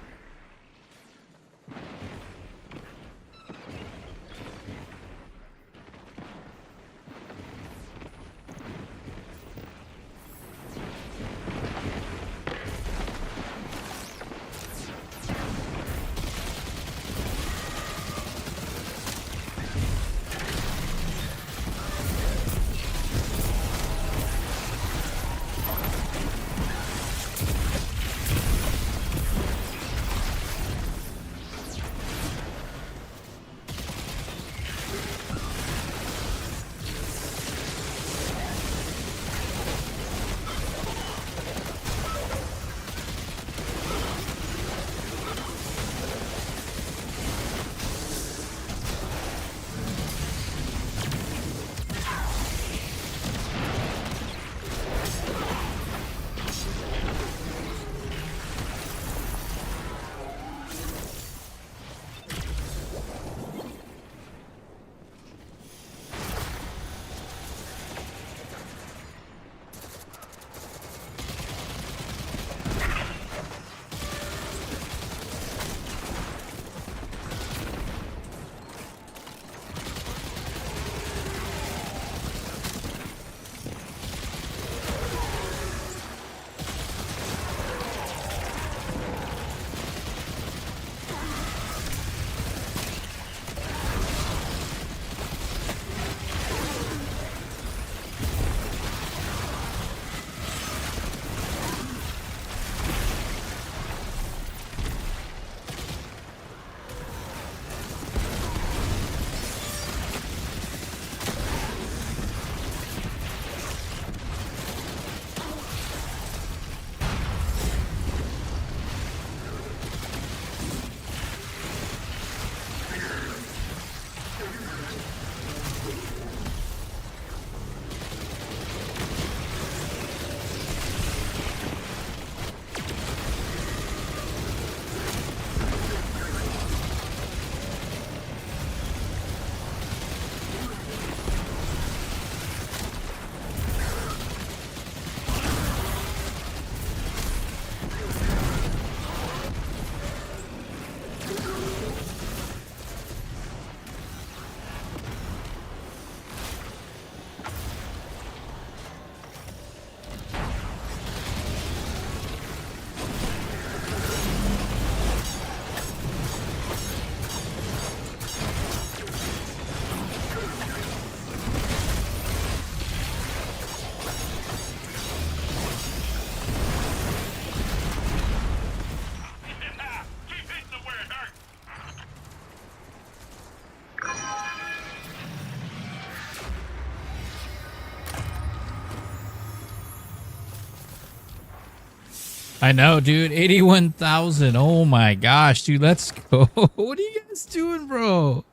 I know, dude. 81,000. Oh my gosh, dude. Let's go. What are you guys doing, bro?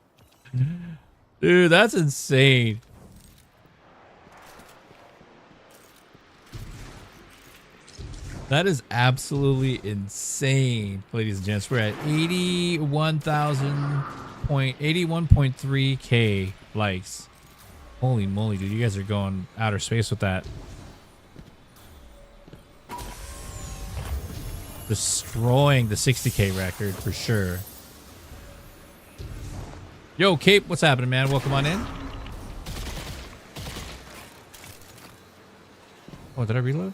Dude, that's insane. That is absolutely insane, ladies and gents. We're at 81.3K likes. Holy moly, dude. You guys are going outer space with that. Destroying the 60K record for sure. Yo, Cape, what's happening, man? Welcome on in. Oh, did I reload?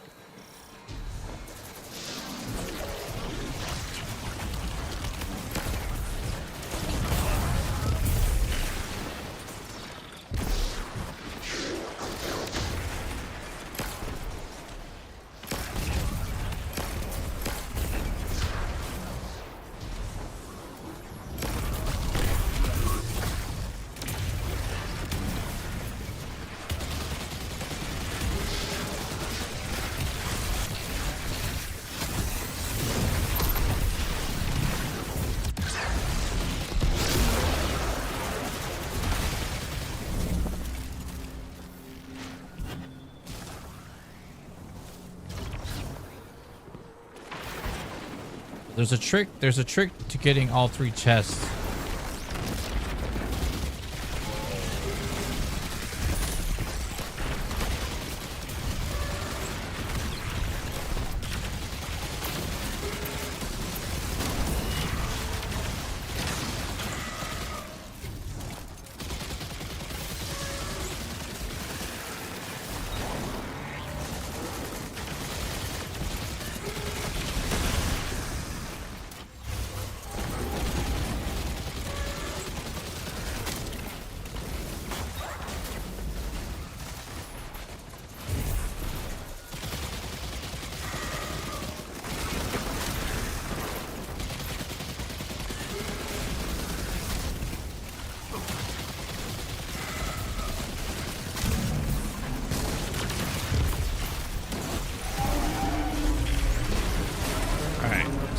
There's a trick to getting all 3 chests.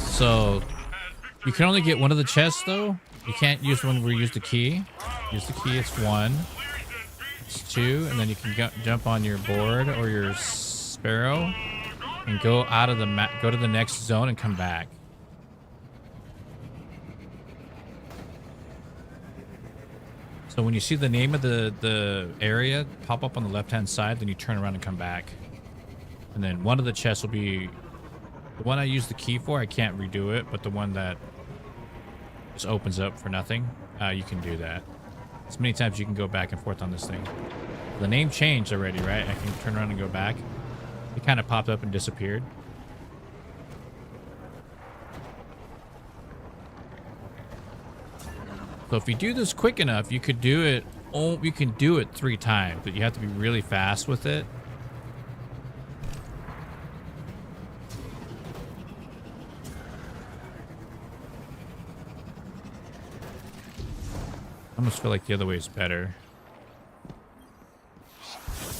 So you can only get one of the chests though. You can't use one where you use the key. Use the key, it's 1. It's 2, and then you can jump on your board or your sparrow and go out of the map, go to the next zone and come back. So when you see the name of the area pop up on the left-hand side, then you turn around and come back. And then one of the chests will be the one I use the key for. I can't redo it, but the one that just opens up for nothing, you can do that. As many times you can go back and forth on this thing. The name changed already, right? I can turn around and go back. It kind of popped up and disappeared. So if you do this quick enough, you could do it. Oh, you can do it 3 times, but you have to be really fast with it. I almost feel like the other way is better.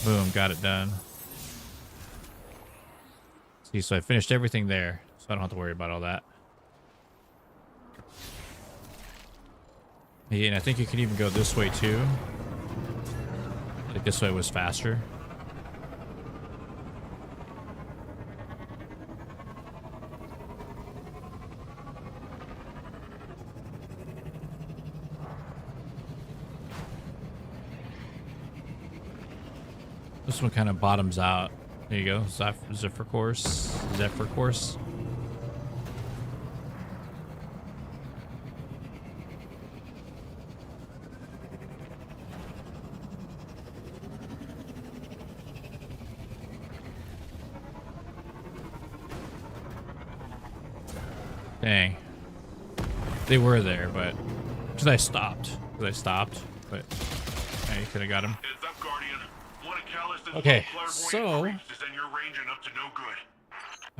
Boom, got it done. See, so I finished everything there, so I don't have to worry about all that. Yeah, and I think you can even go this way too. Like this way was faster. This one kind of bottoms out. There you go. Zephyr course. Zephyr course. Dang. They were there, but because I stopped. But yeah, you could have got him. Okay, so I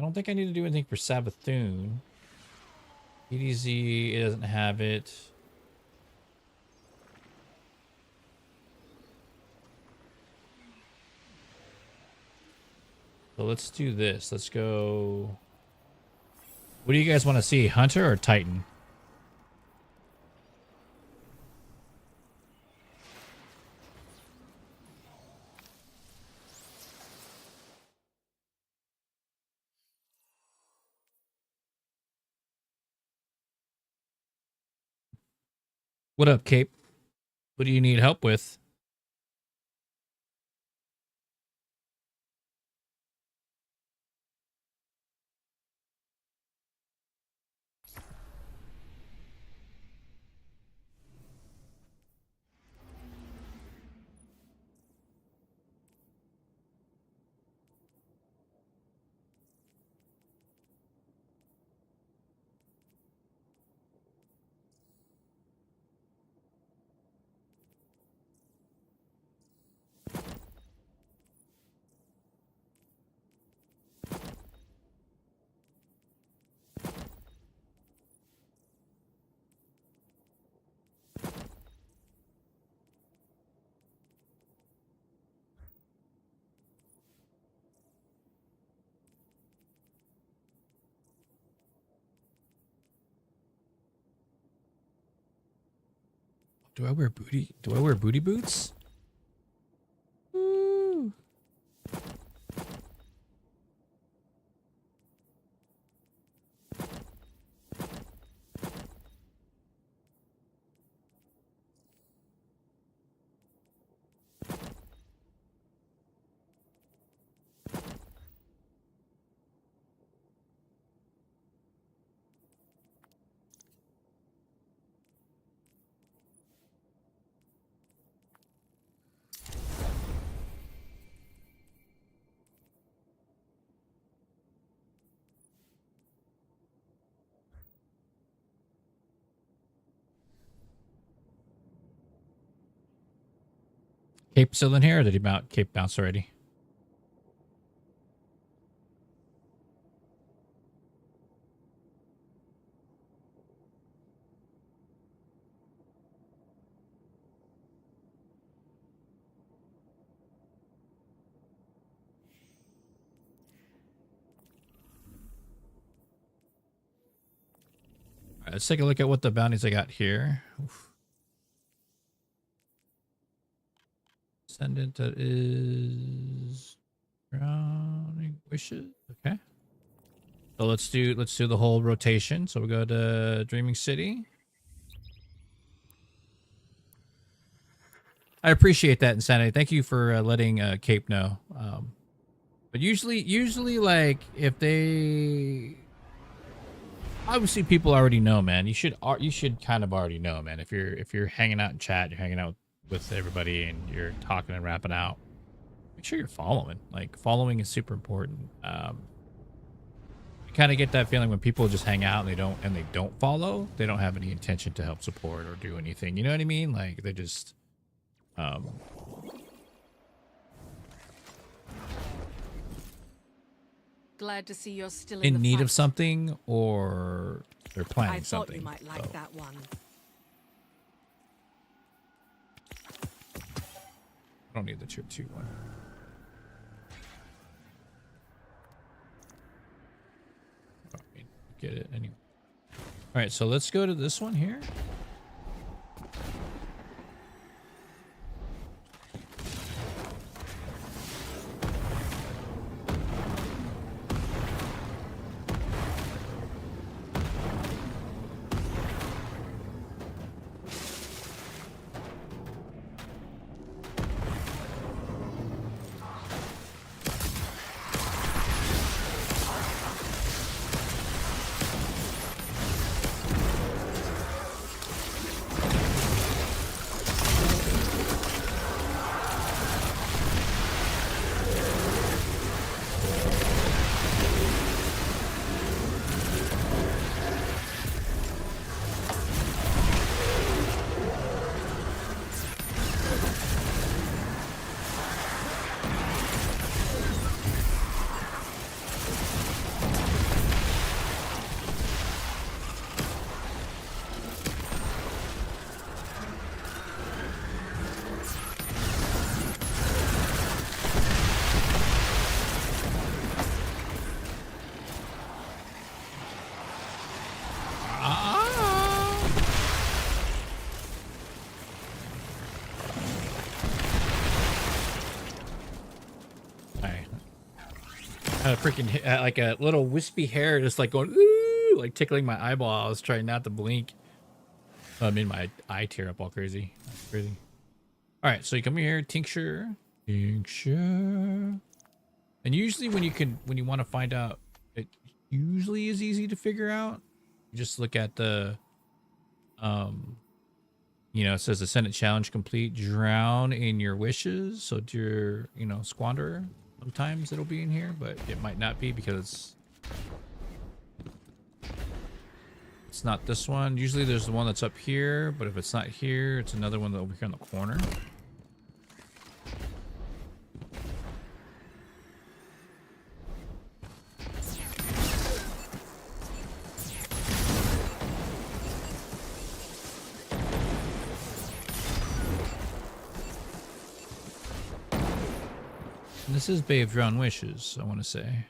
don't think I need to do anything for Sabathoon. EDZ, it doesn't have it. So let's do this. Let's go What do you guys want to see, Hunter or Titan? What up, Cape? What do you need help with? Do I wear booty? Do I wear booty boots? Woo. Cape still in here, or did he Cape bounce already? All right, let's take a look at what the bounties I got here. Oof. Ascendant that is drowning wishes. Okay. So let's do the whole rotation. So we go to Dreaming City. I appreciate that, Insanity. Thank you for letting Cape know. But usually, like if they, obviously people already know, man. You should kind of already know, man. If you're hanging out in chat, you're hanging out with everybody, and you're talking and rapping out, make sure you're following. Like following is super important. You kind of get that feeling when people just hang out and they don't follow. They don't have any intention to help support or do anything. You know what I mean? Like they just Glad to see you're still in the need fight. of something, or they're planning I thought something. you might like So that one. I don't need the tier 2 one. I mean, get it anyway. All right, so let's go to this one here. freaking like a little wispy hair just like going ooh, like tickling my eyeball. I was trying not to blink. I made my eye tear up all crazy. That's crazy. All right, so you come here, tincture. And usually when you want to find out, it usually is easy to figure out. You just look at the you know, it says Ascendant challenge complete, drown in your wishes. So do your, you know, squanderer. Sometimes it'll be in here, but it might not be because it's not this one. Usually there's the one that's up here, but if it's not here, it's another one over here in the corner. And this is Bay of Drowned Wishes, I want to say.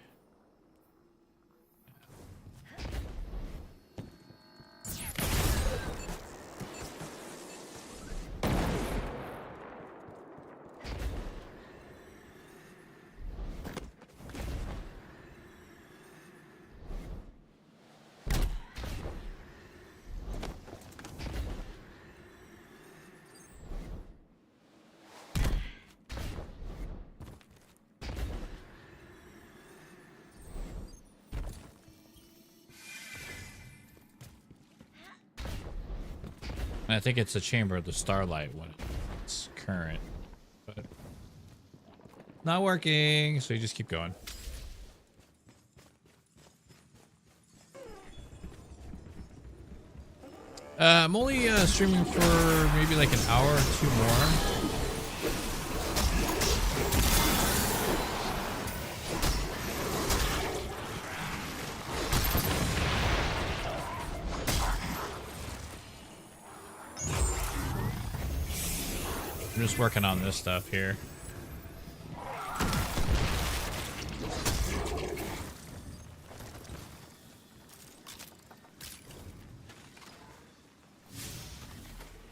I think it's the Chamber of the Starlight when it's current, but not working, so you just keep going. I'm only streaming for maybe like an hour or two more. I'm just working on this stuff here.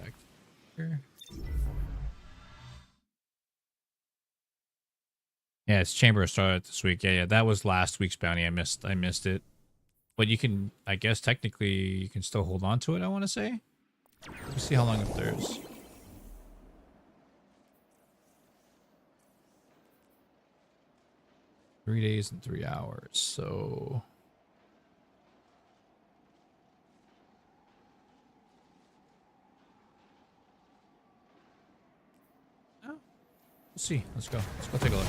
Back here. Yeah, it's Chamber of Starlight this week. Yeah, that was last week's bounty. I missed it. But you can, I guess technically you can still hold on to it, I want to say. Let's see how long up there is. 3 days and 3 hours, so oh, we'll see. Let's go take a look.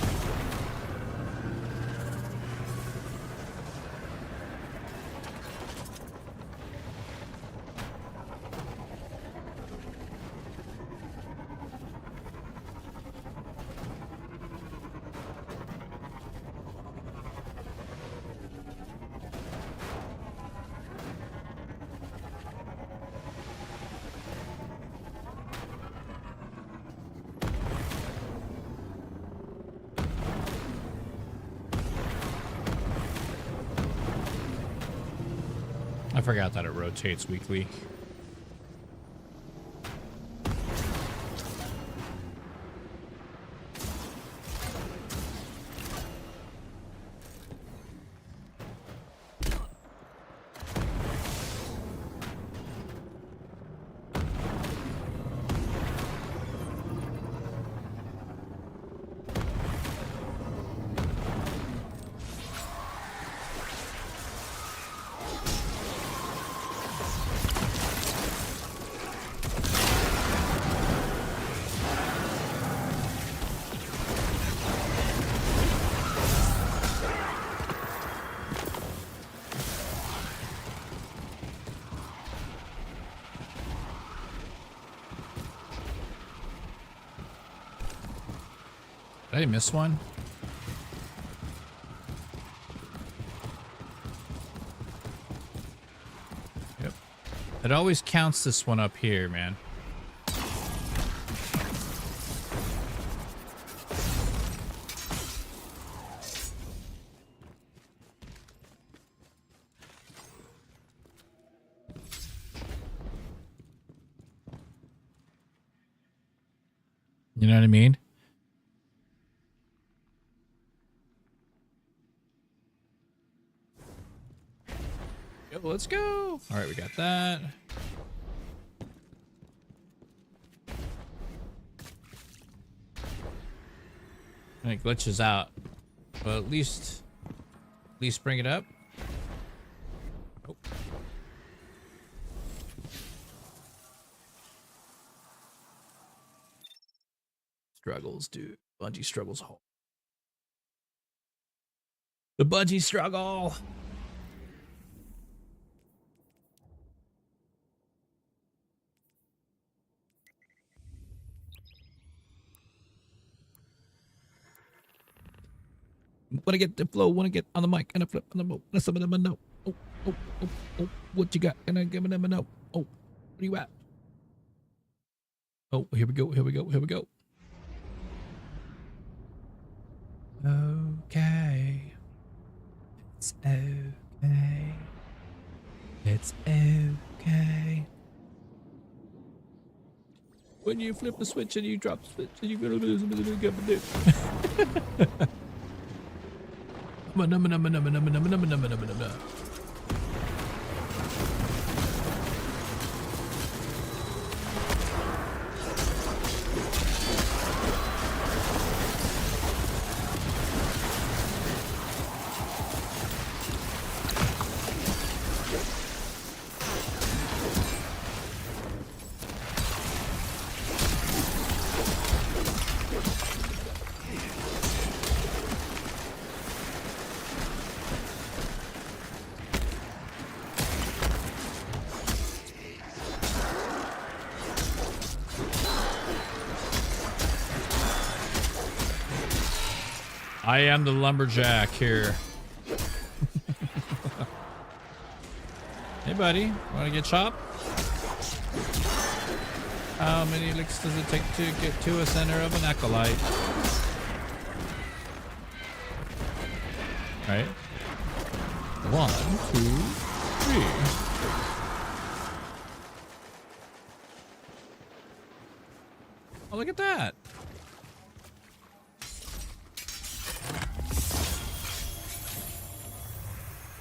I forgot that it rotates weekly. Did I miss one? Yep. It always counts this one up here, man. You know what I mean? Let's go. All right, we got that. And it glitches out, but at least bring it up. Oh. Struggles, dude. Bungie struggles hard. The Bungie struggle. Want to get the flow, want to get on the mic and a flip on the boat. Let some of them know. Oh, oh, oh, oh, what you got? And I give them a know. Oh, where you at? Oh, here we go, here we go, here we go. Okay. It's okay. It's okay. When you flip the switch and you drop the switch and you're gonna lose a I am the lumberjack here. Hey, buddy. Want to get chopped? How many licks does it take to get to a center of an acolyte? All right. 1, 2, 3. Oh, look at that.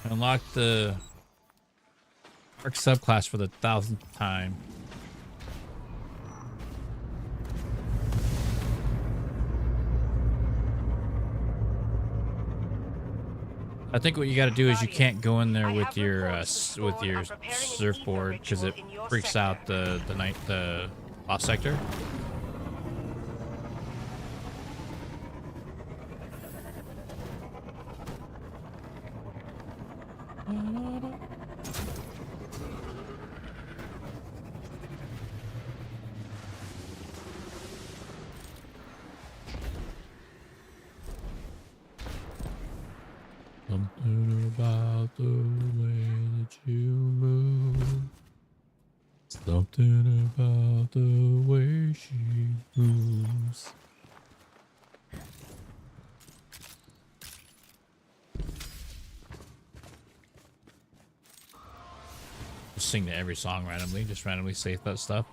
Unlock the Arc subclass for the 1000th time. I think what you got to do is you can't go in there with your surfboard because it freaks out the off sector. Something about the way that you move. Something about the way she moves. Just sing to every song randomly, just randomly say that stuff.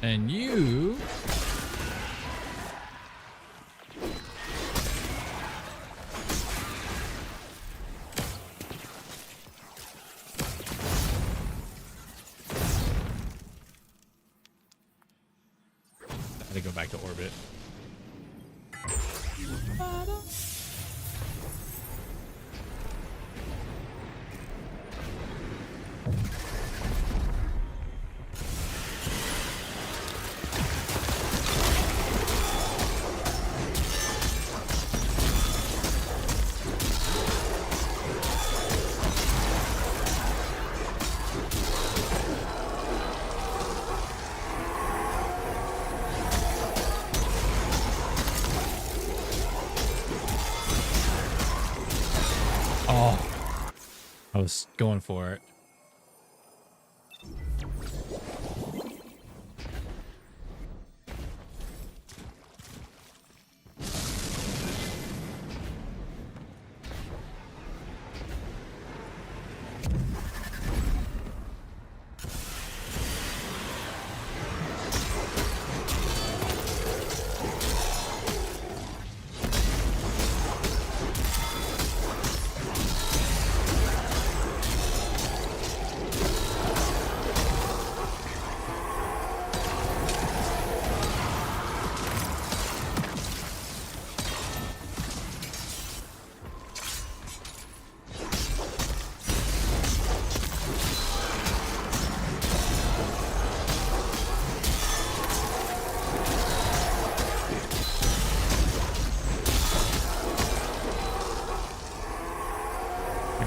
And you Had to go back to orbit. Oh, I was going for it.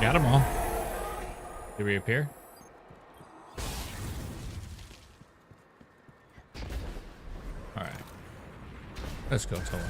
Got them all. Did we appear? All right. Let's go, Tola.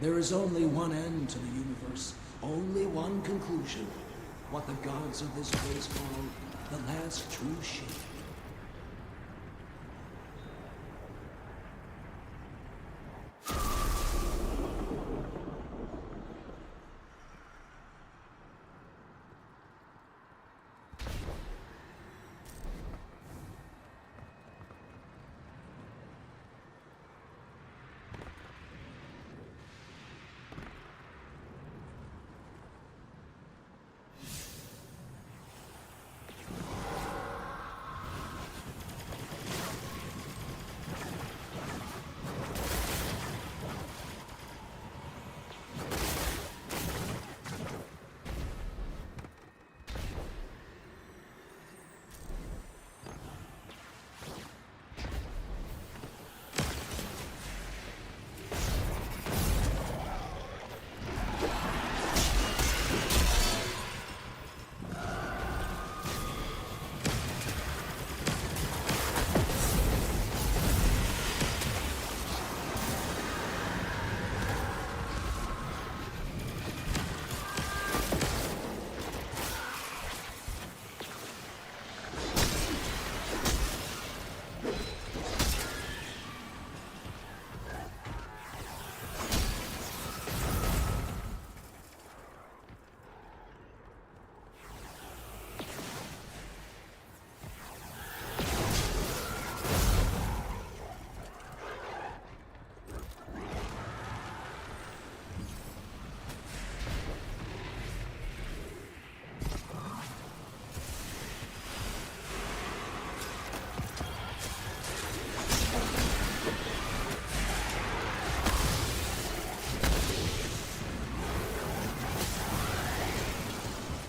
There is only one end to the universe, only one conclusion. What the gods of this place call the last true shape.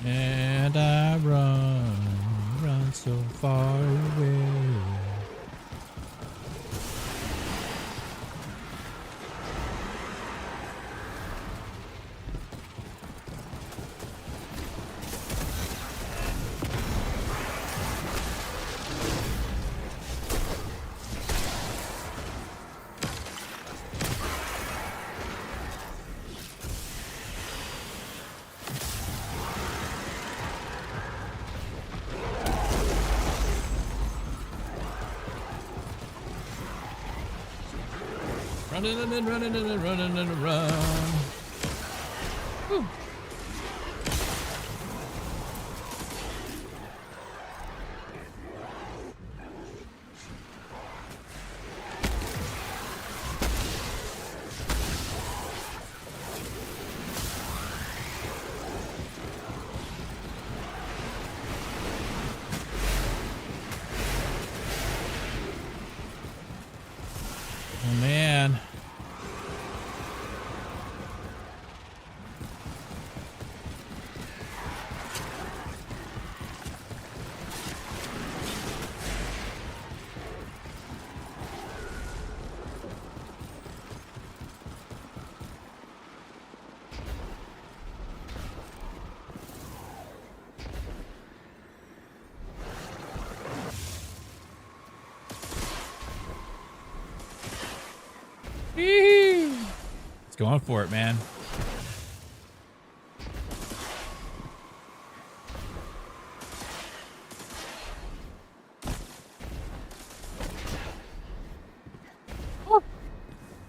And I run so far away. Running and then running and then running and run. Whew. Oh man. It's going for it, man.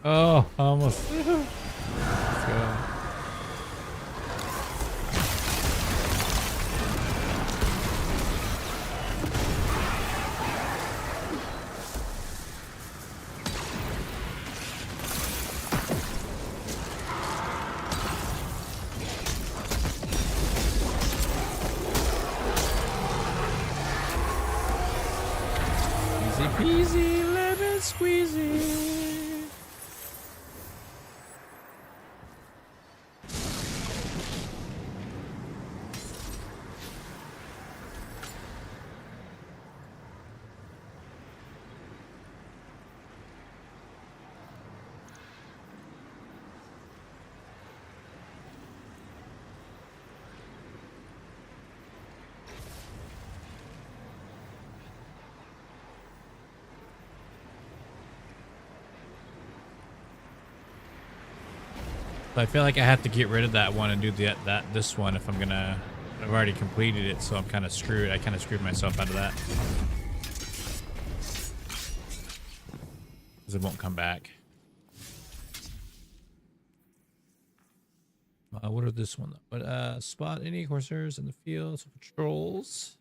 Oh, almost. Let's go. Easy peasy, lemon squeezy. I feel like I have to get rid of that one and do this one if I'm gonna. I've already completed it, so I'm kind of screwed. I kind of screwed myself out of that because it won't come back. What are this one? But spot any Corsairs in the field, so patrols.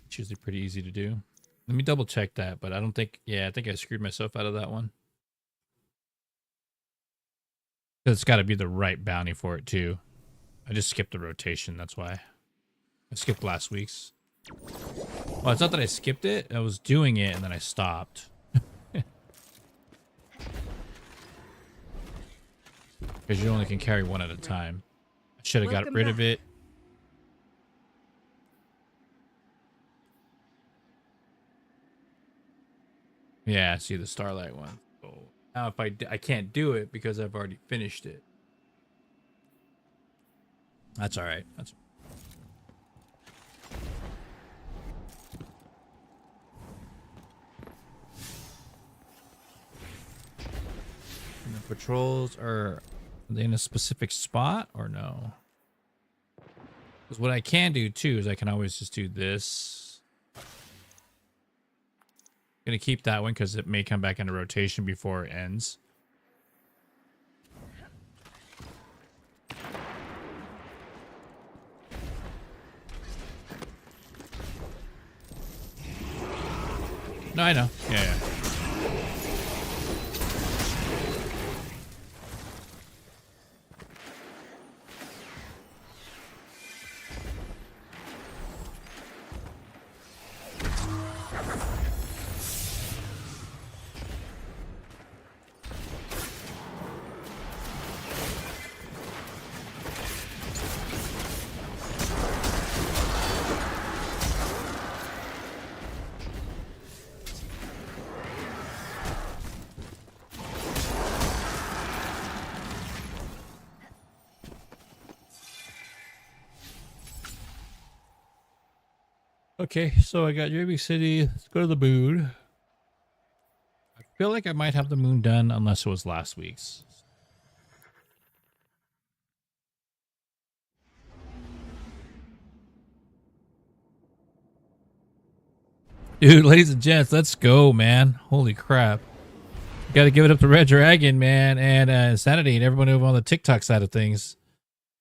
It's usually pretty easy to do. Let me double check that, but I don't think. Yeah, I think I screwed myself out of that one. It's got to be the right bounty for it too. I just skipped the rotation, that's why. I skipped last week's. Well, it's not that I skipped it. I was doing it and then I stopped. Because you only can carry one at a time. I should have got rid of it. Yeah, see the Starlight one. So now if I can't do it because I've already finished it. That's all right. That's and the patrols are they in a specific spot or no? Because what I can do too is I can always just do this. Gonna keep that one because it may come back into rotation before it ends. No, I know. Yeah. Okay, so I got JB City. Let's go to the moon. I feel like I might have the moon done unless it was last week's. Dude, ladies and gents, let's go, man. Holy crap. Got to give it up to Red Dragon, man, and Sanity and everyone over on the TikTok side of things.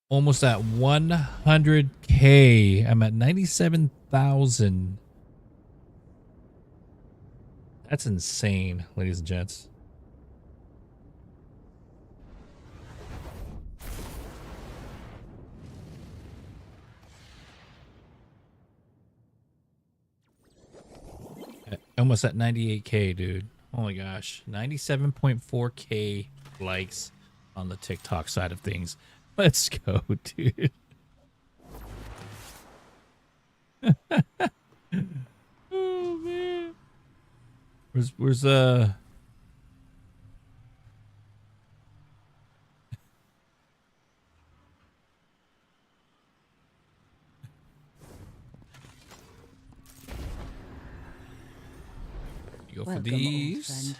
Almost at 100K. I'm at 97,000. That's insane, ladies and gents. Almost at 98K, dude. Oh my gosh. 97.4K likes on the TikTok side of things. Let's go, dude. Oh man. Where's go for these.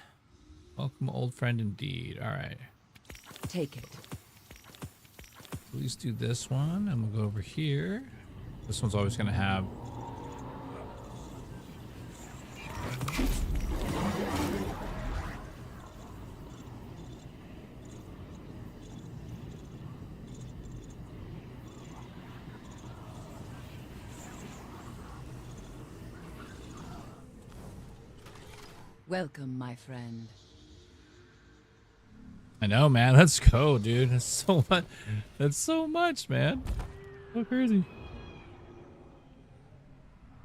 Welcome, old friend, indeed. All right. Take it. Please do this one. I'm gonna go over here. This one's always gonna have. Welcome, my friend. I know, man. Let's go, dude. That's so much. That's so much, man. So crazy.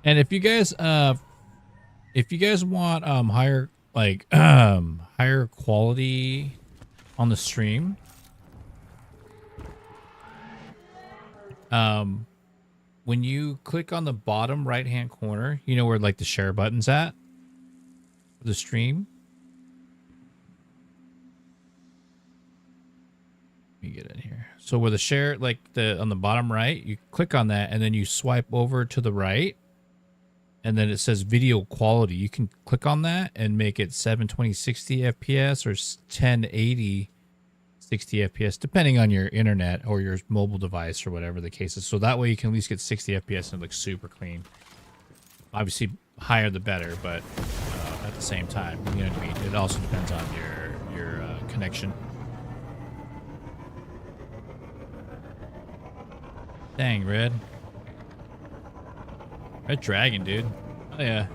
And if you guys want higher higher quality on the stream, when you click on the bottom right hand corner, you know where like the share button's at for the stream. Let me get in here. So where the share, like on the bottom right, you click on that and then you swipe over to the right and then it says video quality. You can click on that and make it 720 60 FPS or 1080 60 FPS, depending on your internet or your mobile device or whatever the case is. So that way you can at least get 60 FPS and it looks super clean. Obviously higher the better, but at the same time, you know what I mean? It also depends on your connection. Dang, Red Dragon, dude. Oh yeah.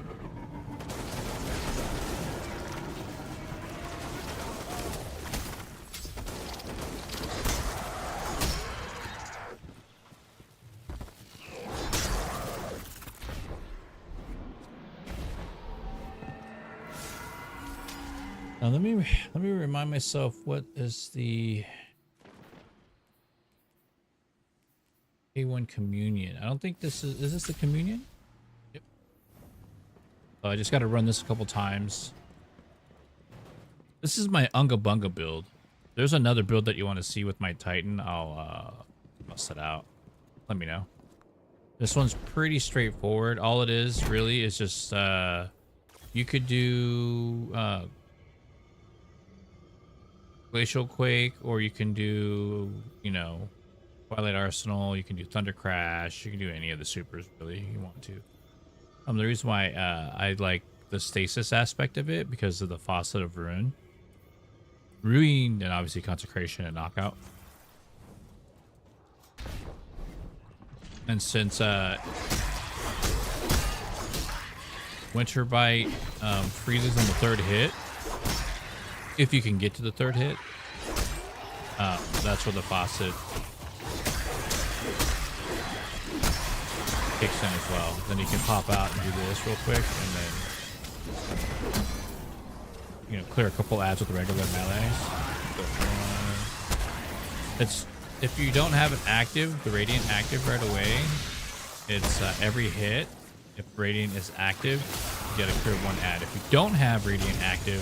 Now let me remind myself, what is the A1 communion? I don't think this is this the communion? Yep. Oh, I just got to run this a couple times. This is my Unga Bunga build. There's another build that you want to see with my Titan. I'll bust it out. Let me know. This one's pretty straightforward. All it is really is just you could do Glacial Quake, or you can do, you know, Twilight Arsenal, you can do Thunder Crash, you can do any of the supers really you want to. The reason why I like the stasis aspect of it, because of the Faucet of Ruin, and obviously Consecration and Knockout. And since Winter Bite freezes on the third hit, if you can get to the third hit, that's where the Faucet kicks in as well. Then you can pop out and do this real quick, and then, you know, clear a couple ads with the regular melee. It's, if you don't have it active, the Radiant active right away, it's every hit. If Radiant is active, you gotta clear one ad. If you don't have Radiant active,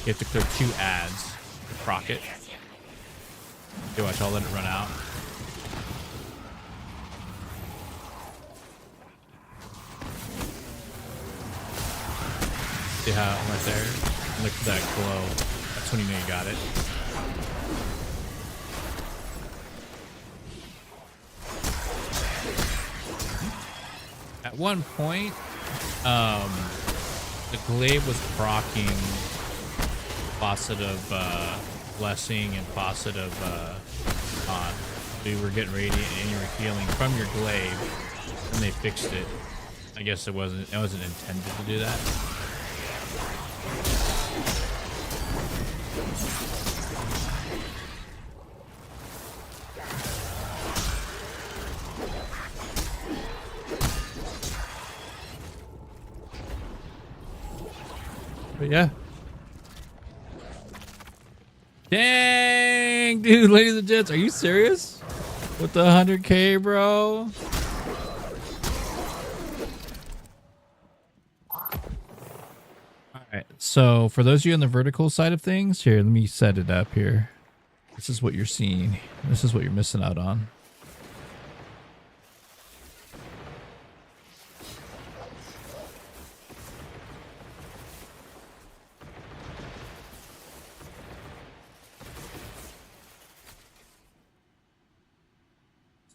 you have to clear 2 ads to proc it. Okay, watch, I'll let it run out. See how right there? Look at that glow. That's when you know you got it. At one point, the glaive was proccing faucet of blessing and faucet of on. You were getting radiant and you were healing from your glaive, and they fixed it. I guess it wasn't intended to do that. But yeah. Dang, dude, ladies and gents, are you serious? With the 100K, bro? Alright, so for those of you on the vertical side of things, here, let me set it up here. This is what you're seeing. This is what you're missing out on.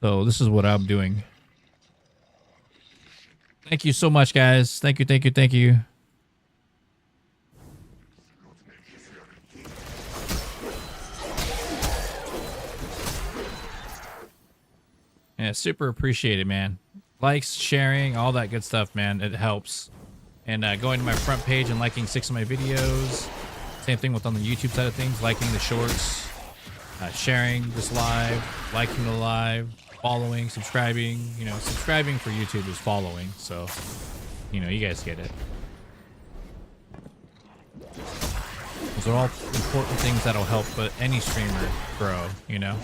So this is what I'm doing. Thank you so much, guys. Thank you, thank you, thank you. Yeah, super appreciate it, man. Likes, sharing, all that good stuff, man. It helps. And going to my front page and liking 6 of my videos. Same thing with on the YouTube side of things, liking the shorts, sharing this live, liking the live, following, subscribing. You know, subscribing for YouTube is following, so you know, you guys get it. Those are all important things that'll help any streamer grow, you know.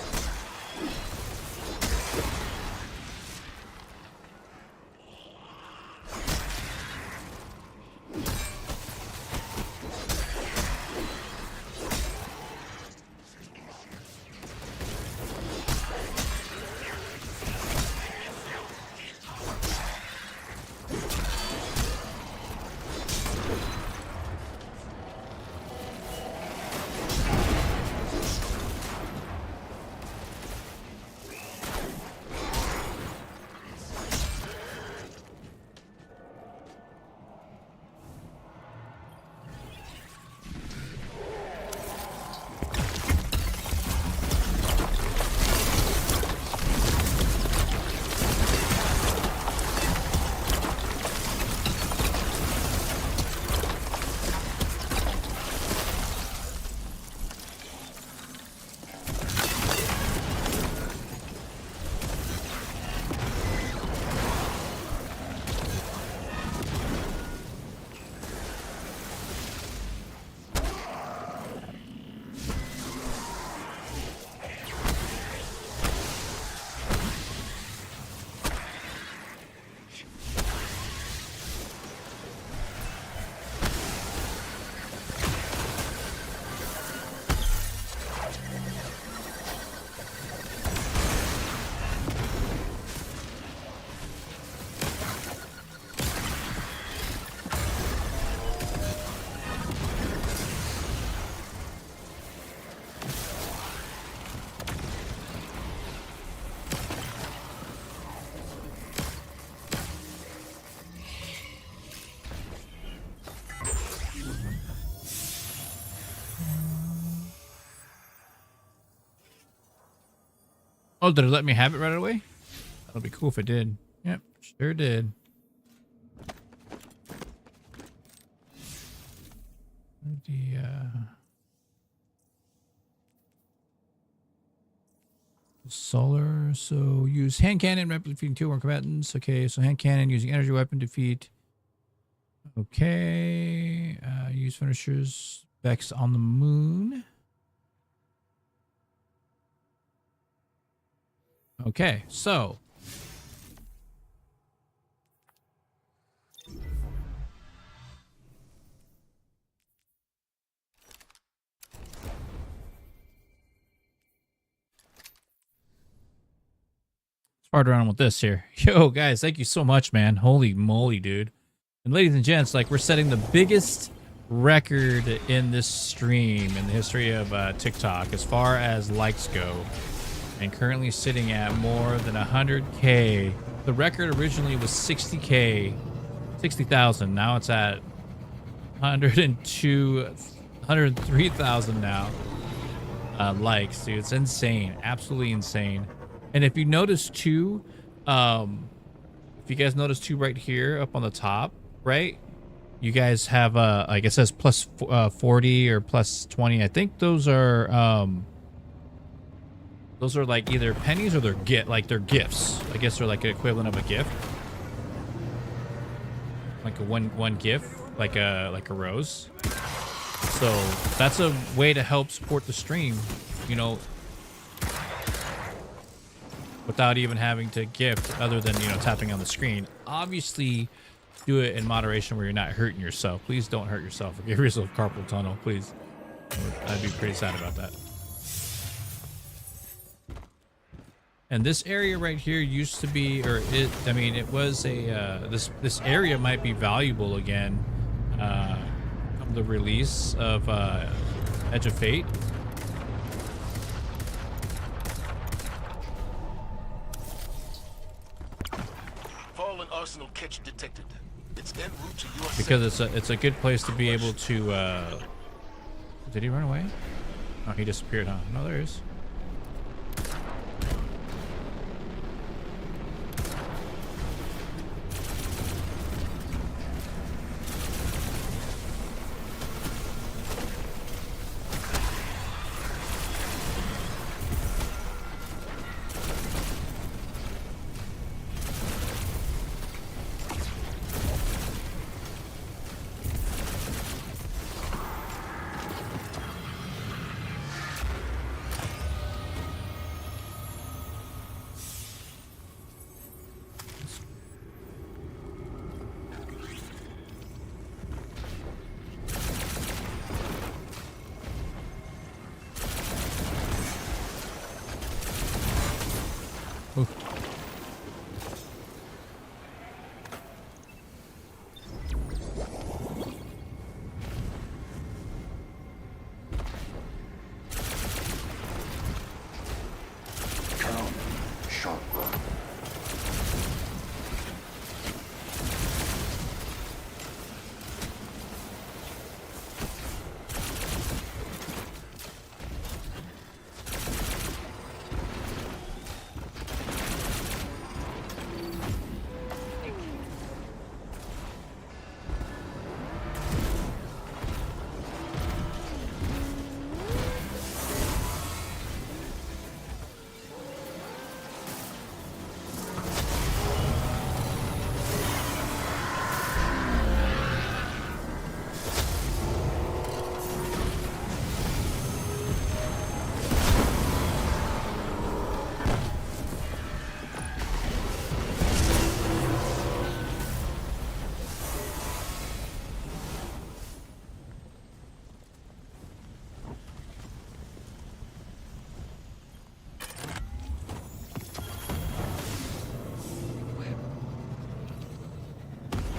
Oh, did it let me have it right away? That'll be cool if it did. Yep, sure did. The solar. So use hand cannon, rapidly defeating 2 or more combatants. Okay, so hand cannon using energy weapon defeat. Okay, use finishers. Vex on the moon. Okay, so start around with this here. Yo, guys, thank you so much, man. Holy moly, dude. And ladies and gents, like, we're setting the biggest record in this stream in the history of TikTok as far as likes go. And currently sitting at more than 100K. The record originally was 60K, 60,000. Now it's at 102 103,000 now. Likes, dude. It's insane. Absolutely insane. And if you notice too, if you guys notice too right here up on the top, right? You guys have like it says plus 40 or plus 20. I think those are like either pennies or they're they're gifts. I guess they're like an equivalent of a gift. Like a one gift, like a rose. So that's a way to help support the stream, you know, without even having to gift, other than, you know, tapping on the screen. Obviously, do it in moderation where you're not hurting yourself. Please don't hurt yourself or give yourself carpal tunnel, please. I'd be pretty sad about that. And this area right here used to be, I mean, it was a, this area might be valuable again, from the release of, Edge of Fate. Fallen Arsenal catch detected. It's en route to your Because it's a good place to be able to, did he run away? Oh, he disappeared, huh? No, there he is.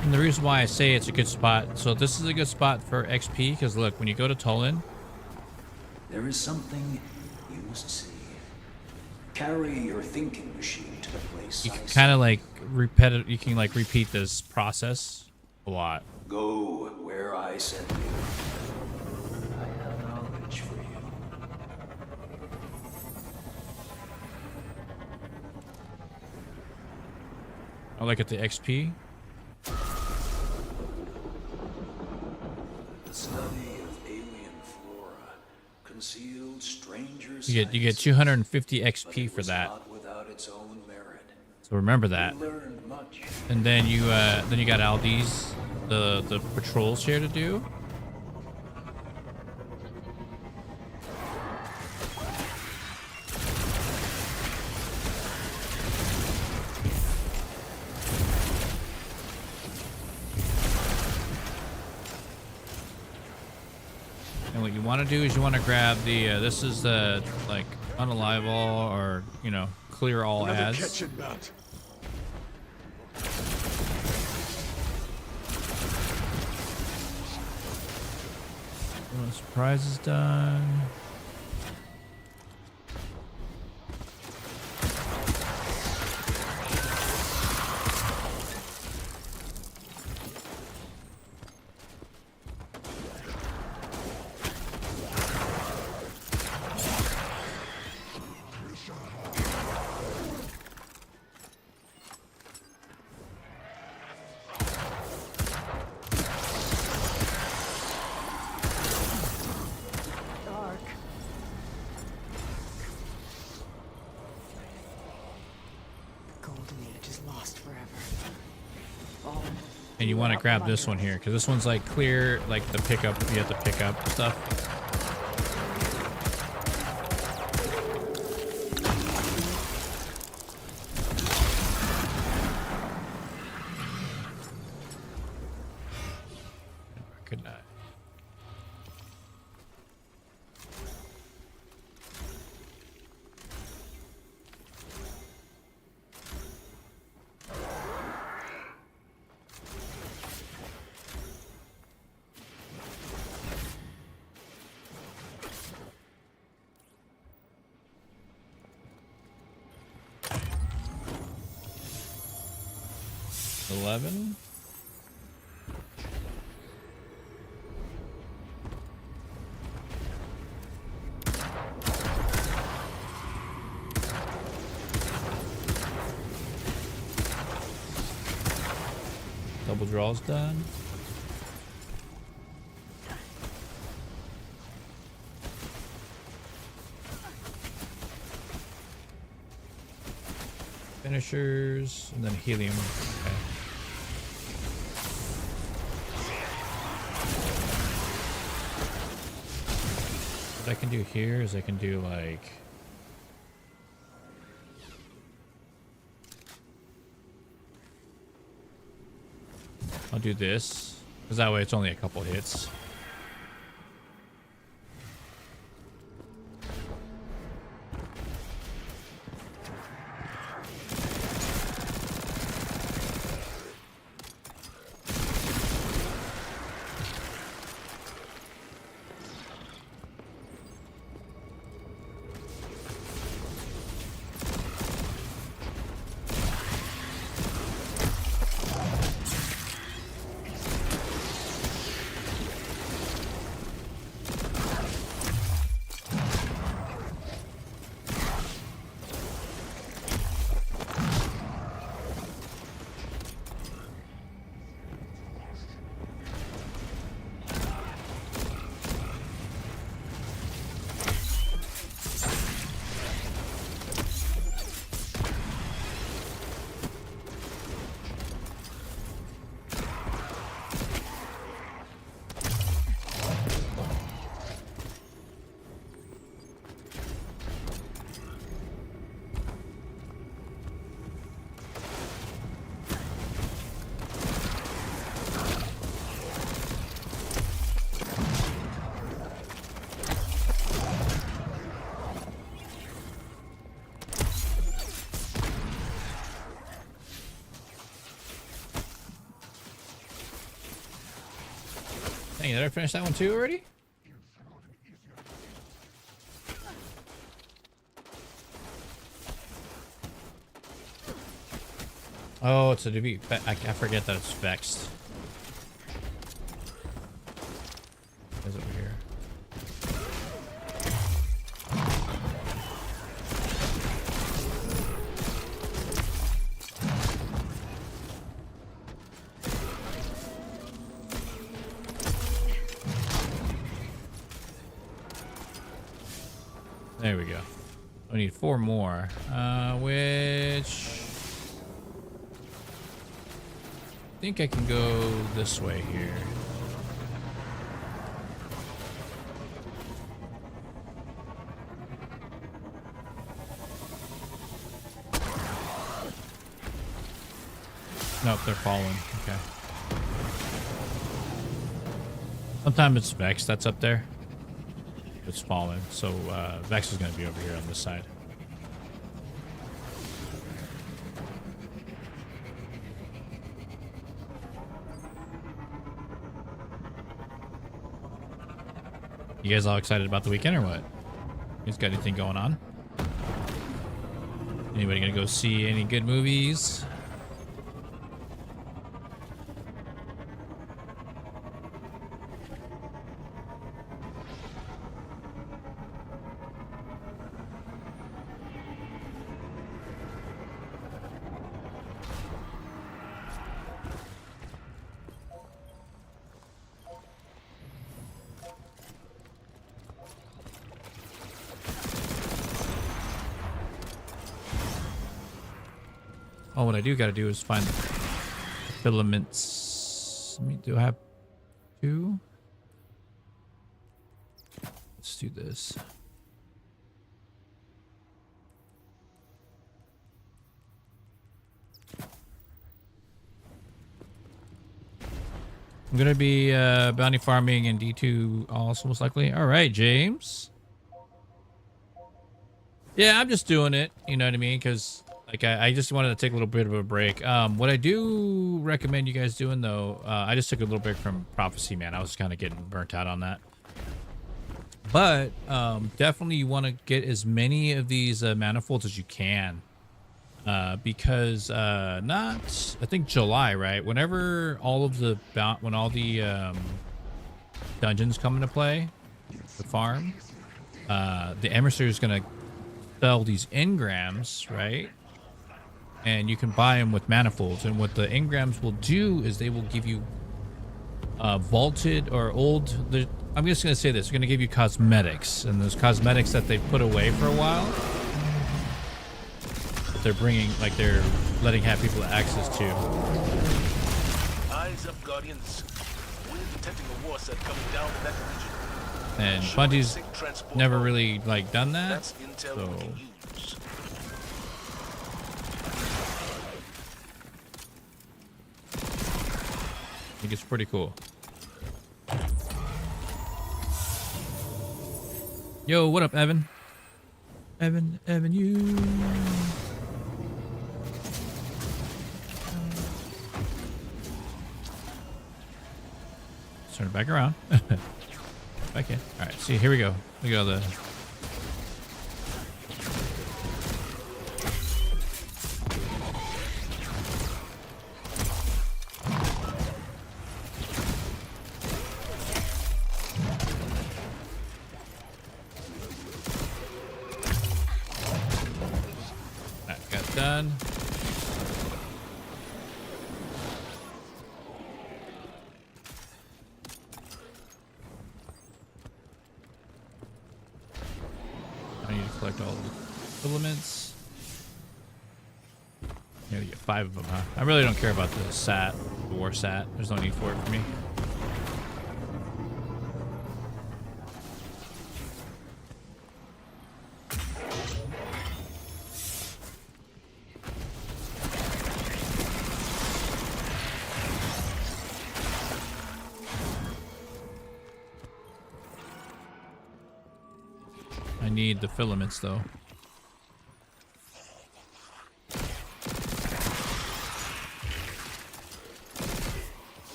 And the reason why I say it's a good spot, so this is a good spot for XP, because look, when you go to Tolan, there is something you must see. Carry your thinking machine to the place. you can kind of like you can like repeat this process a lot. Go where I send you. I have knowledge for you. I like at the XP. The study of alien flora, concealed stranger You get 250 XP for that. So remember that. And then you got all these the patrols here to do. And what you want to do is you want to grab the this is the like unalive all, or you know, clear all ads. Surprise is done. wreckage is lost forever. All And you want to grab this one here because this one's like clear, like the pickup. You have to pick up stuff. Good night. $11. Double draws done. Finishers and then helium. Okay. What I can do here is I can do like I'll do this because that way it's only a couple hits. Dang, did I finish that one too already? Oh, it's a defeat. I forget that it's vexed. It's over here. There we go. We need 4 more, which I think I can go this way here. Nope, they're falling. Okay. Sometimes it's Vex that's up there. It's fallen, so Vex is going to be over here on this side. You guys all excited about the weekend or what? You guys got anything going on? Anybody gonna go see any good movies? Oh, what I do got to do is find the filaments. Do I have 2? Let's do this. I'm gonna be bounty farming in D2 also most likely. All right, James. Yeah, I'm just doing it. You know what I mean? Because like I just wanted to take a little bit of a break. What I do recommend you guys doing though, I just took a little break from Prophecy, man. I was kind of getting burnt out on that. But definitely you want to get as many of these manifolds as you can. Because I think July, right? Whenever all of the dungeons come into play, the farm, the emissary is gonna sell these engrams, right? And you can buy them with manifolds. And what the engrams will do is they will give you vaulted or old. I'm just gonna say this: they're gonna give you cosmetics, and those cosmetics that they put away for a while. They're bringing, like they're letting have people access to. Eyes up, Guardians. We're detecting a war set coming down in that region. And Bungie's never really like done that. That's intel So we can use. I think it's pretty cool. Yo, what up, Evan? Evan, you. Turn it back around. Back in. All right, see, here we go. We go the. That got done. I need to collect all the filaments. Yeah, you get 5 of them, huh? I really don't care about the sat, the war sat. There's no need for it for me. I need the filaments though.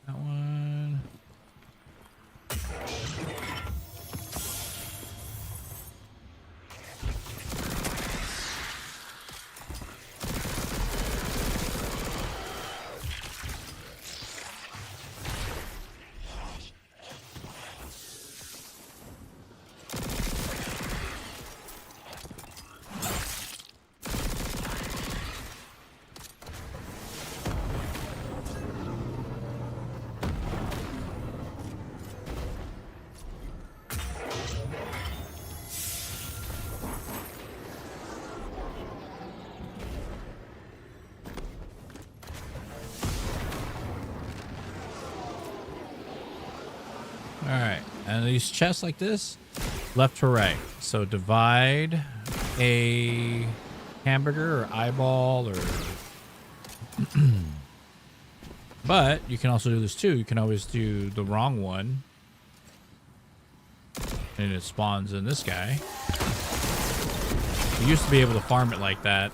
That one. All right, and these chests like this, left to right. So divide a hamburger or eyeball or... But you can also do this too. You can always do the wrong one. And it spawns in this guy. You used to be able to farm it like that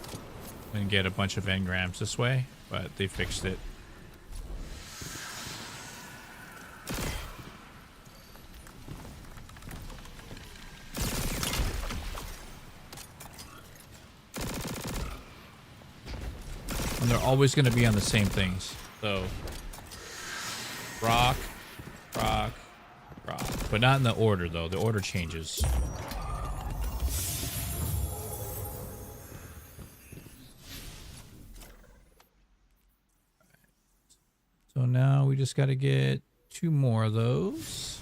and get a bunch of engrams this way, but they fixed it. And they're always going to be on the same things. So, rock, rock, rock. But not in the order, though. The order changes. So now we just got to get 2 more of those.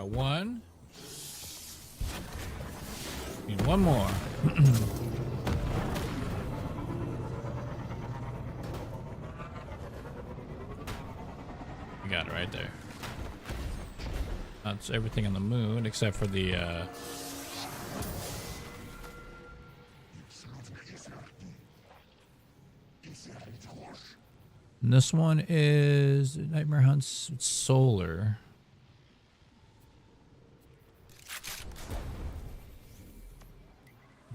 Got one. Need one more. We got it right there. That's everything on the moon except for the and this one is Nightmare Hunts Solar.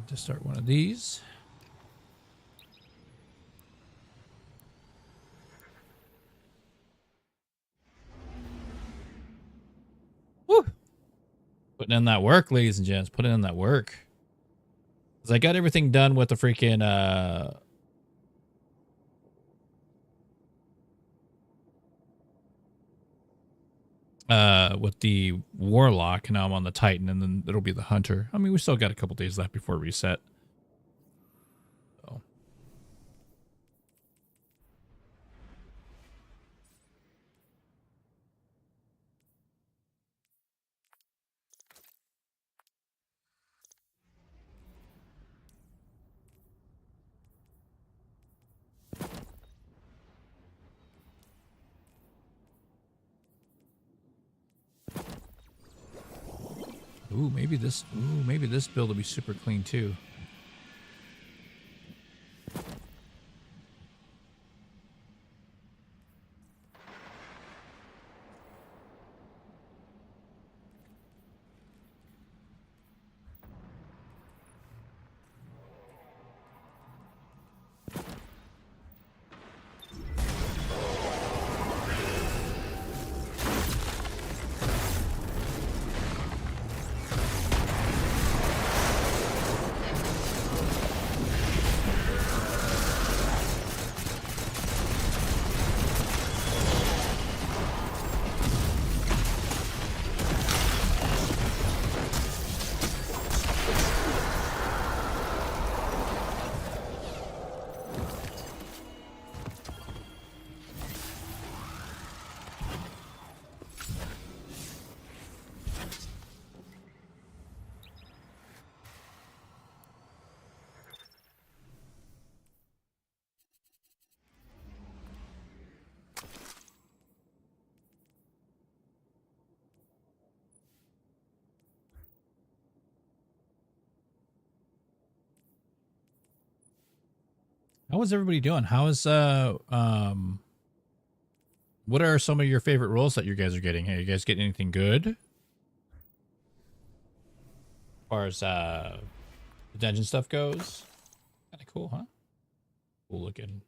To start one of these. Woo! Putting in that work, ladies and gents. Putting in that work. 'Cause I got everything done with the freaking with the Warlock. Now I'm on the Titan, and then it'll be the Hunter. I mean, we still got a couple days left before reset. So. Ooh, maybe this build will be super clean too. How is everybody doing? How is what are some of your favorite roles that you guys are getting? Are you guys getting anything good? As far as the dungeon stuff goes? Kind of cool, huh? Cool looking.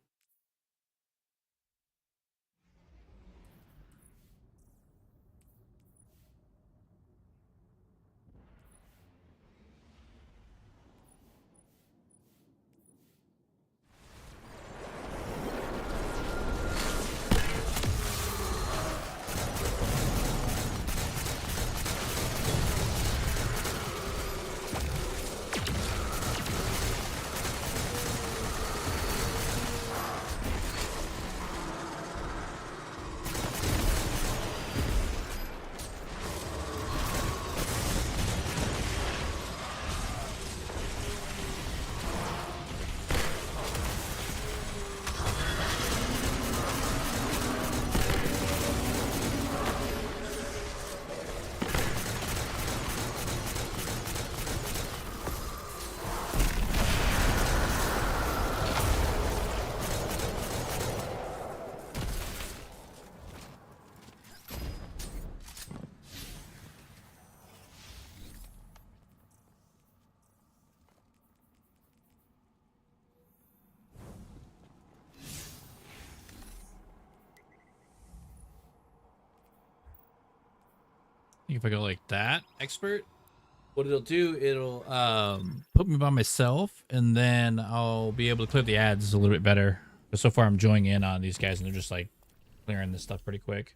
If I go like that, expert, what it'll do, it'll put me by myself, and then I'll be able to clear the ads a little bit better. But so far I'm joining in on these guys, and they're just like clearing this stuff pretty quick.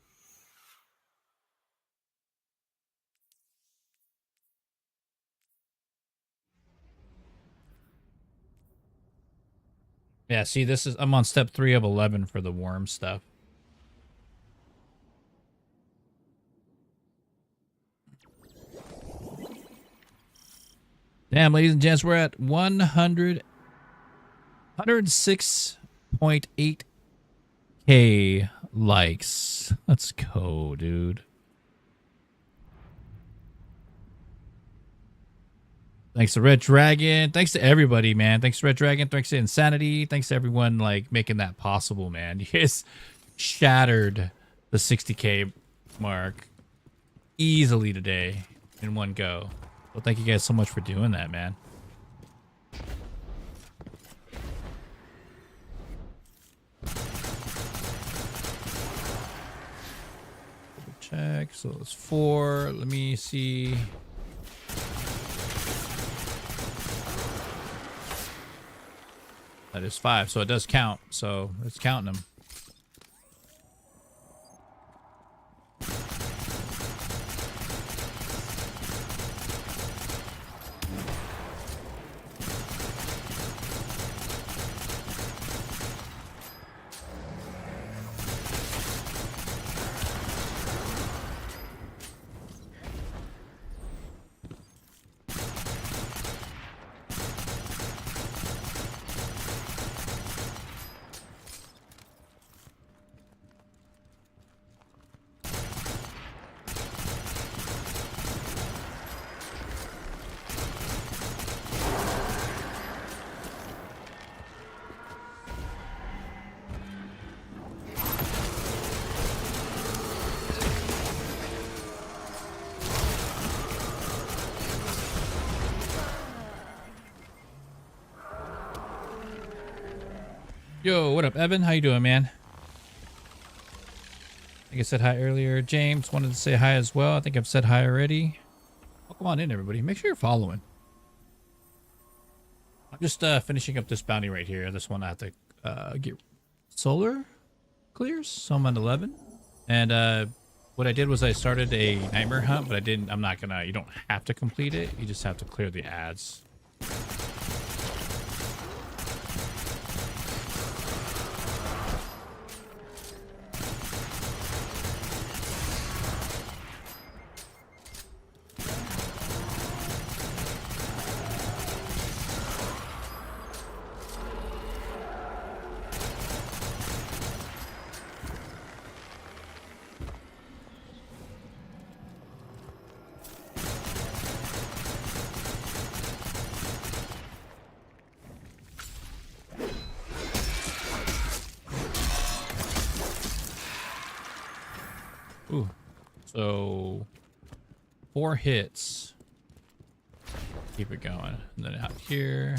Yeah, see, I'm on step 3 of 11 for the worm stuff. Damn, ladies and gents, we're at 106.8K likes. Let's go, dude. Thanks to Red Dragon. Thanks to everybody, man. Thanks to Red Dragon. Thanks to Insanity. Thanks to everyone like making that possible, man. You guys shattered the 60K mark easily today in one go. Well, thank you guys so much for doing that, man. Check. So it's 4. Let me see. That is 5, so it does count. So it's counting them. Yo, what up, Evan? How you doing, man? I think I said hi earlier. James wanted to say hi as well. I think I've said hi already. Welcome on in, everybody. Make sure you're following. I'm just finishing up this bounty right here. This one I have to get solar clears. So I'm on 11. And what I did was I started a nightmare hunt, but I'm not gonna, you don't have to complete it. You just have to clear the ads. Ooh, so 4 hits. Keep it going. And then out here.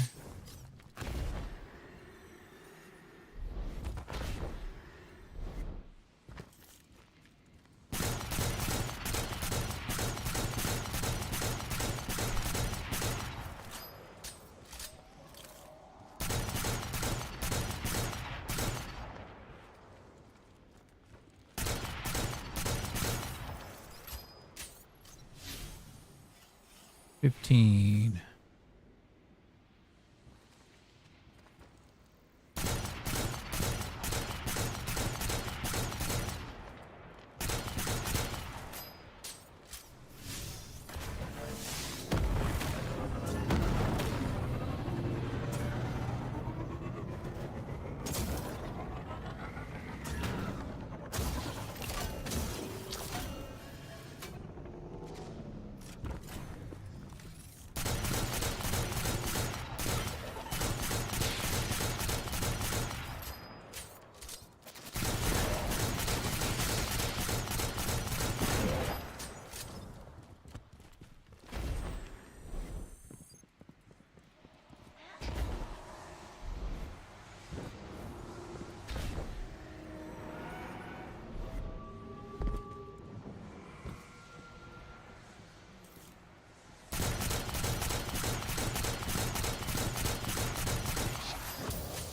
$15.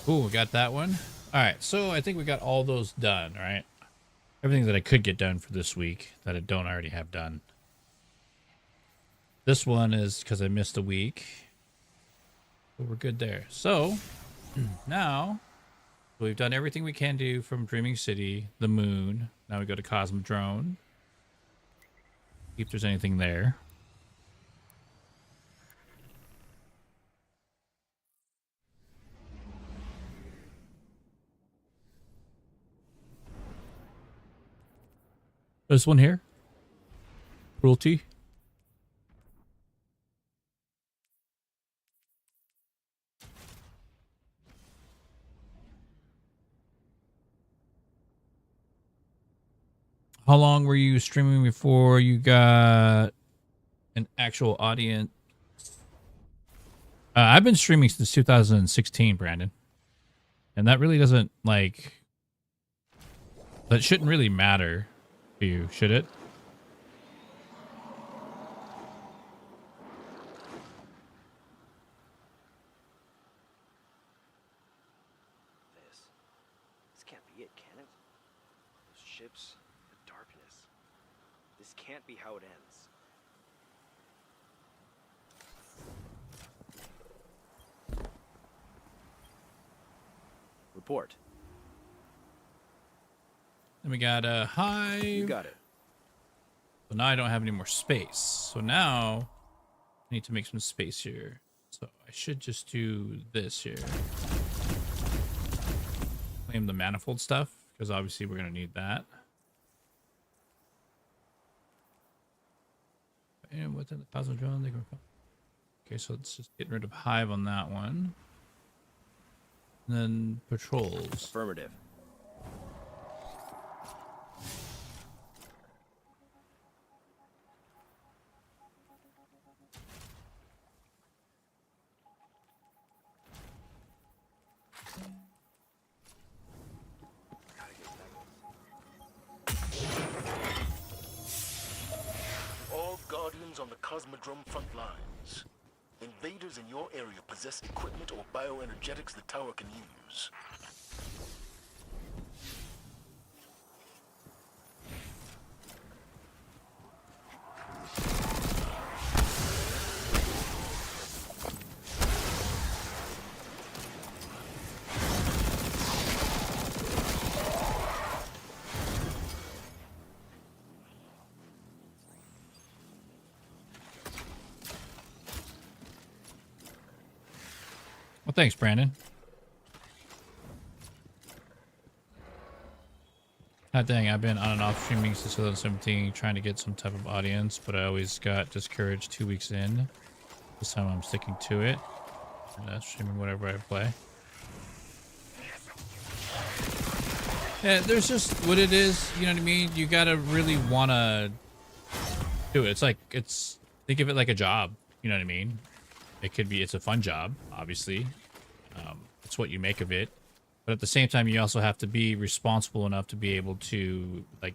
Ooh, we got that one. All right, so I think we got all those done, right? Everything that I could get done for this week that I don't already have done. This one is because I missed a week. But we're good there. So, now, we've done everything we can do from Dreaming City, the moon. Now we go to Cosmodrome. See if there's anything there. This one here. Cruelty. How long were you streaming before you got an actual audience? I've been streaming since 2016, Brandon. And that really doesn't, like... That shouldn't really matter to you, should it? This can't be it, can it? Those ships, the darkness. This can't be how it ends. Report. Then we got a hive. You got it. So now I don't have any more space. So now I need to make some space here. So I should just do this here. Claim the manifold stuff, because obviously we're going to need that. And within the puzzle drone, they can... Okay, so let's just get rid of hive on that one. And then patrols. Affirmative. All Guardians on the Cosmodrome front lines. Invaders in your area possess equipment or bioenergetics the tower can use. Well, thanks, Brandon. God dang, I've been on and off streaming since 2017, trying to get some type of audience, but I always got discouraged 2 weeks in. This time I'm sticking to it. And streaming whatever I play. Yeah, there's just what it is, you know what I mean? You gotta really wanna do it. It's like, think of it like a job, you know what I mean? It could be, it's a fun job, obviously. It's what you make of it. But at the same time, you also have to be responsible enough to be able to, like,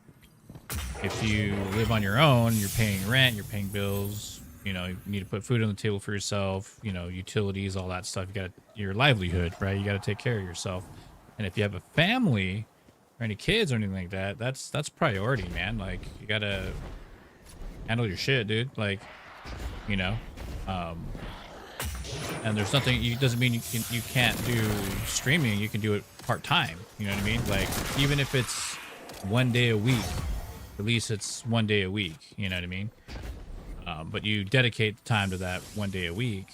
if you live on your own, you're paying rent, you're paying bills, you know, you need to put food on the table for yourself, you know, utilities, all that stuff. You got your livelihood, right? You got to take care of yourself. And if you have a family or any kids or anything like that, that's priority, man. Like, you got to handle your shit, dude. Like, you know, and there's nothing, it doesn't mean you can't do streaming. You can do it part-time, you know what I mean? Like, even if it's 1 day a week, at least it's 1 day a week, you know what I mean? But you dedicate time to that 1 day a week,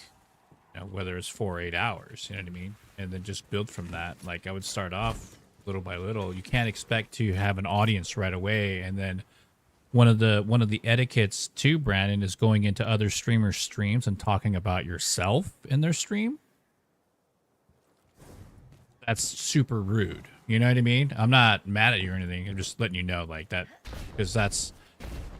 you know, whether it's 4 or 8 hours, you know what I mean? And then just build from that. Like, I would start off little by little. You can't expect to have an audience right away. And then one of the etiquettes too, Brandon, is going into other streamers' streams and talking about yourself in their stream. That's super rude. You know what I mean? I'm not mad at you or anything. I'm just letting you know, like, that, because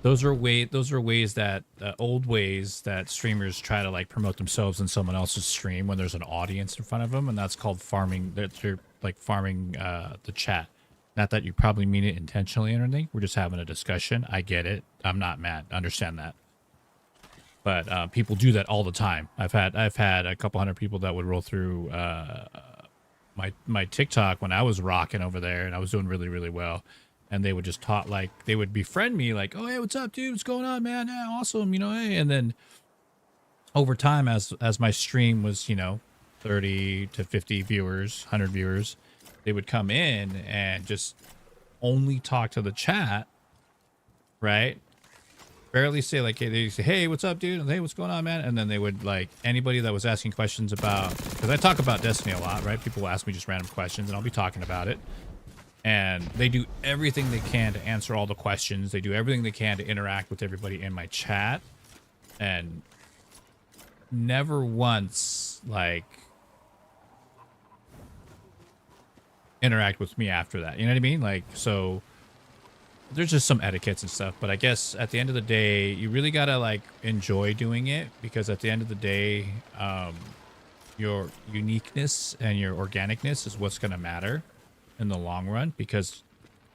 those are ways that old ways that streamers try to, like, promote themselves in someone else's stream when there's an audience in front of them, and that's called farming. That you're like farming the chat. Not that you probably mean it intentionally or anything. We're just having a discussion. I get it. I'm not mad. I understand that. But people do that all the time. I've had a couple hundred people that would roll through my TikTok when I was rocking over there and I was doing really, really well. And they would just talk, like, they would befriend me, like, oh, hey, what's up, dude? What's going on, man? Yeah, awesome, you know, hey. And then over time, as my stream was, you know, 30 to 50 viewers, 100 viewers, they would come in and just only talk to the chat, right? Barely say, like, hey, they say, hey, what's up, dude? And, hey, what's going on, man? And then they would, like, anybody that was asking questions about, because I talk about Destiny a lot, right? People will ask me just random questions and I'll be talking about it. and they do everything they can to answer all the questions. They do everything they can to interact with everybody in my chat, and never once like interact with me after that. You know what I mean? Like, so there's just some etiquettes and stuff, but I guess at the end of the day, you really gotta like enjoy doing it, because at the end of the day, your uniqueness and your organicness is what's gonna matter in the long run, because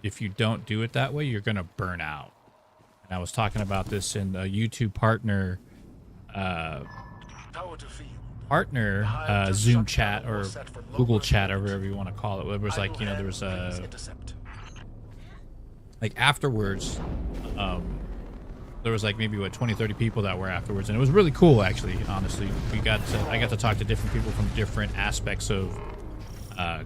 if you don't do it that way, you're gonna burn out. And I was talking about this in the YouTube partner Zoom chat or Google chat or whatever you want to call it. It was like, you know, there was a like afterwards, there was like maybe what 20-30 people that were afterwards, and it was really cool actually. Honestly, I got to talk to different people from different aspects of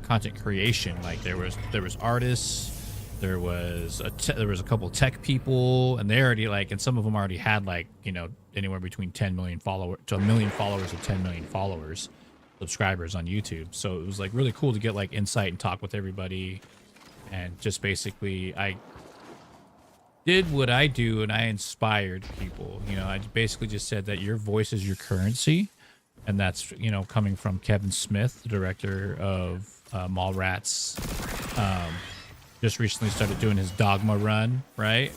content creation. Like there was artists, there was a couple tech people, and they already like, and some of them already had like, you know, anywhere between 10 million followers to 1 million followers or 10 million followers, subscribers on YouTube. So it was like really cool to get like insight and talk with everybody, and just basically I did what I do and I inspired people. You know, I basically just said that your voice is your currency, and that's, you know, coming from Kevin Smith, the director of Mallrats. Just recently started doing his Dogma run, right?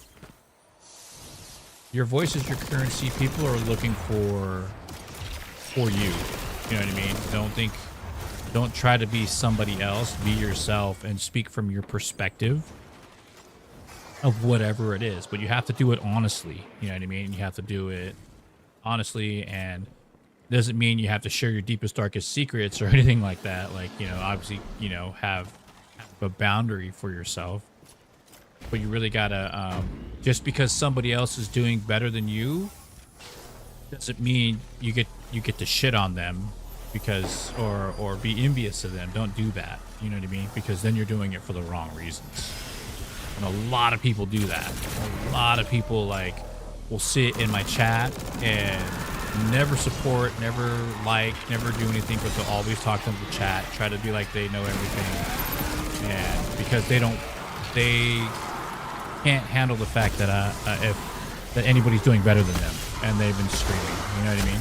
Your voice is your currency. People are looking for you. You know what I mean? Don't try to be somebody else. Be yourself and speak from your perspective of whatever it is. But you have to do it honestly. You know what I mean? You have to do it honestly, and doesn't mean you have to share your deepest, darkest secrets or anything like that. Like, you know, obviously, you know, have a boundary for yourself, but you really gotta just because somebody else is doing better than you doesn't mean you get to shit on them because or be envious of them. Don't do that. You know what I mean? Because then you're doing it for the wrong reasons, and a lot of people do that. A lot of people like will sit in my chat and never support, never like, never do anything, but they'll always talk to them in the chat, try to be like they know everything. And because they can't handle the fact that that anybody's doing better than them, and they've been screaming. You know what I mean?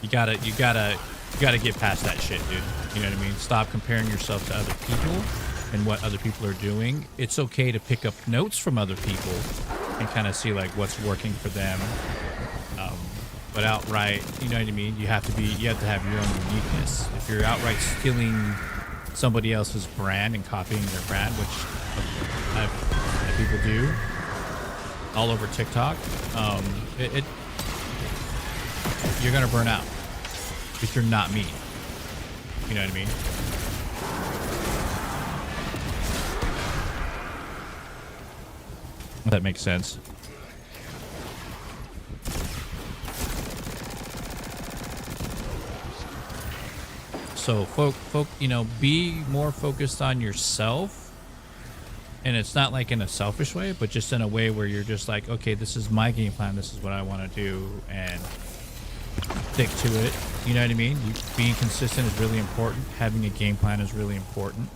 You gotta get past that shit, dude. You know what I mean? Stop comparing yourself to other people and what other people are doing. It's okay to pick up notes from other people and kind of see like what's working for them. But outright, you know what I mean? You have to have your own uniqueness. If you're outright stealing somebody else's brand and copying their brand, which people do all over TikTok, you're gonna burn out if you're not me. You know what I mean? If that makes sense. So folk, you know, be more focused on yourself, and it's not like in a selfish way, but just in a way where you're just like, okay, this is my game plan, this is what I want to do, and stick to it. You know what I mean? Being consistent is really important. Having a game plan is really important,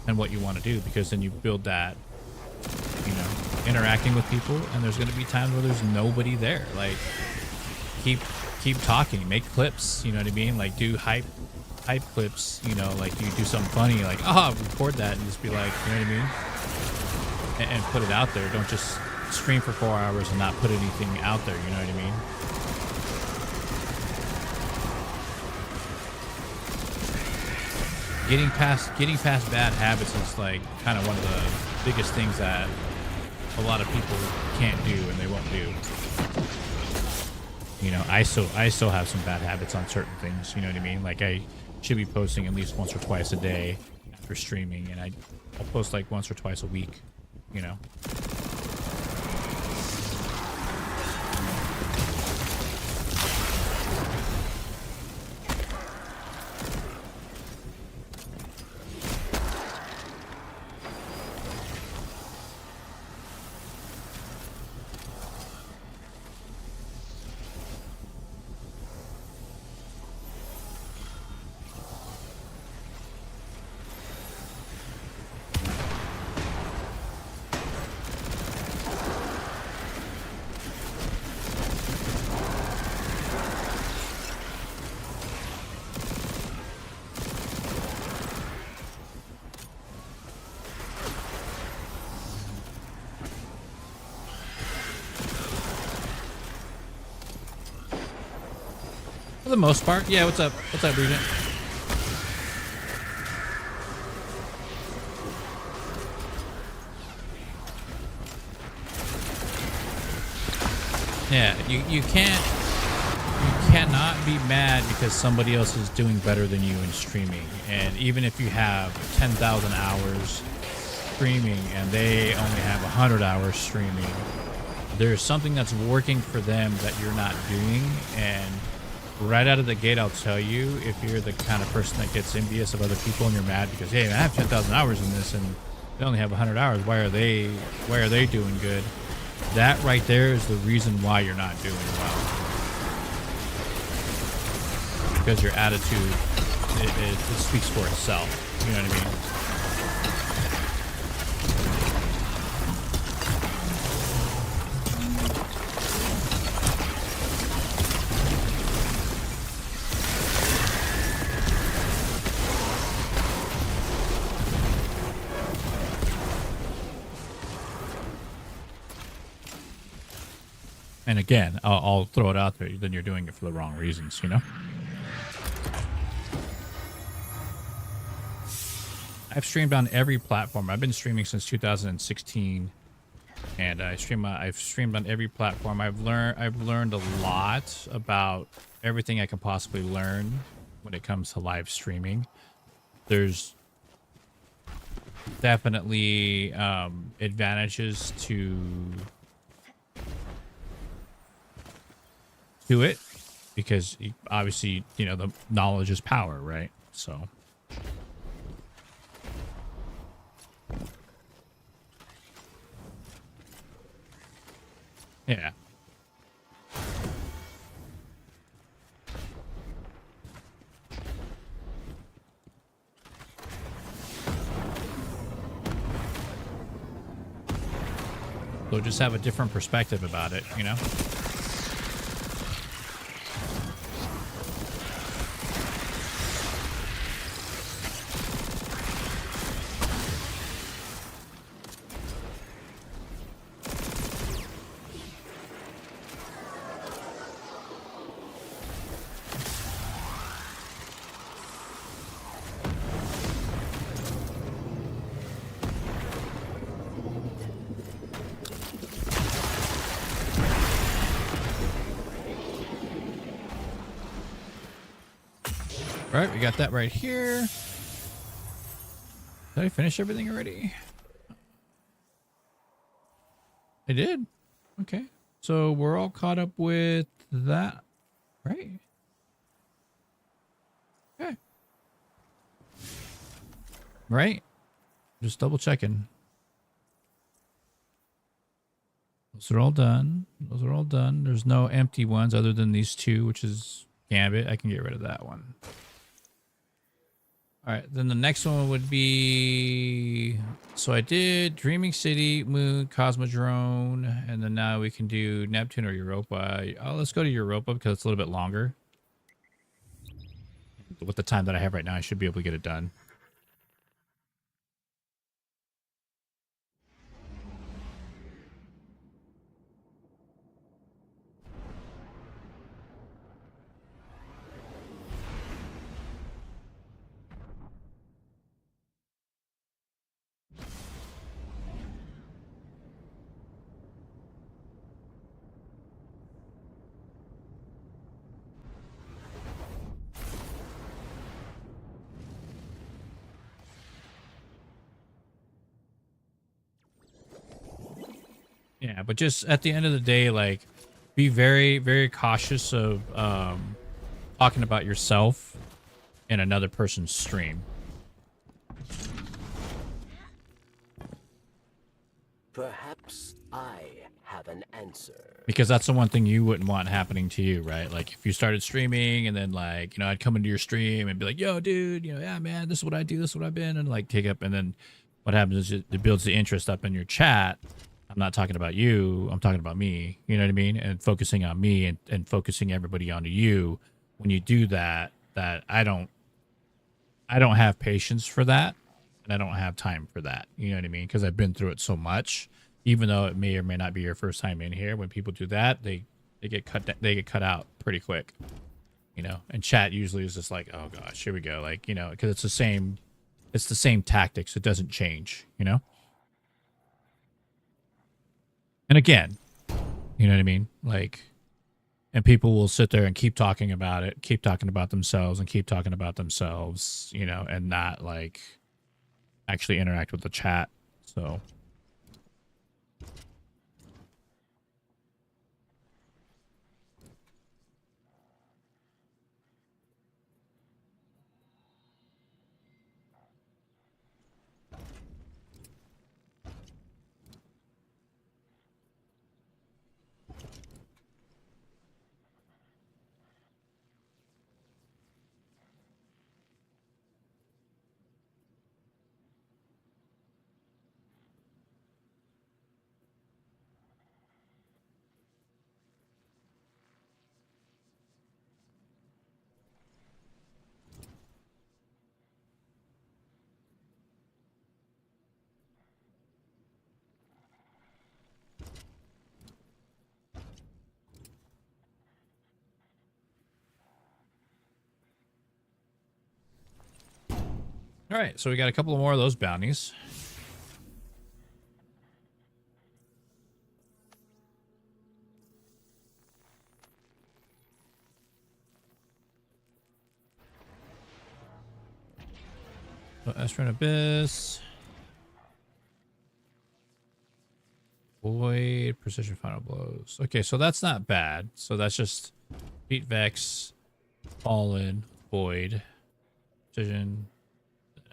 and what you want to do, because then you build that, you know, interacting with people, and there's going to be times where there's nobody there. Like, keep talking, make clips. You know what I mean? Like, do hype clips, you know, like you do something funny, like, record that and just be like, you know what I mean? And put it out there. Don't just stream for 4 hours and not put anything out there, you know what I mean? Getting past bad habits is like kind of one of the biggest things that a lot of people can't do and they won't do. You know, I still have some bad habits on certain things, you know what I mean? Like I should be posting at least once or twice a day after streaming, and I'll post like once or twice a week, you know. For the most part. Yeah, what's up? What's up, Regent? Yeah, you cannot be mad because somebody else is doing better than you in streaming. And even if you have 10,000 hours streaming and they only have 100 hours streaming, there's something that's working for them that you're not doing. And right out of the gate, I'll tell you, if you're the kind of person that gets envious of other people and you're mad because, hey, I have 10,000 hours in this and they only have 100 hours, why are they doing good? That right there is the reason why you're not doing well. Because your attitude, it speaks for itself. You know what I mean? And again, I'll throw it out there, then you're doing it for the wrong reasons, you know? I've streamed on every platform. I've been streaming since 2016, and I've streamed on every platform. I've learned a lot about everything I can possibly learn when it comes to live streaming. There's definitely advantages to it, because obviously, you know, the knowledge is power, right? So yeah. So just have a different perspective about it, you know? All right, we got that right here. Did I finish everything already? I did. Okay. So we're all caught up with that, right? Okay. Right? Just double checking. Those are all done. Those are all done. There's no empty ones other than these two, which is Gambit. I can get rid of that one. All right, then the next one would be, so I did Dreaming City, Moon, Cosmodrome, and then now we can do Neptune or Europa. Oh, let's go to Europa because it's a little bit longer. With the time that I have right now, I should be able to get it done. Yeah, but just at the end of the day, like, be very, very cautious of talking about yourself in another person's stream. Perhaps I have an answer. Because that's the one thing you wouldn't want happening to you, right? Like, if you started streaming and then, like, you know, I'd come into your stream and be like, yo, dude, you know, yeah, man, this is what I do, this is what I've been, and, like, take up, and then what happens is it builds the interest up in your chat. I'm not talking about you, I'm talking about me, you know what I mean? And focusing on me and focusing everybody onto you. When you do that, I don't have patience for that, and I don't have time for that, you know what I mean? Because I've been through it so much. Even though it may or may not be your first time in here, when people do that, they get cut out pretty quick, you know, and chat usually is just like, oh gosh, here we go. Like, you know, because it's the same tactics. It doesn't change, you know? And again, you know what I mean? Like, and people will sit there and keep talking about it, keep talking about themselves and keep talking about themselves, you know, and not like actually interact with the chat. So all right, so we got a couple more of those bounties. So Estrant Abyss. Void, Precision Final Blows. Okay, so that's not bad. So that's just Beat Vex, Fallen, Void, Precision,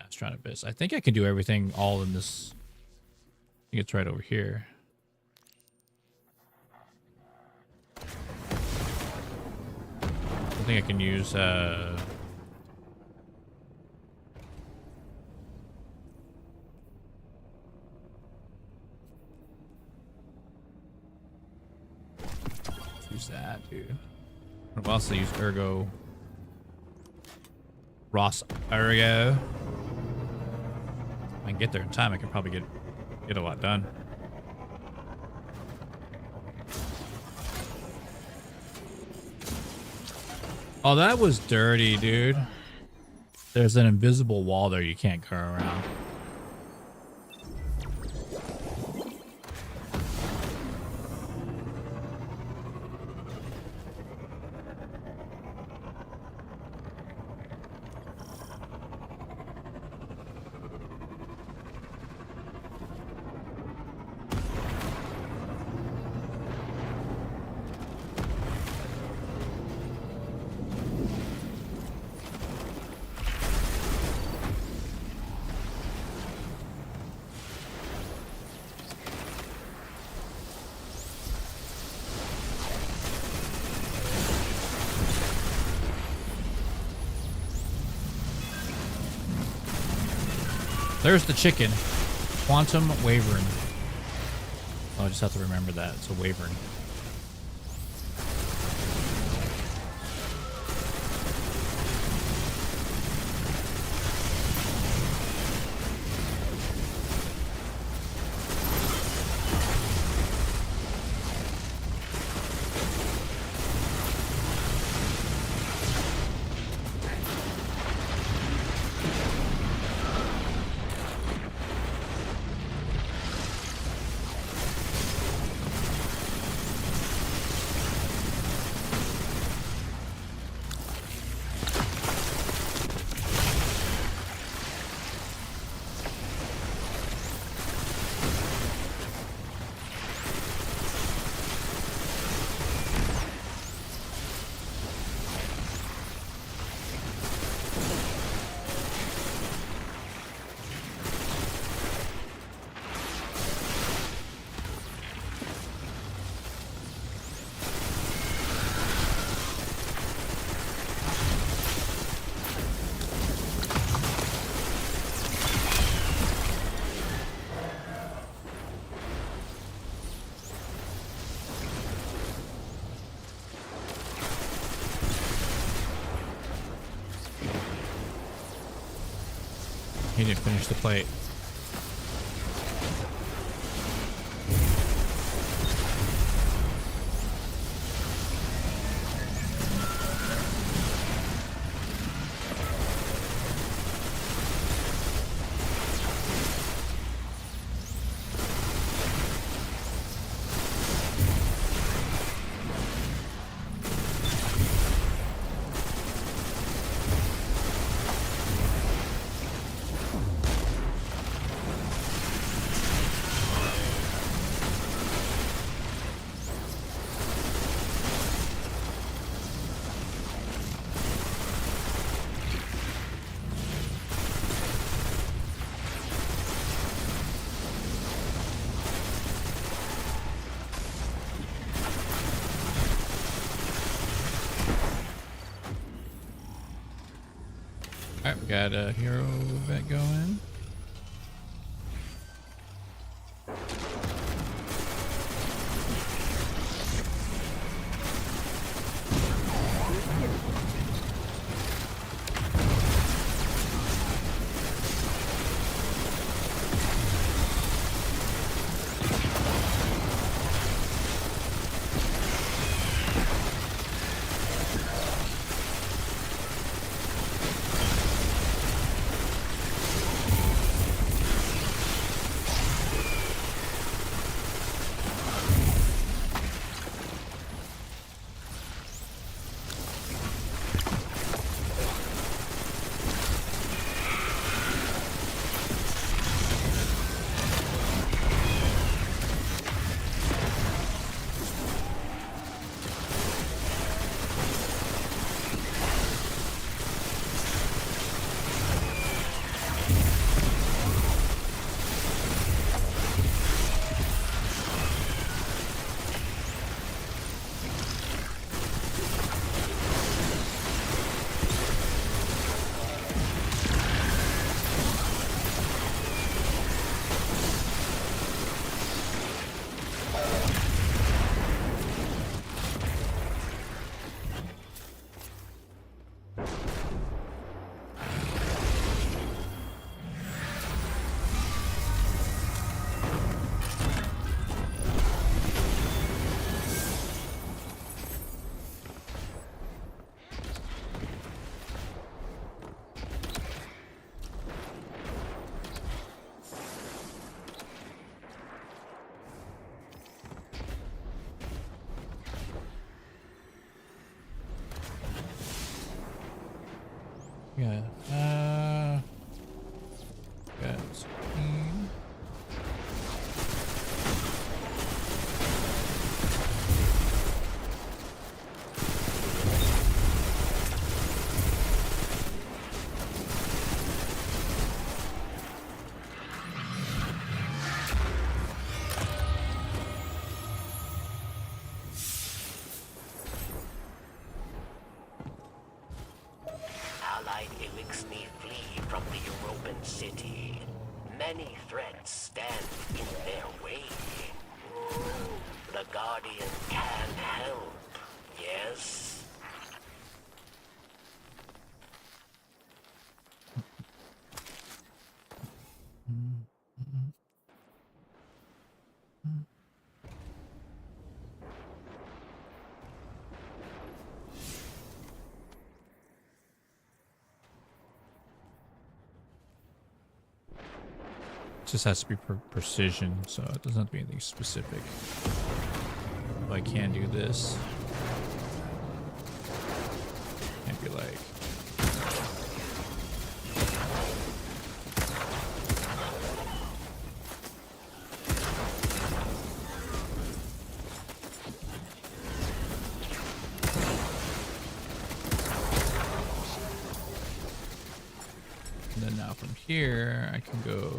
Estrant Abyss. I think I can do everything all in this. I think it's right over here. I think I can use use that, dude. What else? I use Ergo. Ross Ergo. If I can get there in time, I can probably get a lot done. Oh, that was dirty, dude. There's an invisible wall there you can't go around. There's the chicken. Quantum Wyvern. Oh, I just have to remember that. It's a wyvern. He didn't finish the plate. Alright, we got a hero event going. Yeah. Got 16. Allied Elixni flee from the European city. Many threats stand in their way. The Guardian can help, yes? Just has to be precision, so it doesn't have to be anything specific. But I can do this. Can't be like. And then now from here, I can go.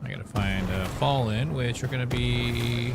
I gotta find Fallen, which are gonna be.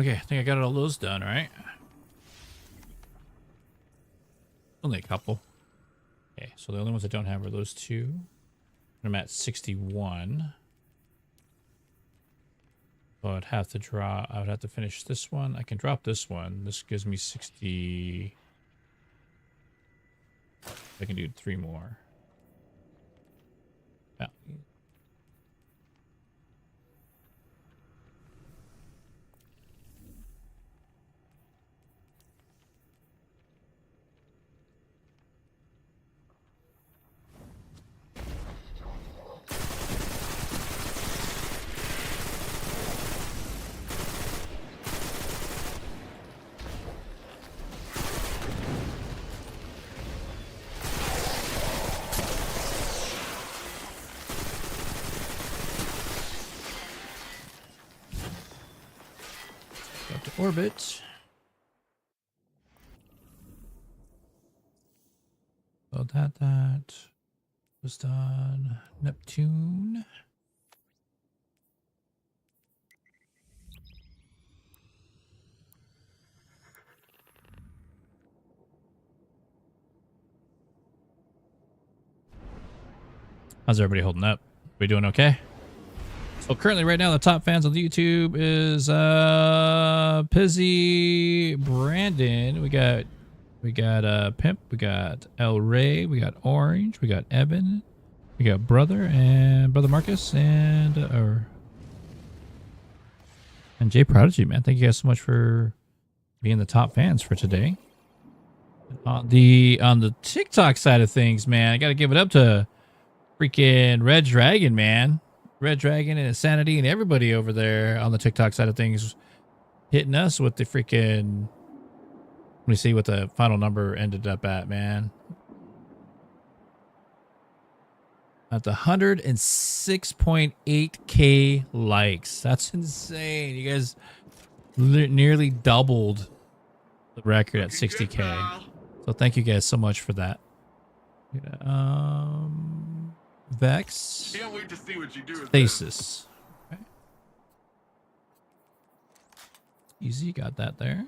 Okay, I think I got all those done, right? Only a couple. Okay, so the only ones I don't have are those two. I'm at 61. So I would have to finish this one. I can drop this one. This gives me 60. I can do 3 more. Yeah. Up to orbit. So that was done. Neptune. How's everybody holding up? We doing okay? So currently right now the top fans on the YouTube is Pizzy, Brandon, we got Pimp, we got El Ray, we got Orange, we got Evan, we got Brother and Brother Marcus and Jay Prodigy, man. Thank you guys so much for being the top fans for today. On the TikTok side of things, man, I gotta give it up to freaking Red Dragon, man. Red Dragon and Insanity and everybody over there on the TikTok side of things hitting us with the freaking... Let me see what the final number ended up at, man. At the 106.8k likes. That's insane. You guys nearly doubled the record at 60k. So thank you guys so much for that. Vex. Can't wait to see what you do with Stasis. Okay. Easy, got that there.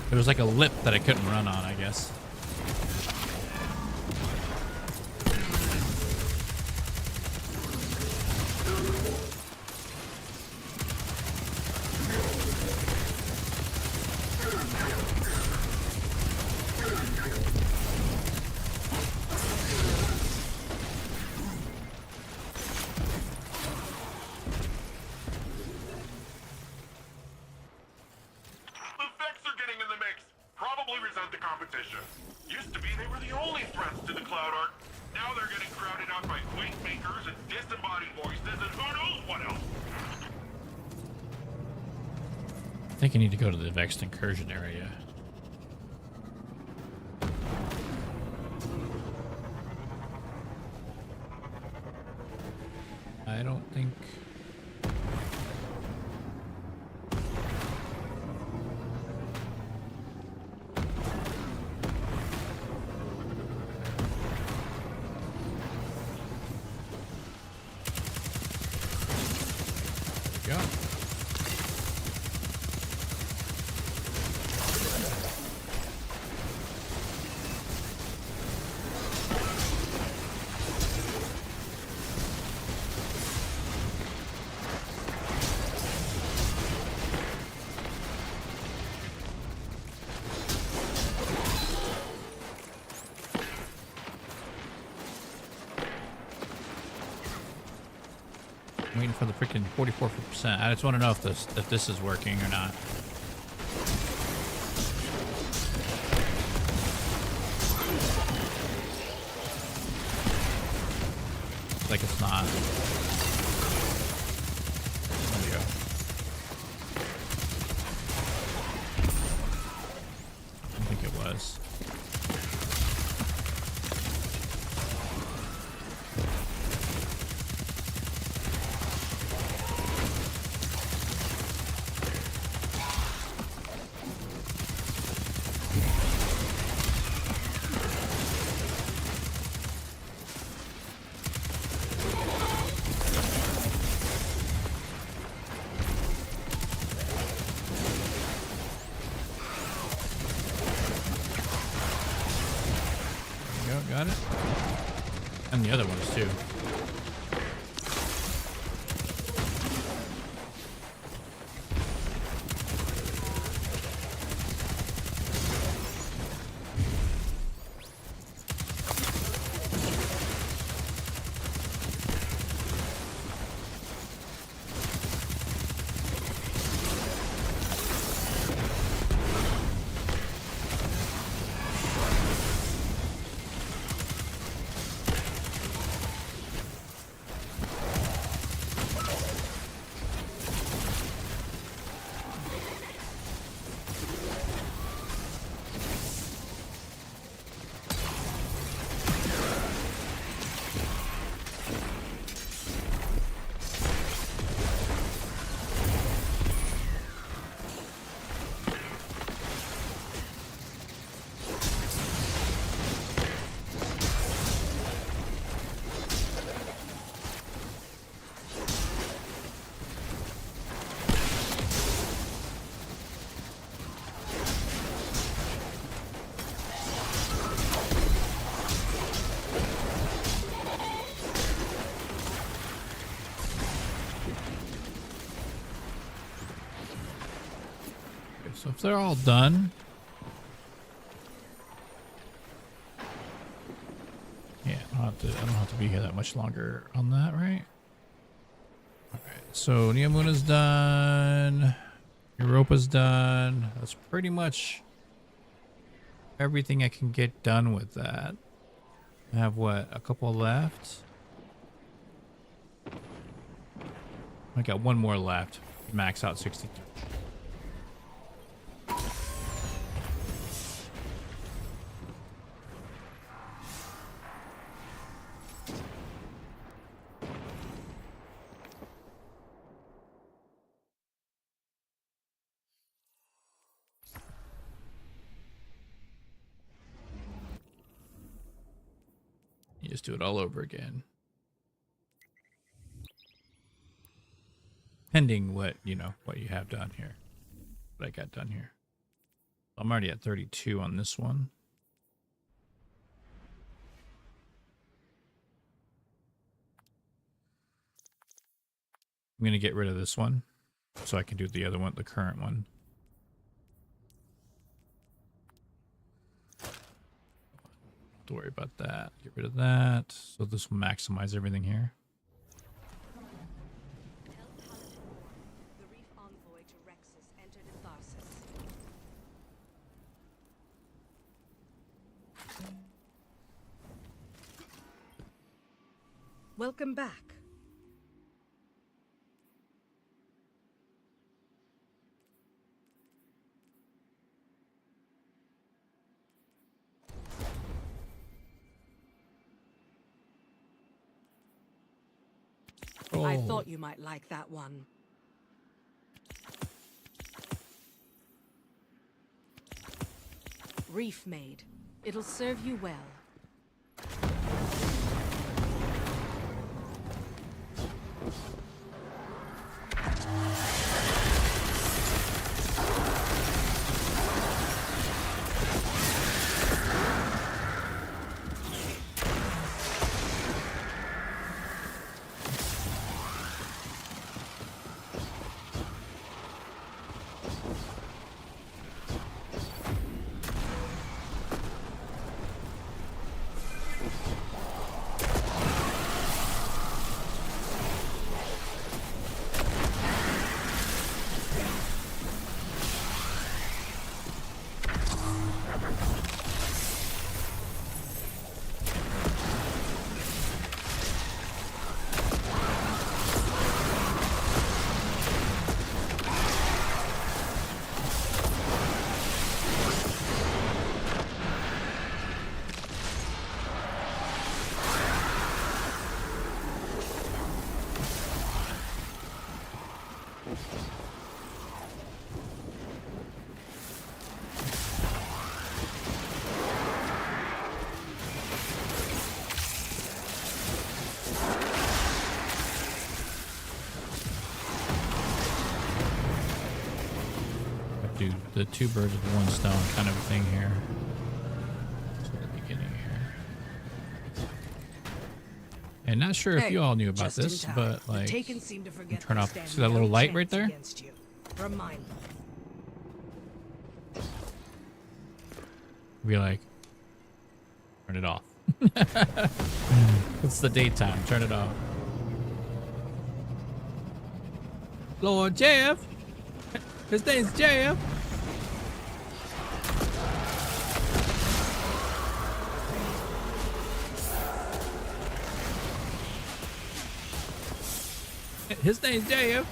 There was like a lip that I couldn't run on, I guess. The Vex are getting in the mix. I think I need to go to the Vexed Incursion area. I don't think... There we go. I'm waiting for the freaking 44%. I just want to know if this is working or not. Looks like it's not. There we go. I don't think it was. Got it. And the other ones too. So if they're all done, yeah, I don't have to be here that much longer on that, right? Alright, so Niamuna's done, Europa's done. That's pretty much everything I can get done with that. I have what, a couple left? I got one more left. Max out 62. You just do it all over again. Pending what, you know, what you have done here. What I got done here. I'm already at 32 on this one. I'm going to get rid of this one so I can do the other one, the current one. Don't worry about that. Get rid of that. So this will maximize everything here. Welcome back. I Oh. thought you might like that one. Reef made. It'll serve you well. Do the two birds with one stone kind of a thing here. So at the beginning here. And not sure if you all knew about this, but like, turn off, see that little light right there? Be like, turn it off. It's the daytime, turn it off. Lord Jeff. His name's Jeff. His name's Jeff.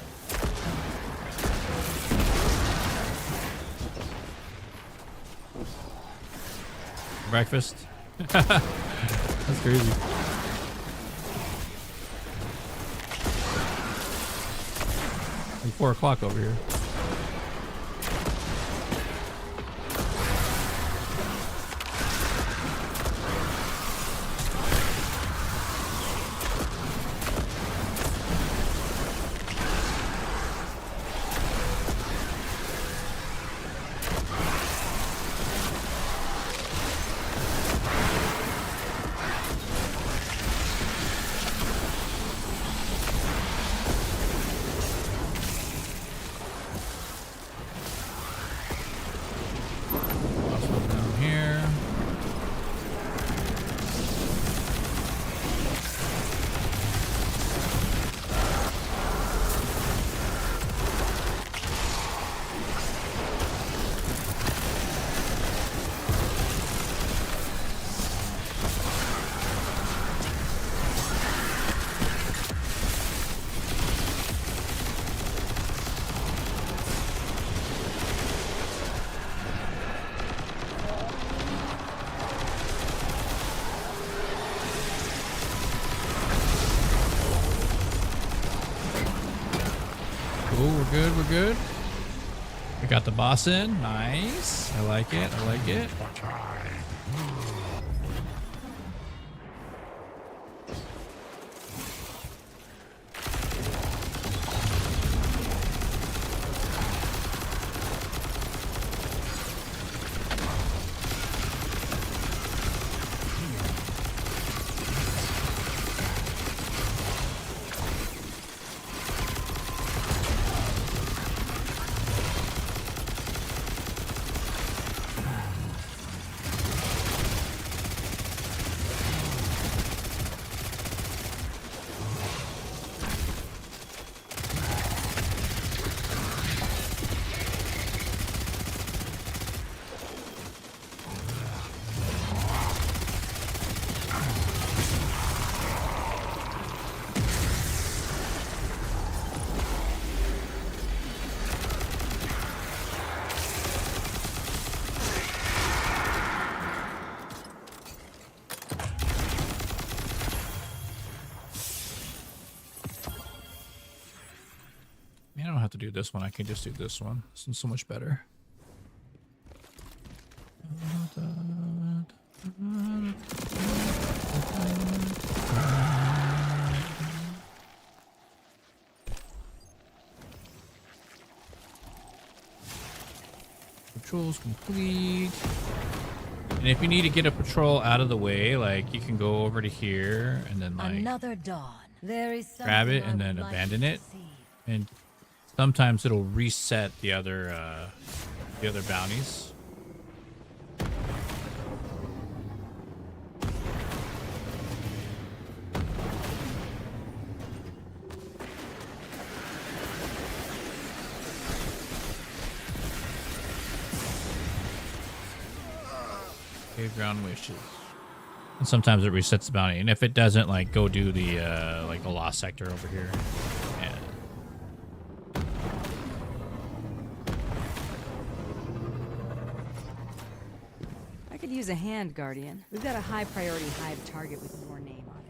Breakfast. That's crazy. It's 4 o'clock over here. We're good, we're good. We got the boss in. Nice. I like it, I like it. I don't have to do this one. I can just do this one. This one's so much better. Patrol's complete. And if you need to get a patrol out of the way, like you can go over to here and then like Another dawn. There is grab it something and I then would like abandon to it. see. And sometimes it'll reset the other bounties. Cave ground wishes. And sometimes it resets the bounty. And if it doesn't, like go do the like a lost sector over here. And I could use a hand, Guardian. We've got a high priority hive target with your name on it.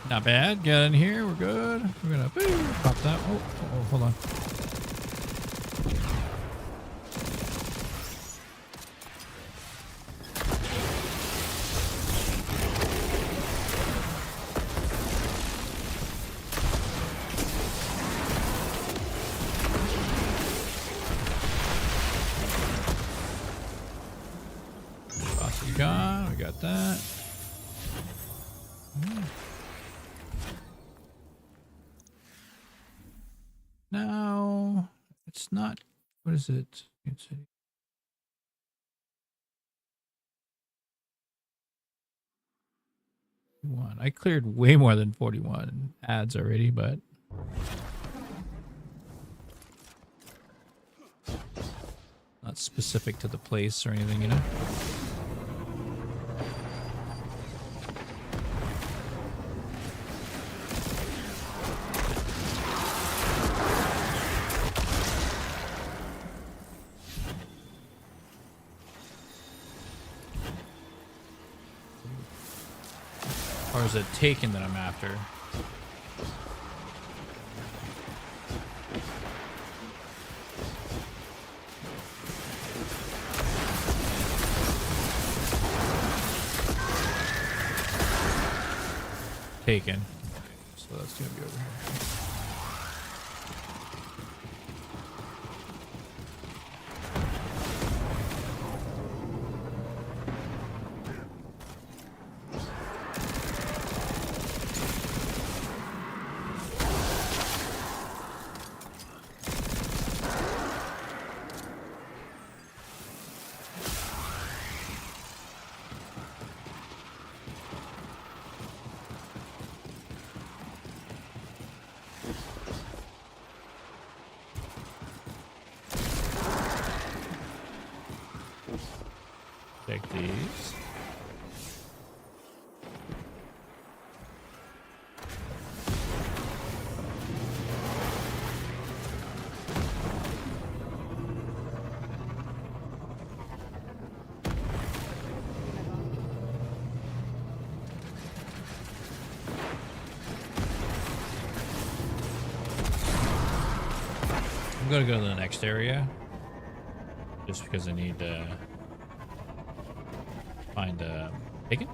not bad. Get in here. We're good. We're gonna pop that. Oh, hold on. Boss is gone. We got that. Now, it's not, what is it? Let's see. I cleared way more than 41 ads already, but not specific to the place or anything, you know? Or is it taken that I'm after? Taken. Okay, so that's gonna be over here. Take these. gonna go to the next area. Just because I need to find a bacon.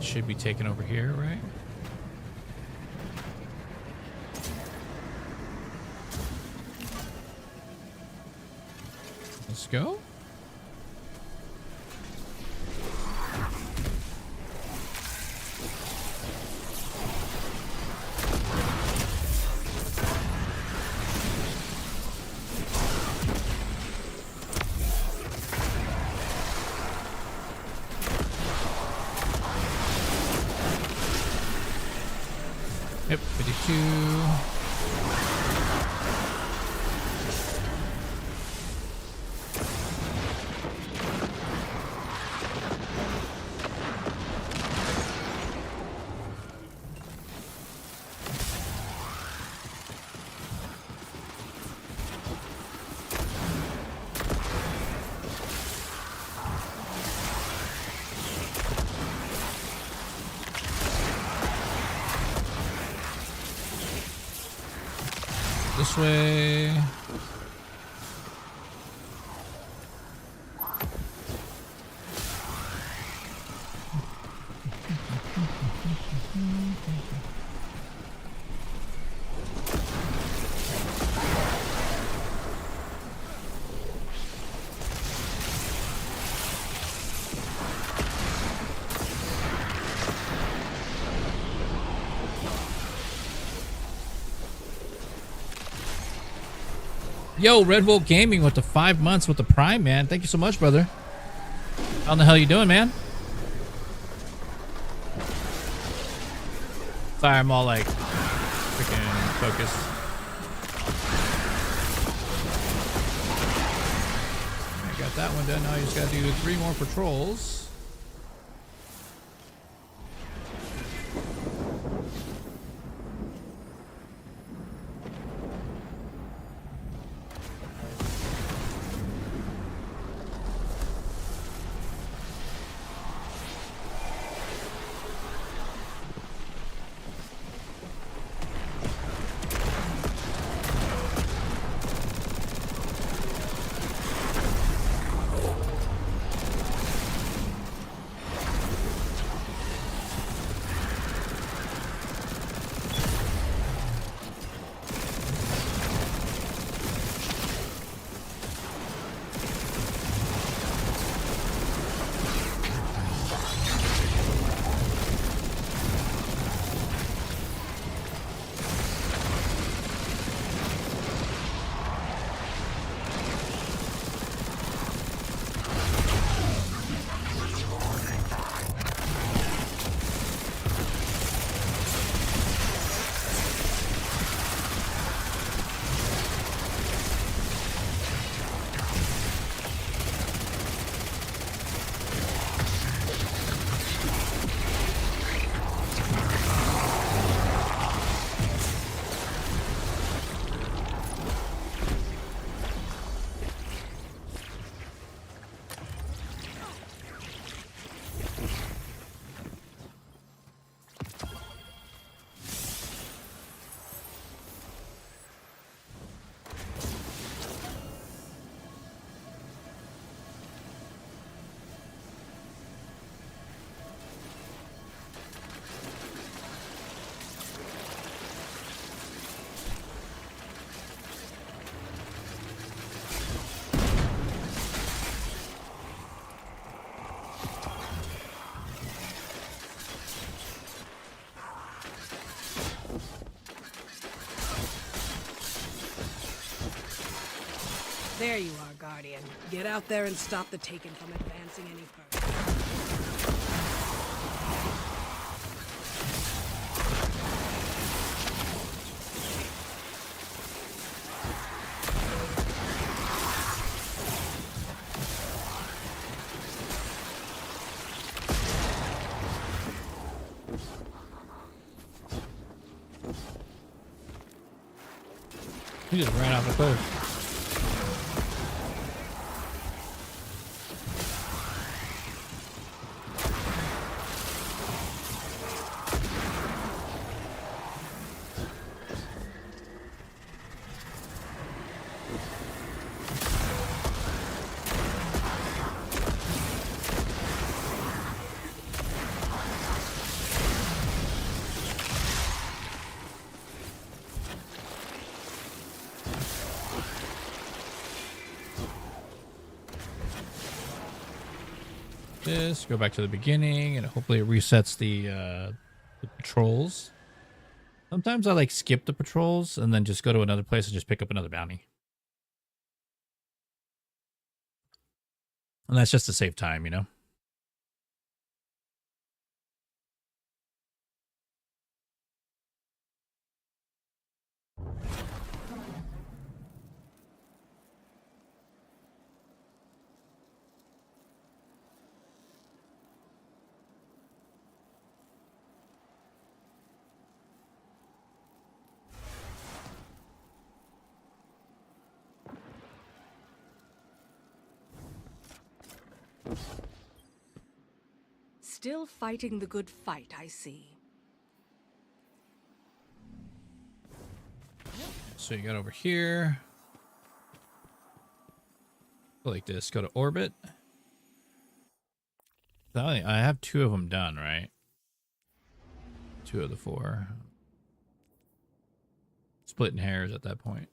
Should be taken over here, right? Let's go. Yep, 52. This way. Yo, Red Wolf Gaming with the 5 months with the Prime, man. Thank you so much, brother. How the hell you doing, man? Sorry, I'm all like freaking focused. I got that one done. Now you just gotta do 3 more patrols. There you are, Guardian. Get out there and stop the Taken from advancing any further. He just ran off the cliff. This, go back to the beginning, and hopefully it resets the patrols. Sometimes I like skip the patrols and then just go to another place and just pick up another bounty. And that's just to save time, you know? Still fighting the good fight, I see. So you got over here. Go like this. Go to orbit. I have 2 of them done, right? 2 of the 4. Splitting hairs at that point.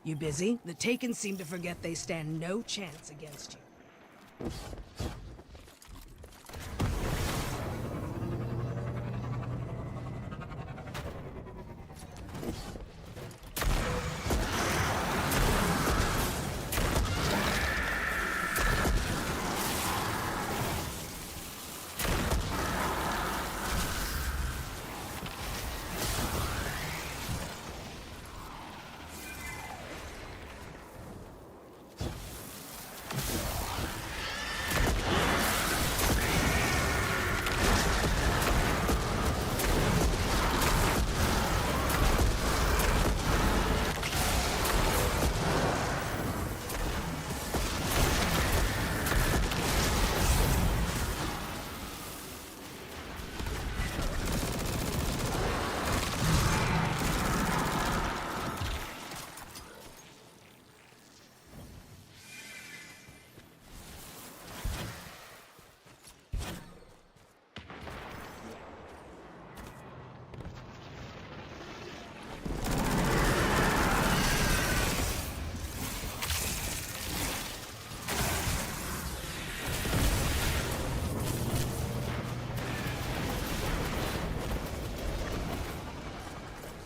You busy? The Taken seem to forget they stand no chance against you.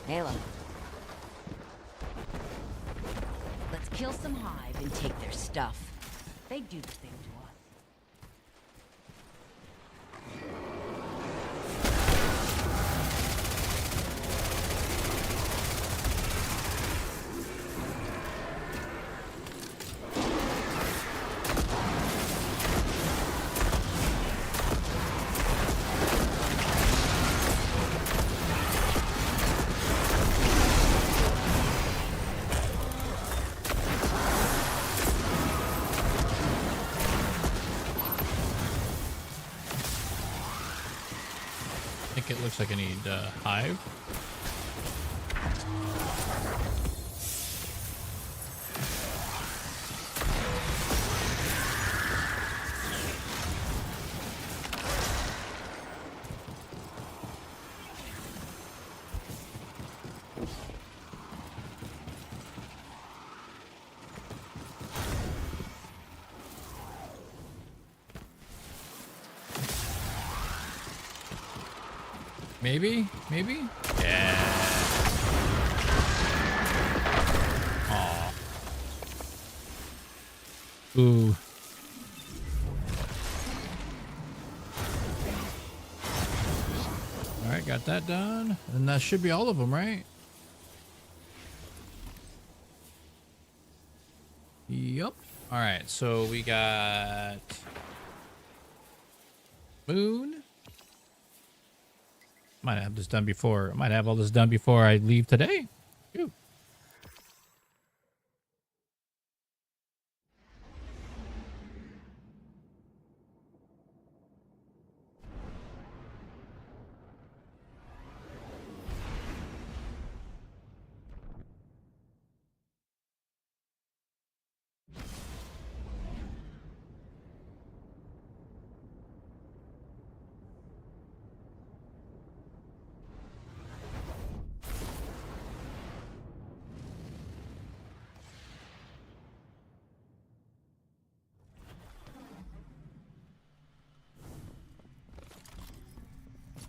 Halo. Let's kill some hive and take their stuff. They do the same to us. I think it looks like I need hive. Maybe? Maybe? Yeah. Aw. Ooh. Alright, got that done. And that should be all of them, right? Yup. Alright, so we got Moon. Might have this done before. Might have all this done before I leave today. Ooh.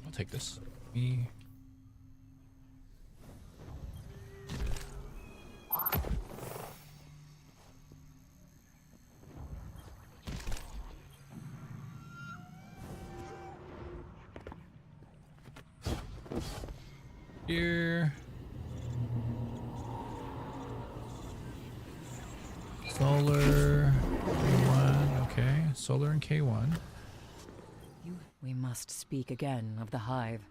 I'll take this. Me. Here. Solar K1. Okay, solar and K1. We must speak again of the hive.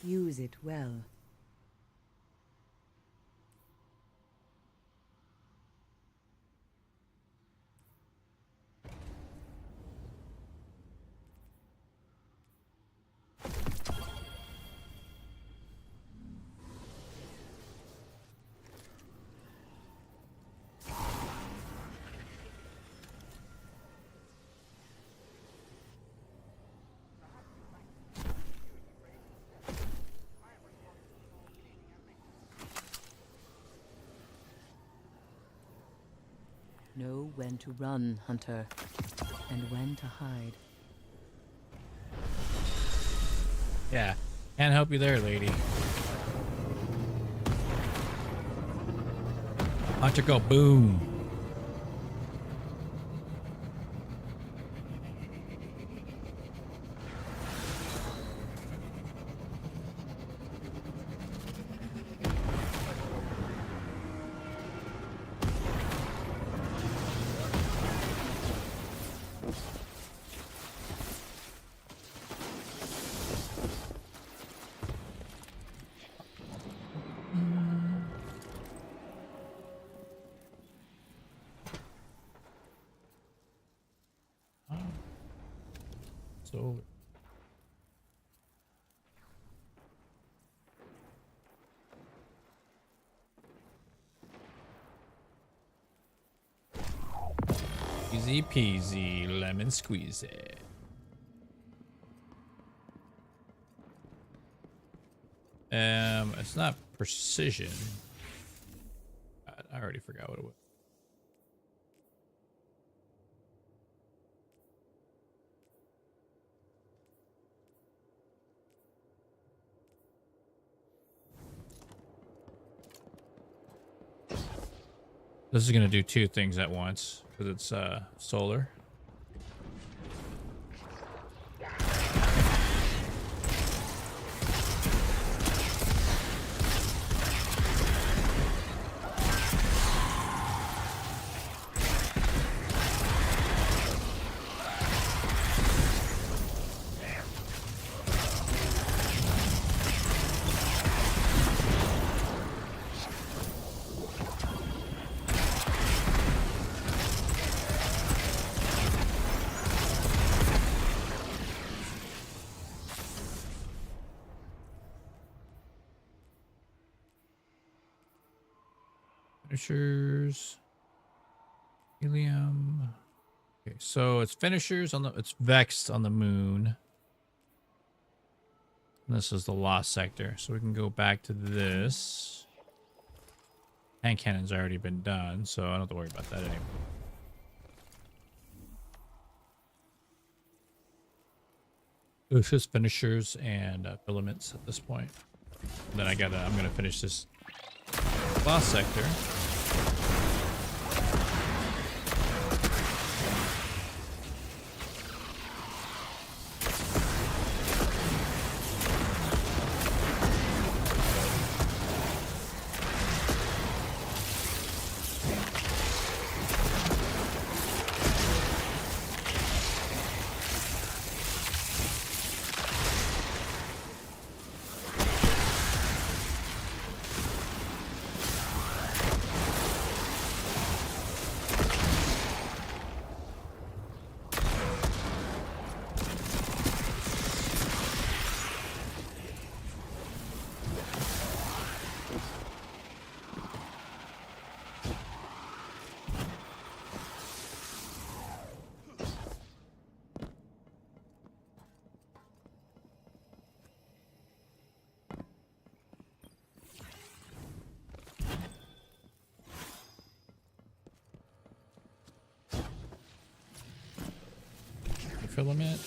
Use it well. Know when to run, Hunter, and when to hide. Yeah, can't help you there, lady. Watch it go boom. Solar. Easy peasy, lemon squeezy. It's not precision. I already forgot what it was. This is going to do two things at once because it's solar. Finishers, helium. Okay, so it's finishers on the, it's vexed on the moon. And this is the lost sector. So we can go back to this. Hand cannon's already been done, so I don't have to worry about that anymore. It's just finishers and filaments at this point. And then I'm gonna finish this boss sector. Filament.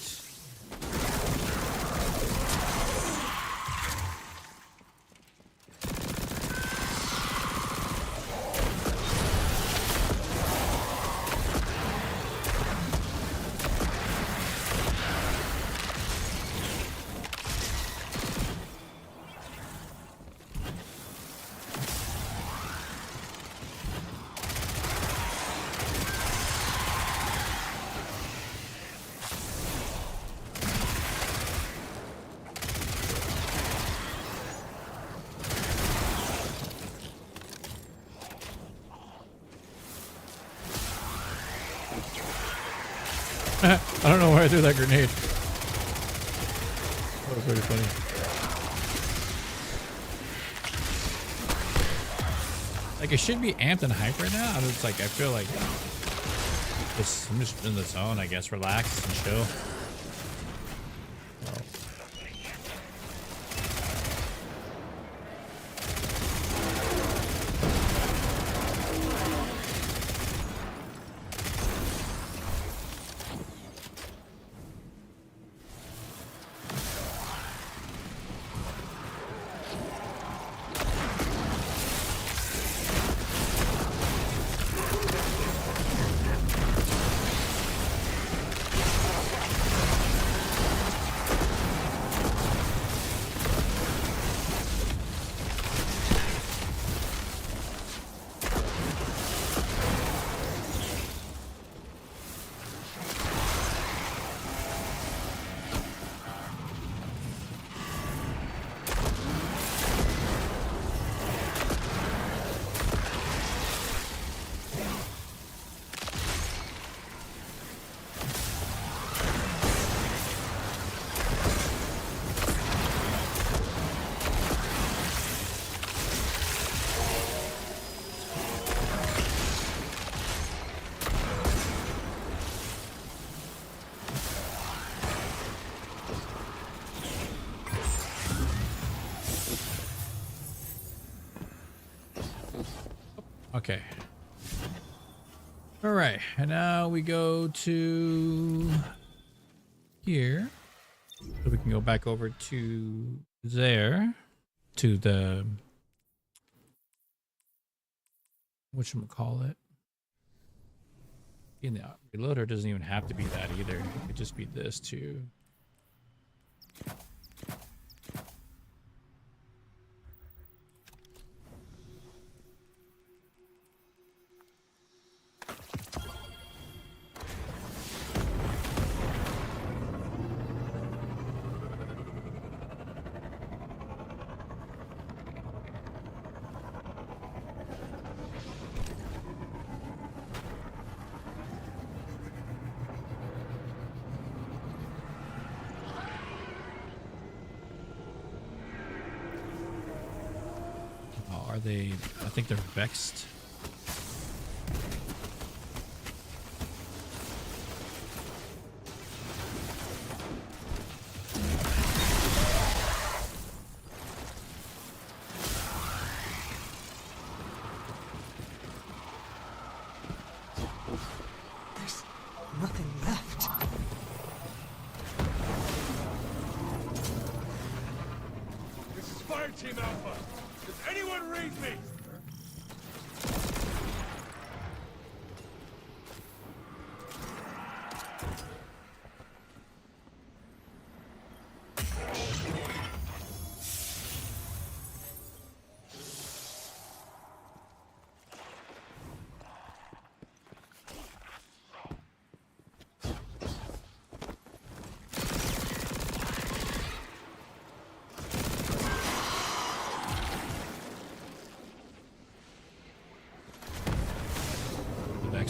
I don't know why I threw that grenade. That was pretty funny. Like, it should be amped and hyped right now. It's like, I feel like I'm just in the zone, I guess. Relax and chill. Okay. All right, and now we go to here. So we can go back over to there, to the, whatchamacallit. In the reloader doesn't even have to be that either. It could just be this too. Are they? I think they're vexed. Team Alpha. Does anyone read me?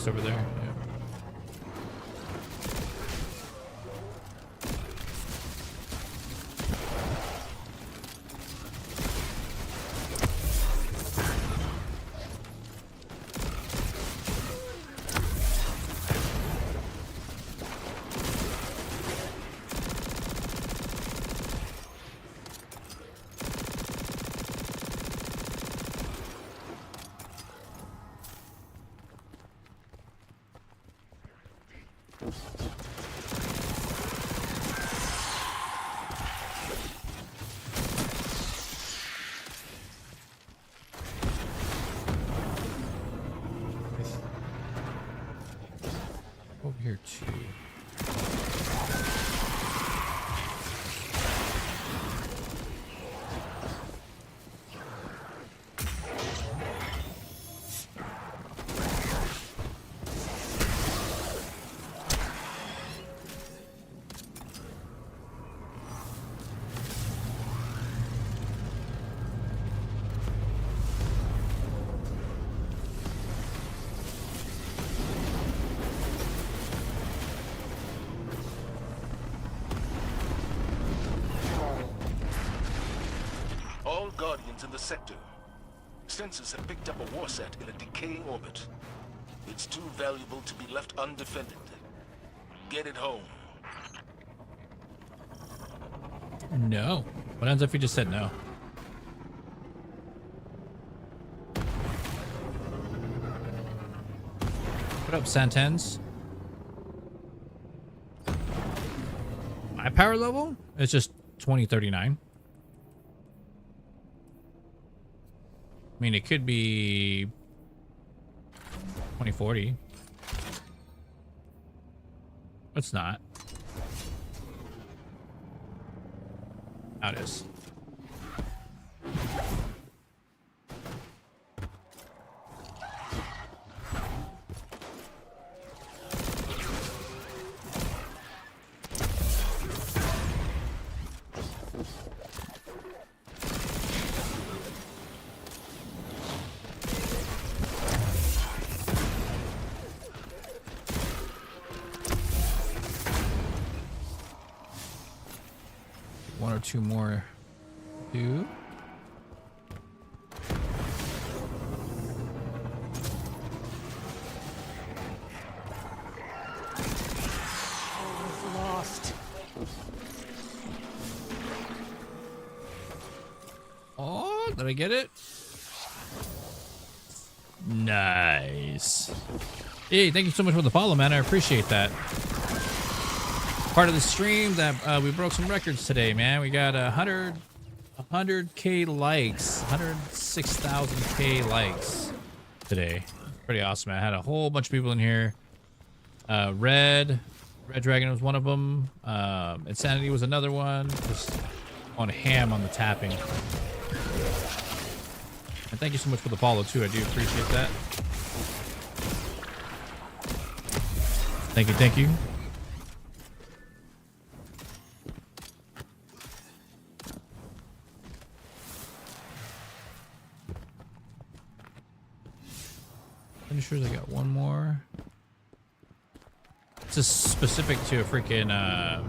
Over there. Yeah. Over here too. All Guardians in the sector. Sensors have picked up a war set in a decaying orbit. It's too valuable to be left undefended. Get it home. No. What happens if he just said no? What up, Santens? My power level? It's just 2039. I mean, it could be 2040. It's not. Now it is. One or two more do. Lost. Oh, did I get it? Nice. Hey, thank you so much for the follow, man. I appreciate that. Part of the stream that we broke some records today, man. We got 100K likes, 106,000K likes today. Pretty awesome, man. I had a whole bunch of people in here. Red Dragon was one of them. Insanity was another one. Just on ham on the tapping. And thank you so much for the follow too. I do appreciate that. Thank you, thank you. Pretty sure I got one more. It's just specific to a freaking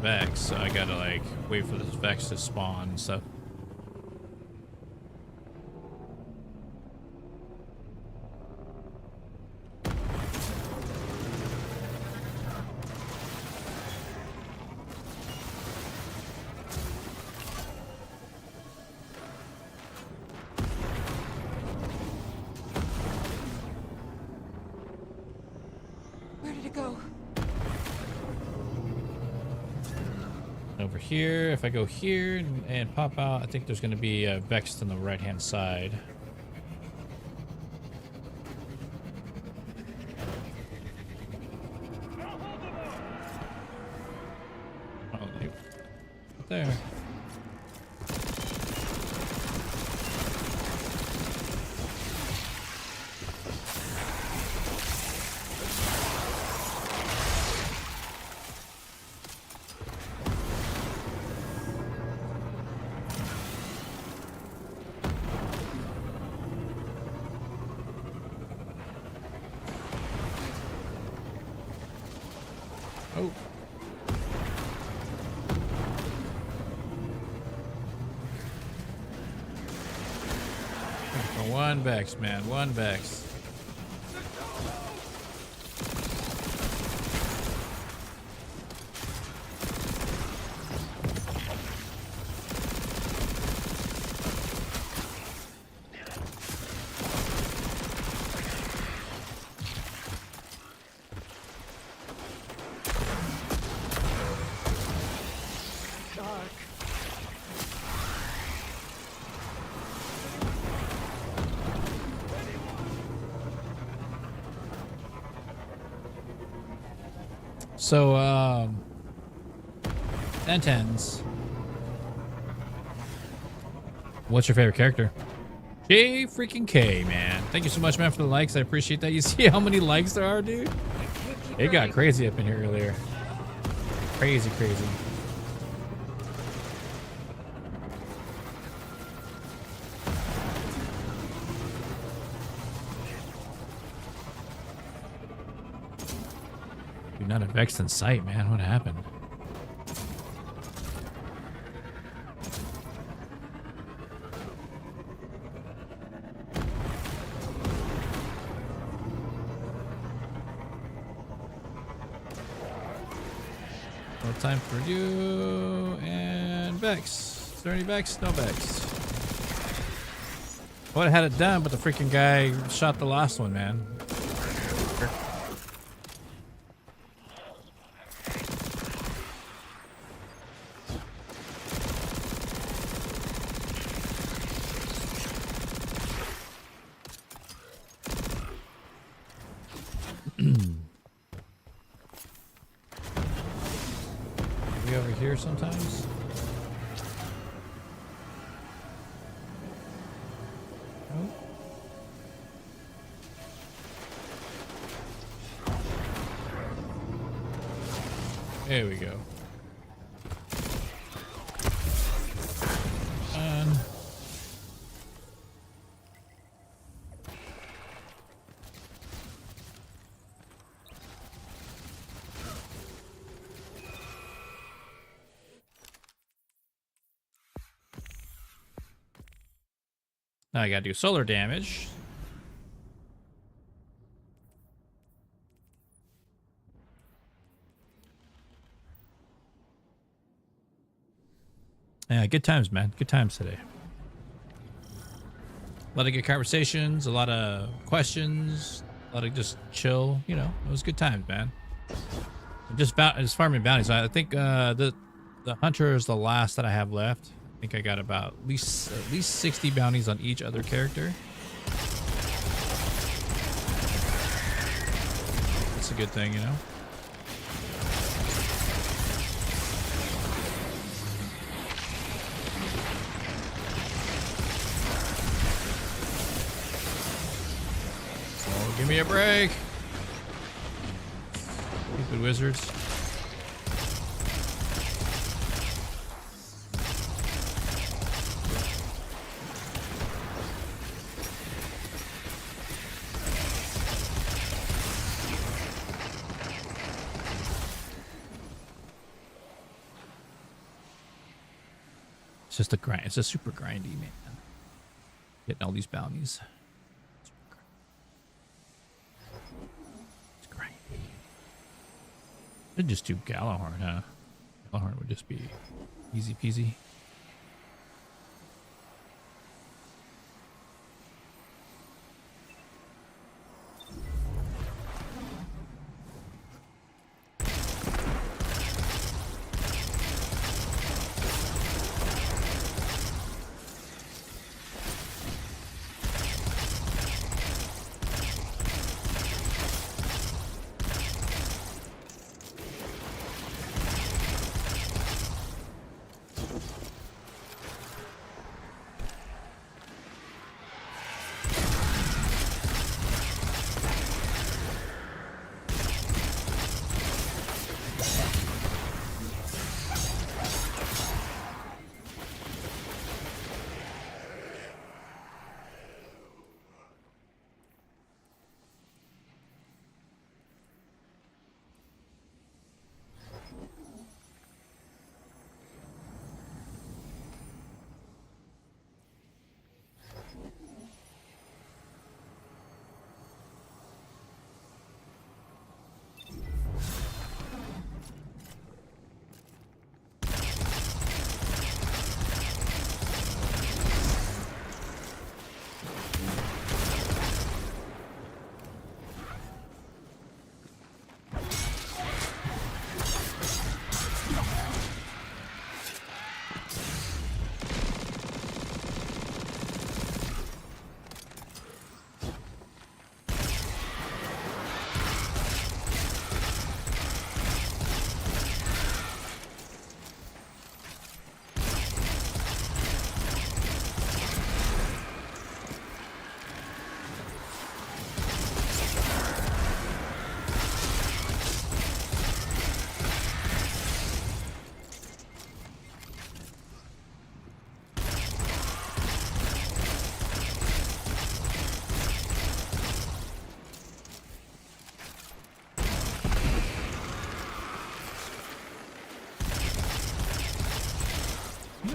Vex, so I gotta like wait for this Vex to spawn and stuff. over here. If I go here and pop out, I think there's going to be a Vex on the right-hand side. Oh, there. Oh. For one Vex, man. One Vex. So, Nintens. What's your favorite character? J freaking K, man. Thank you so much, man, for the likes. I appreciate that. You see how many likes there are, dude? It got crazy up in here earlier. Crazy, crazy. Dude, not a Vex in sight, man. What happened? No time for you and Vex. Is there any Vex? No Vex. I would have had it done, but the freaking guy shot the last one, man. We over here sometimes. Oh. There we go. Now I gotta do solar damage. Yeah, good times, man. Good times today. A lot of good conversations, a lot of questions, a lot of just chill. You know, it was good times, man. Just farming bounties. I think the hunter is the last that I have left. I think I got about at least 60 bounties on each other character. That's a good thing, you know. Oh, give me a break. Stupid wizards. It's just a grind. It's just super grindy, man. Getting all these bounties. It's grindy. I'd just do Galahorn, huh? Galahorn would just be easy peasy.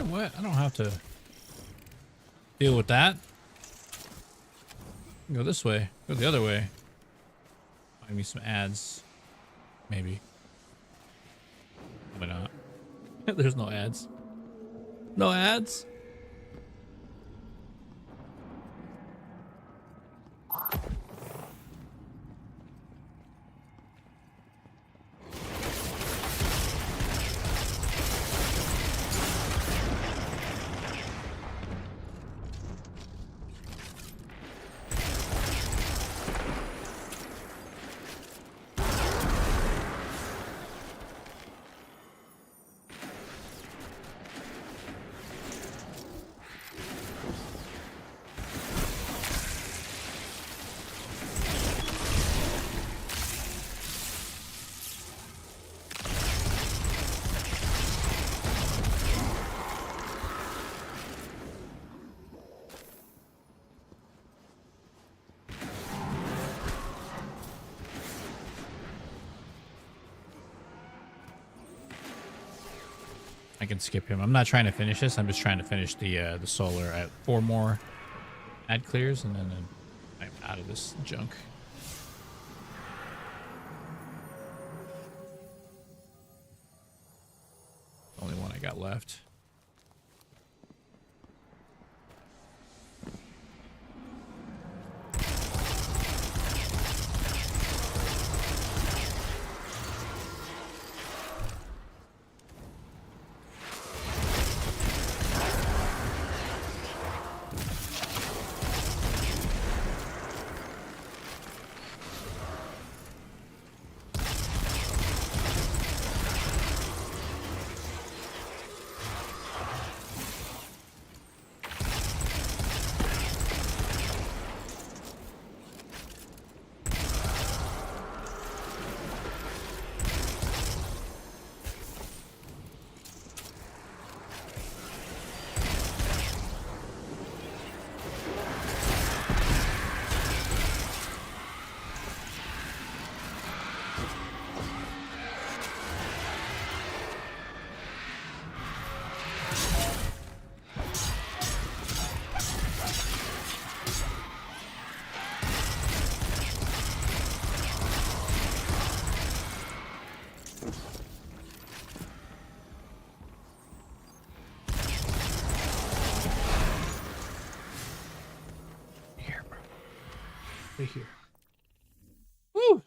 what? I don't have to deal with that. Go this way. Go the other way. Find me some ads. Maybe. Probably not. There's no ads. No ads? I can skip him. I'm not trying to finish this. I'm just trying to finish the solar at 4 more ad clears, and then I'm out of this junk. Only one I got left. Here. Woo!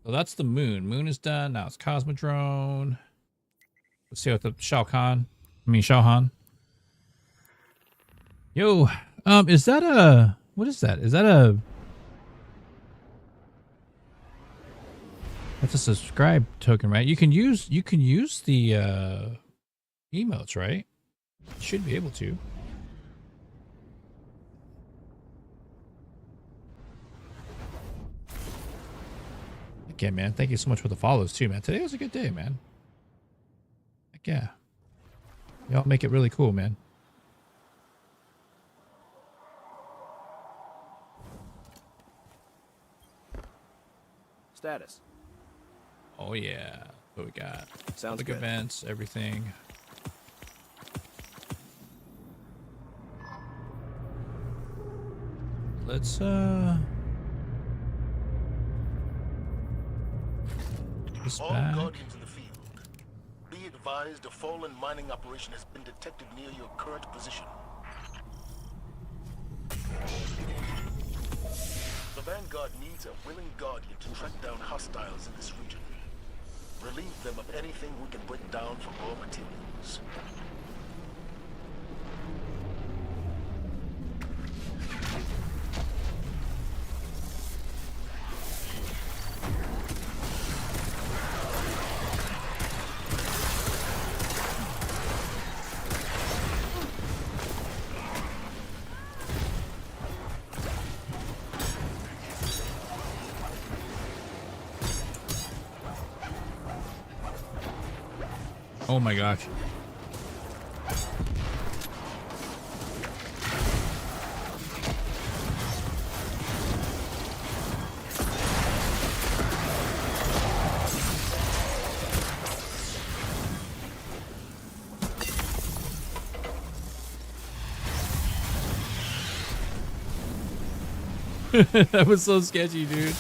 So that's the moon. Moon is done. Now it's Cosmodrome. Let's see what the Shao Han. Yo, is that a, what is that? Is that a, that's a subscribe token, right? You can use the emotes, right? Should be able to. Again, man, thank you so much for the follows too, man. Today was a good day, man. Heck yeah. Y'all make it really cool, man. Status. Oh yeah. What we got? Sounds Public good. Events, everything. Let's this All back. Guardians in the field. Be advised, a fallen mining operation has been detected near your current position. The Vanguard needs a willing Guardian to track down hostiles in this region. Relieve them of anything we can break down for raw materials. Oh my gosh. That was so sketchy, dude.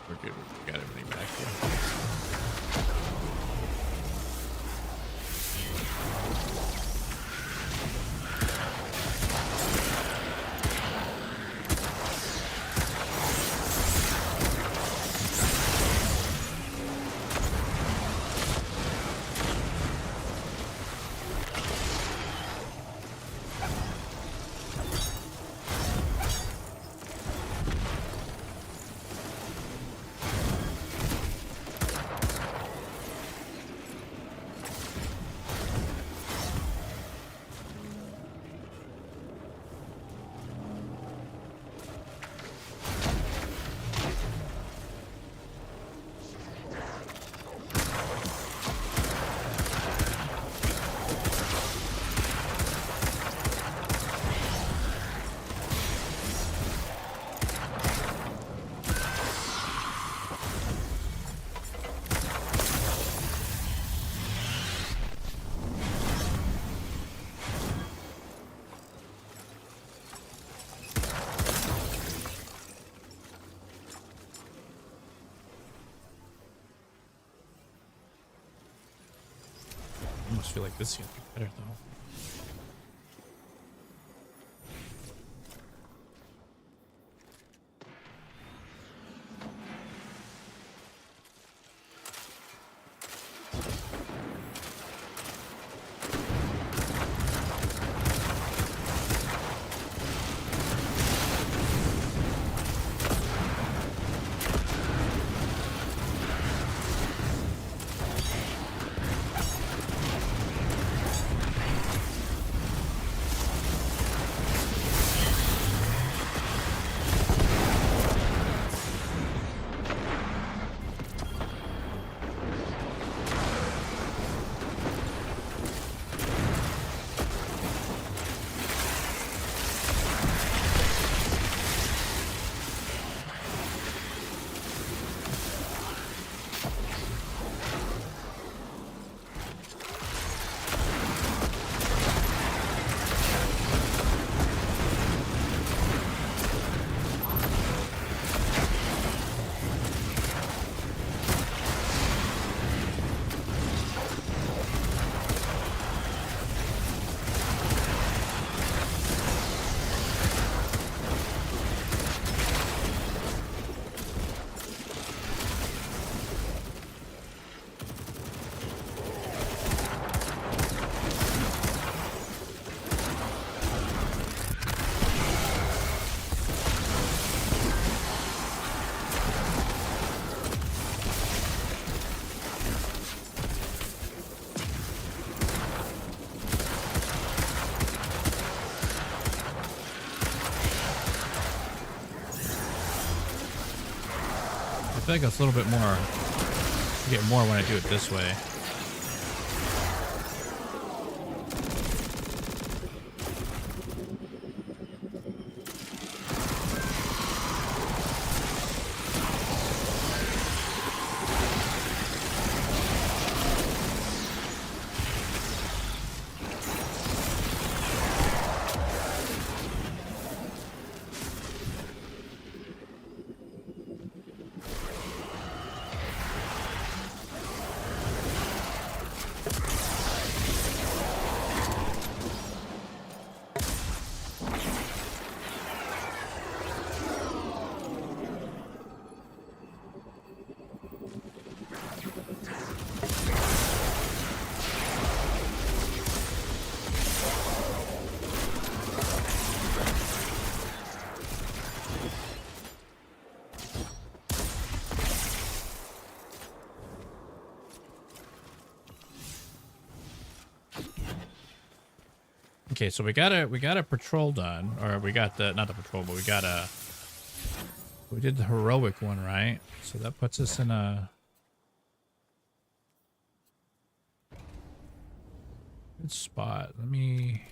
We're good. We got everything back here. I almost feel like this is gonna be better though. I feel like it's a little bit more. I get more when I do it this way. Okay, so we got a patrol done, or we got the, not the patrol, but we did the heroic one, right? So that puts us in a good spot. Let me.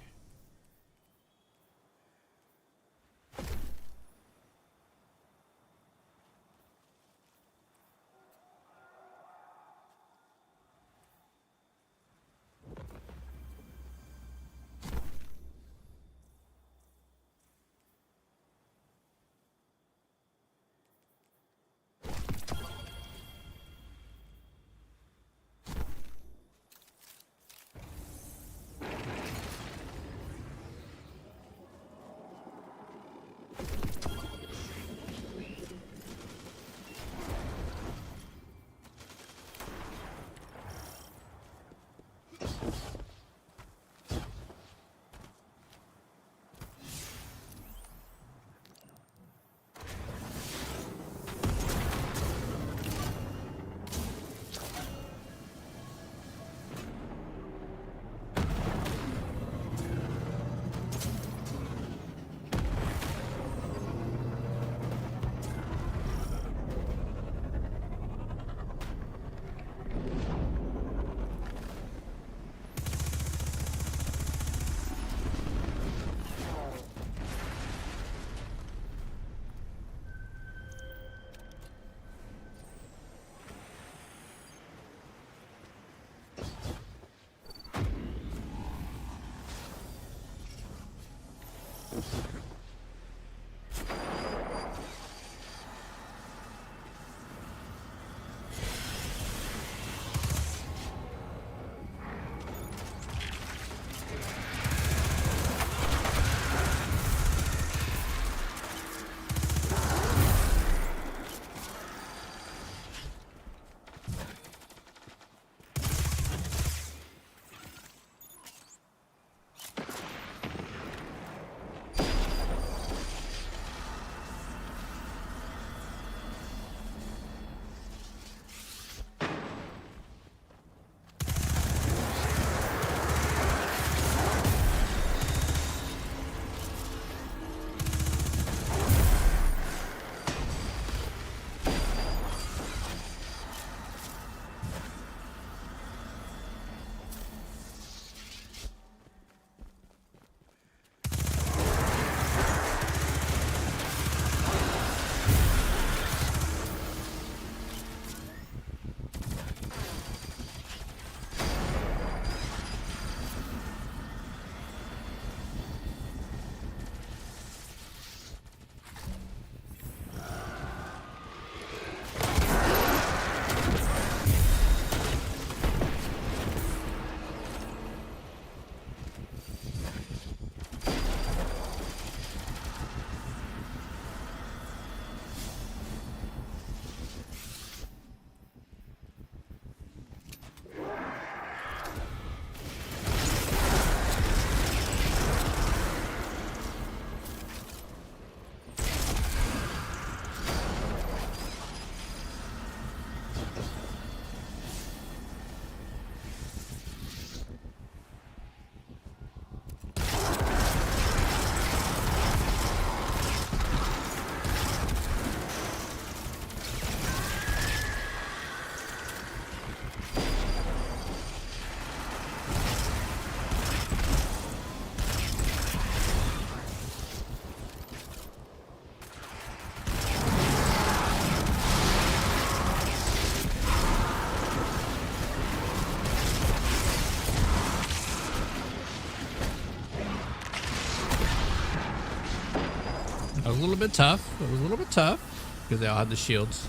was a little bit tough. It was a little bit tough because they all had the shields.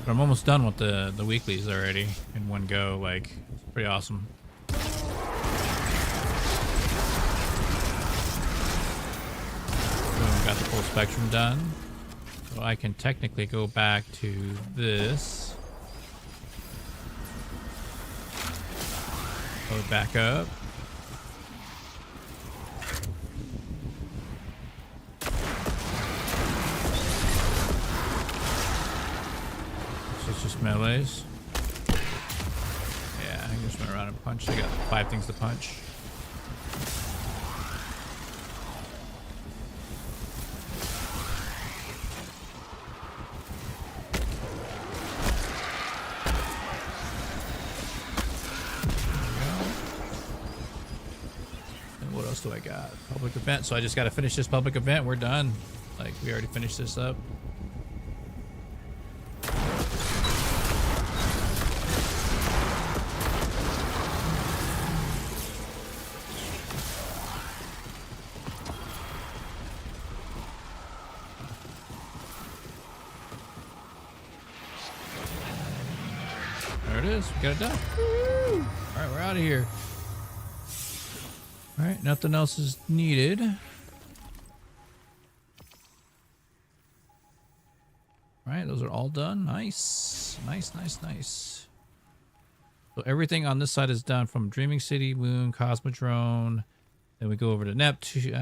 But I'm almost done with the weeklies already in one go. Like, it's pretty awesome. Boom, got the full spectrum done. So I can technically go back to this. Load back up. It's just melees. Yeah, I can just run around and punch. I got 5 things to punch. And what else do I got? Public event. So I just got to finish this public event. We're done. Like, we already finished this up. There it is. We got it done. Woo! All right, we're out of here. All right, nothing else is needed. All right, those are all done. Nice. Nice, nice, nice. So everything on this side is done from Dreaming City, Moon, Cosmodrome. Then we go over to Neptune.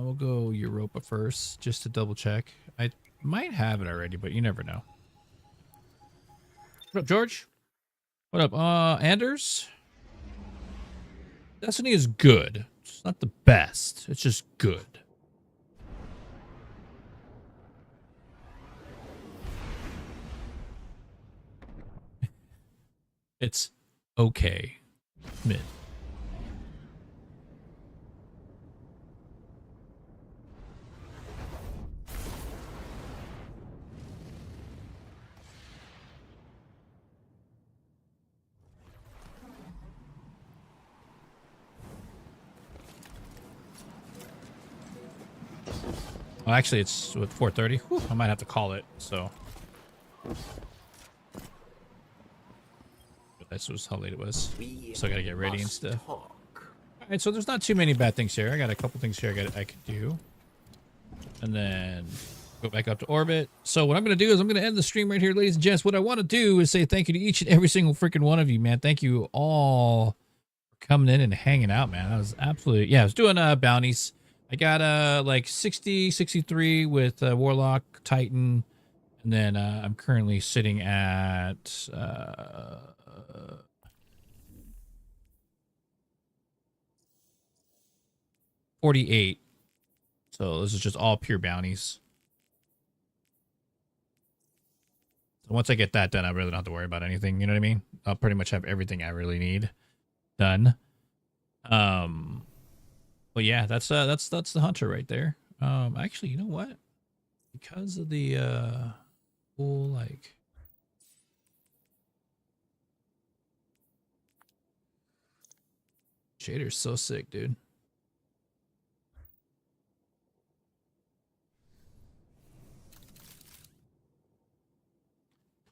We'll go Europa first, just to double check. I might have it already, but you never know. What up, George? What up, Anders? Destiny is good. It's not the best. It's just good. It's okay. Mid. Well, actually, it's with 4:30. Whew, I might have to call it. So that's just how late it was. So I gotta get ready and stuff. All right, so there's not too many bad things here. I got a couple things here I could do, and then go back up to orbit. So what I'm gonna do is I'm gonna end the stream right here, ladies and gents. What I want to do is say thank you to each and every single freaking one of you, man. Thank you all for coming in and hanging out, man. I was absolutely, yeah, I was doing bounties. I got like 60, 63 with Warlock, Titan, and then I'm currently sitting at 48. So this is just all pure bounties. So once I get that done, I really don't have to worry about anything. You know what I mean? I'll pretty much have everything I really need done. But yeah, that's the hunter right there. Actually, you know what? Because of the whole like shader's so sick, dude.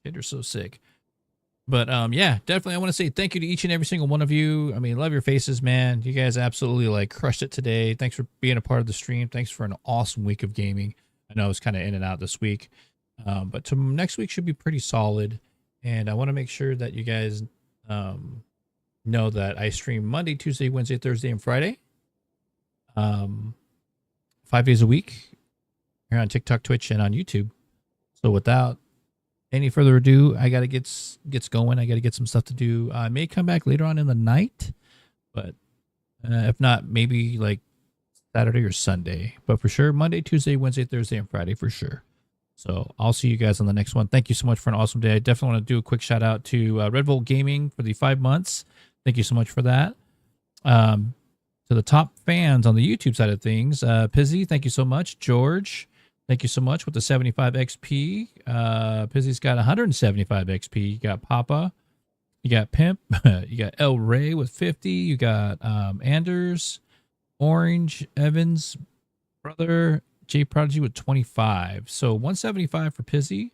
Shader's so sick. But yeah, definitely I want to say thank you to each and every single one of you. I mean, love your faces, man. You guys absolutely like crushed it today. Thanks for being a part of the stream. Thanks for an awesome week of gaming. I know I was kind of in and out this week. But next week should be pretty solid. And I want to make sure that you guys know that I stream Monday, Tuesday, Wednesday, Thursday, and Friday. 5 days a week here on TikTok, Twitch, and on YouTube. So without any further ado, I gotta get going. I gotta get some stuff to do. I may come back later on in the night, but if not, maybe like Saturday or Sunday. But for sure, Monday, Tuesday, Wednesday, Thursday, and Friday for sure. So I'll see you guys on the next one. Thank you so much for an awesome day. I definitely want to do a quick shout out to Red Volt Gaming for the 5 months. Thank you so much for that. To the top fans on the YouTube side of things, Pizzy, thank you so much. George, thank you so much with the 75 XP. Pizzy's got 175 XP. You got Papa. You got Pimp. You got El Rey with 50. You got Anders, Orange, Evans, Brother, J Prodigy with 25. So 175 for Pizzy.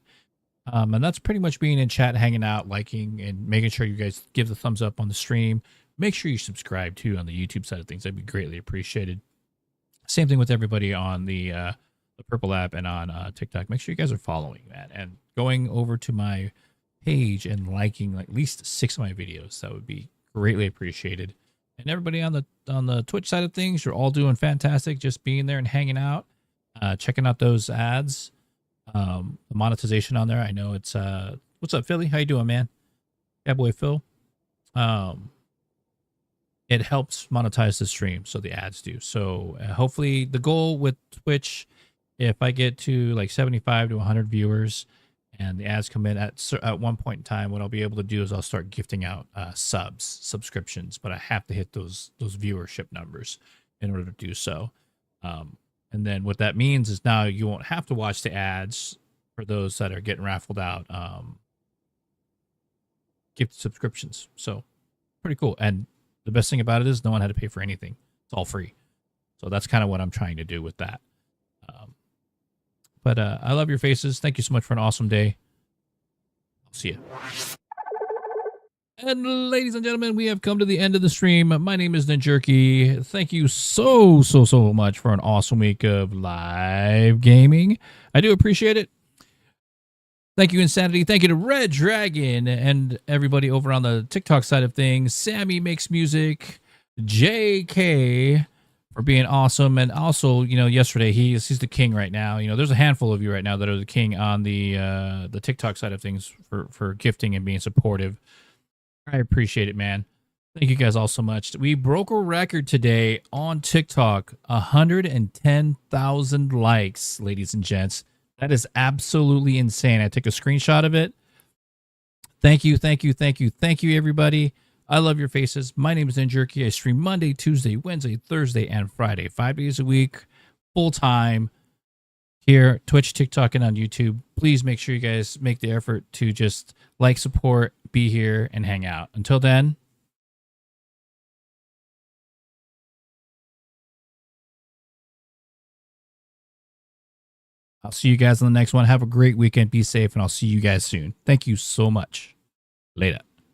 And that's pretty much being in chat, hanging out, liking, and making sure you guys give the thumbs up on the stream. Make sure you subscribe too on the YouTube side of things. That'd be greatly appreciated. Same thing with everybody on the Purple app and on TikTok. Make sure you guys are following that and going over to my page and liking like at least 6 of my videos. That would be greatly appreciated. And everybody on the Twitch side of things, you're all doing fantastic. Just being there and hanging out, checking out those ads. The monetization on there. I know it's what's up, Philly? How you doing, man? Yeah, boy, Phil. It helps monetize the stream, so the ads do. So hopefully the goal with Twitch, if I get to like 75 to 100 viewers and the ads come in at one point in time, what I'll be able to do is I'll start gifting out subscriptions, but I have to hit those viewership numbers in order to do so. And then what that means is now you won't have to watch the ads for those that are getting raffled out gift subscriptions. So pretty cool. And the best thing about it is no one had to pay for anything. It's all free. So that's kind of what I'm trying to do with that. But I love your faces. Thank you so much for an awesome day. I'll see you. And ladies and gentlemen, we have come to the end of the stream. My name is Ninjerky. Thank you so much for an awesome week of live gaming. I do appreciate it. Thank you, Insanity. Thank you to Red Dragon and everybody over on the TikTok side of things. Sammy Makes Music, JK for being awesome. And also, you know, yesterday, he's the king right now. You know, there's a handful of you right now that are the king on the TikTok side of things for gifting and being supportive. I appreciate it, man. Thank you guys all so much. We broke a record today on TikTok, 110,000 likes, ladies and gents. That is absolutely insane. I took a screenshot of it. Thank you, everybody. I love your faces. My name is Ninjerky. I stream Monday, Tuesday, Wednesday, Thursday, and Friday, 5 days a week, full time. Here, Twitch, TikTok, and on YouTube. Please make sure you guys make the effort to just like, support, be here, and hang out. Until then, I'll see you guys on the next one. Have a great weekend. Be safe, and I'll see you guys soon. Thank you so much. Later.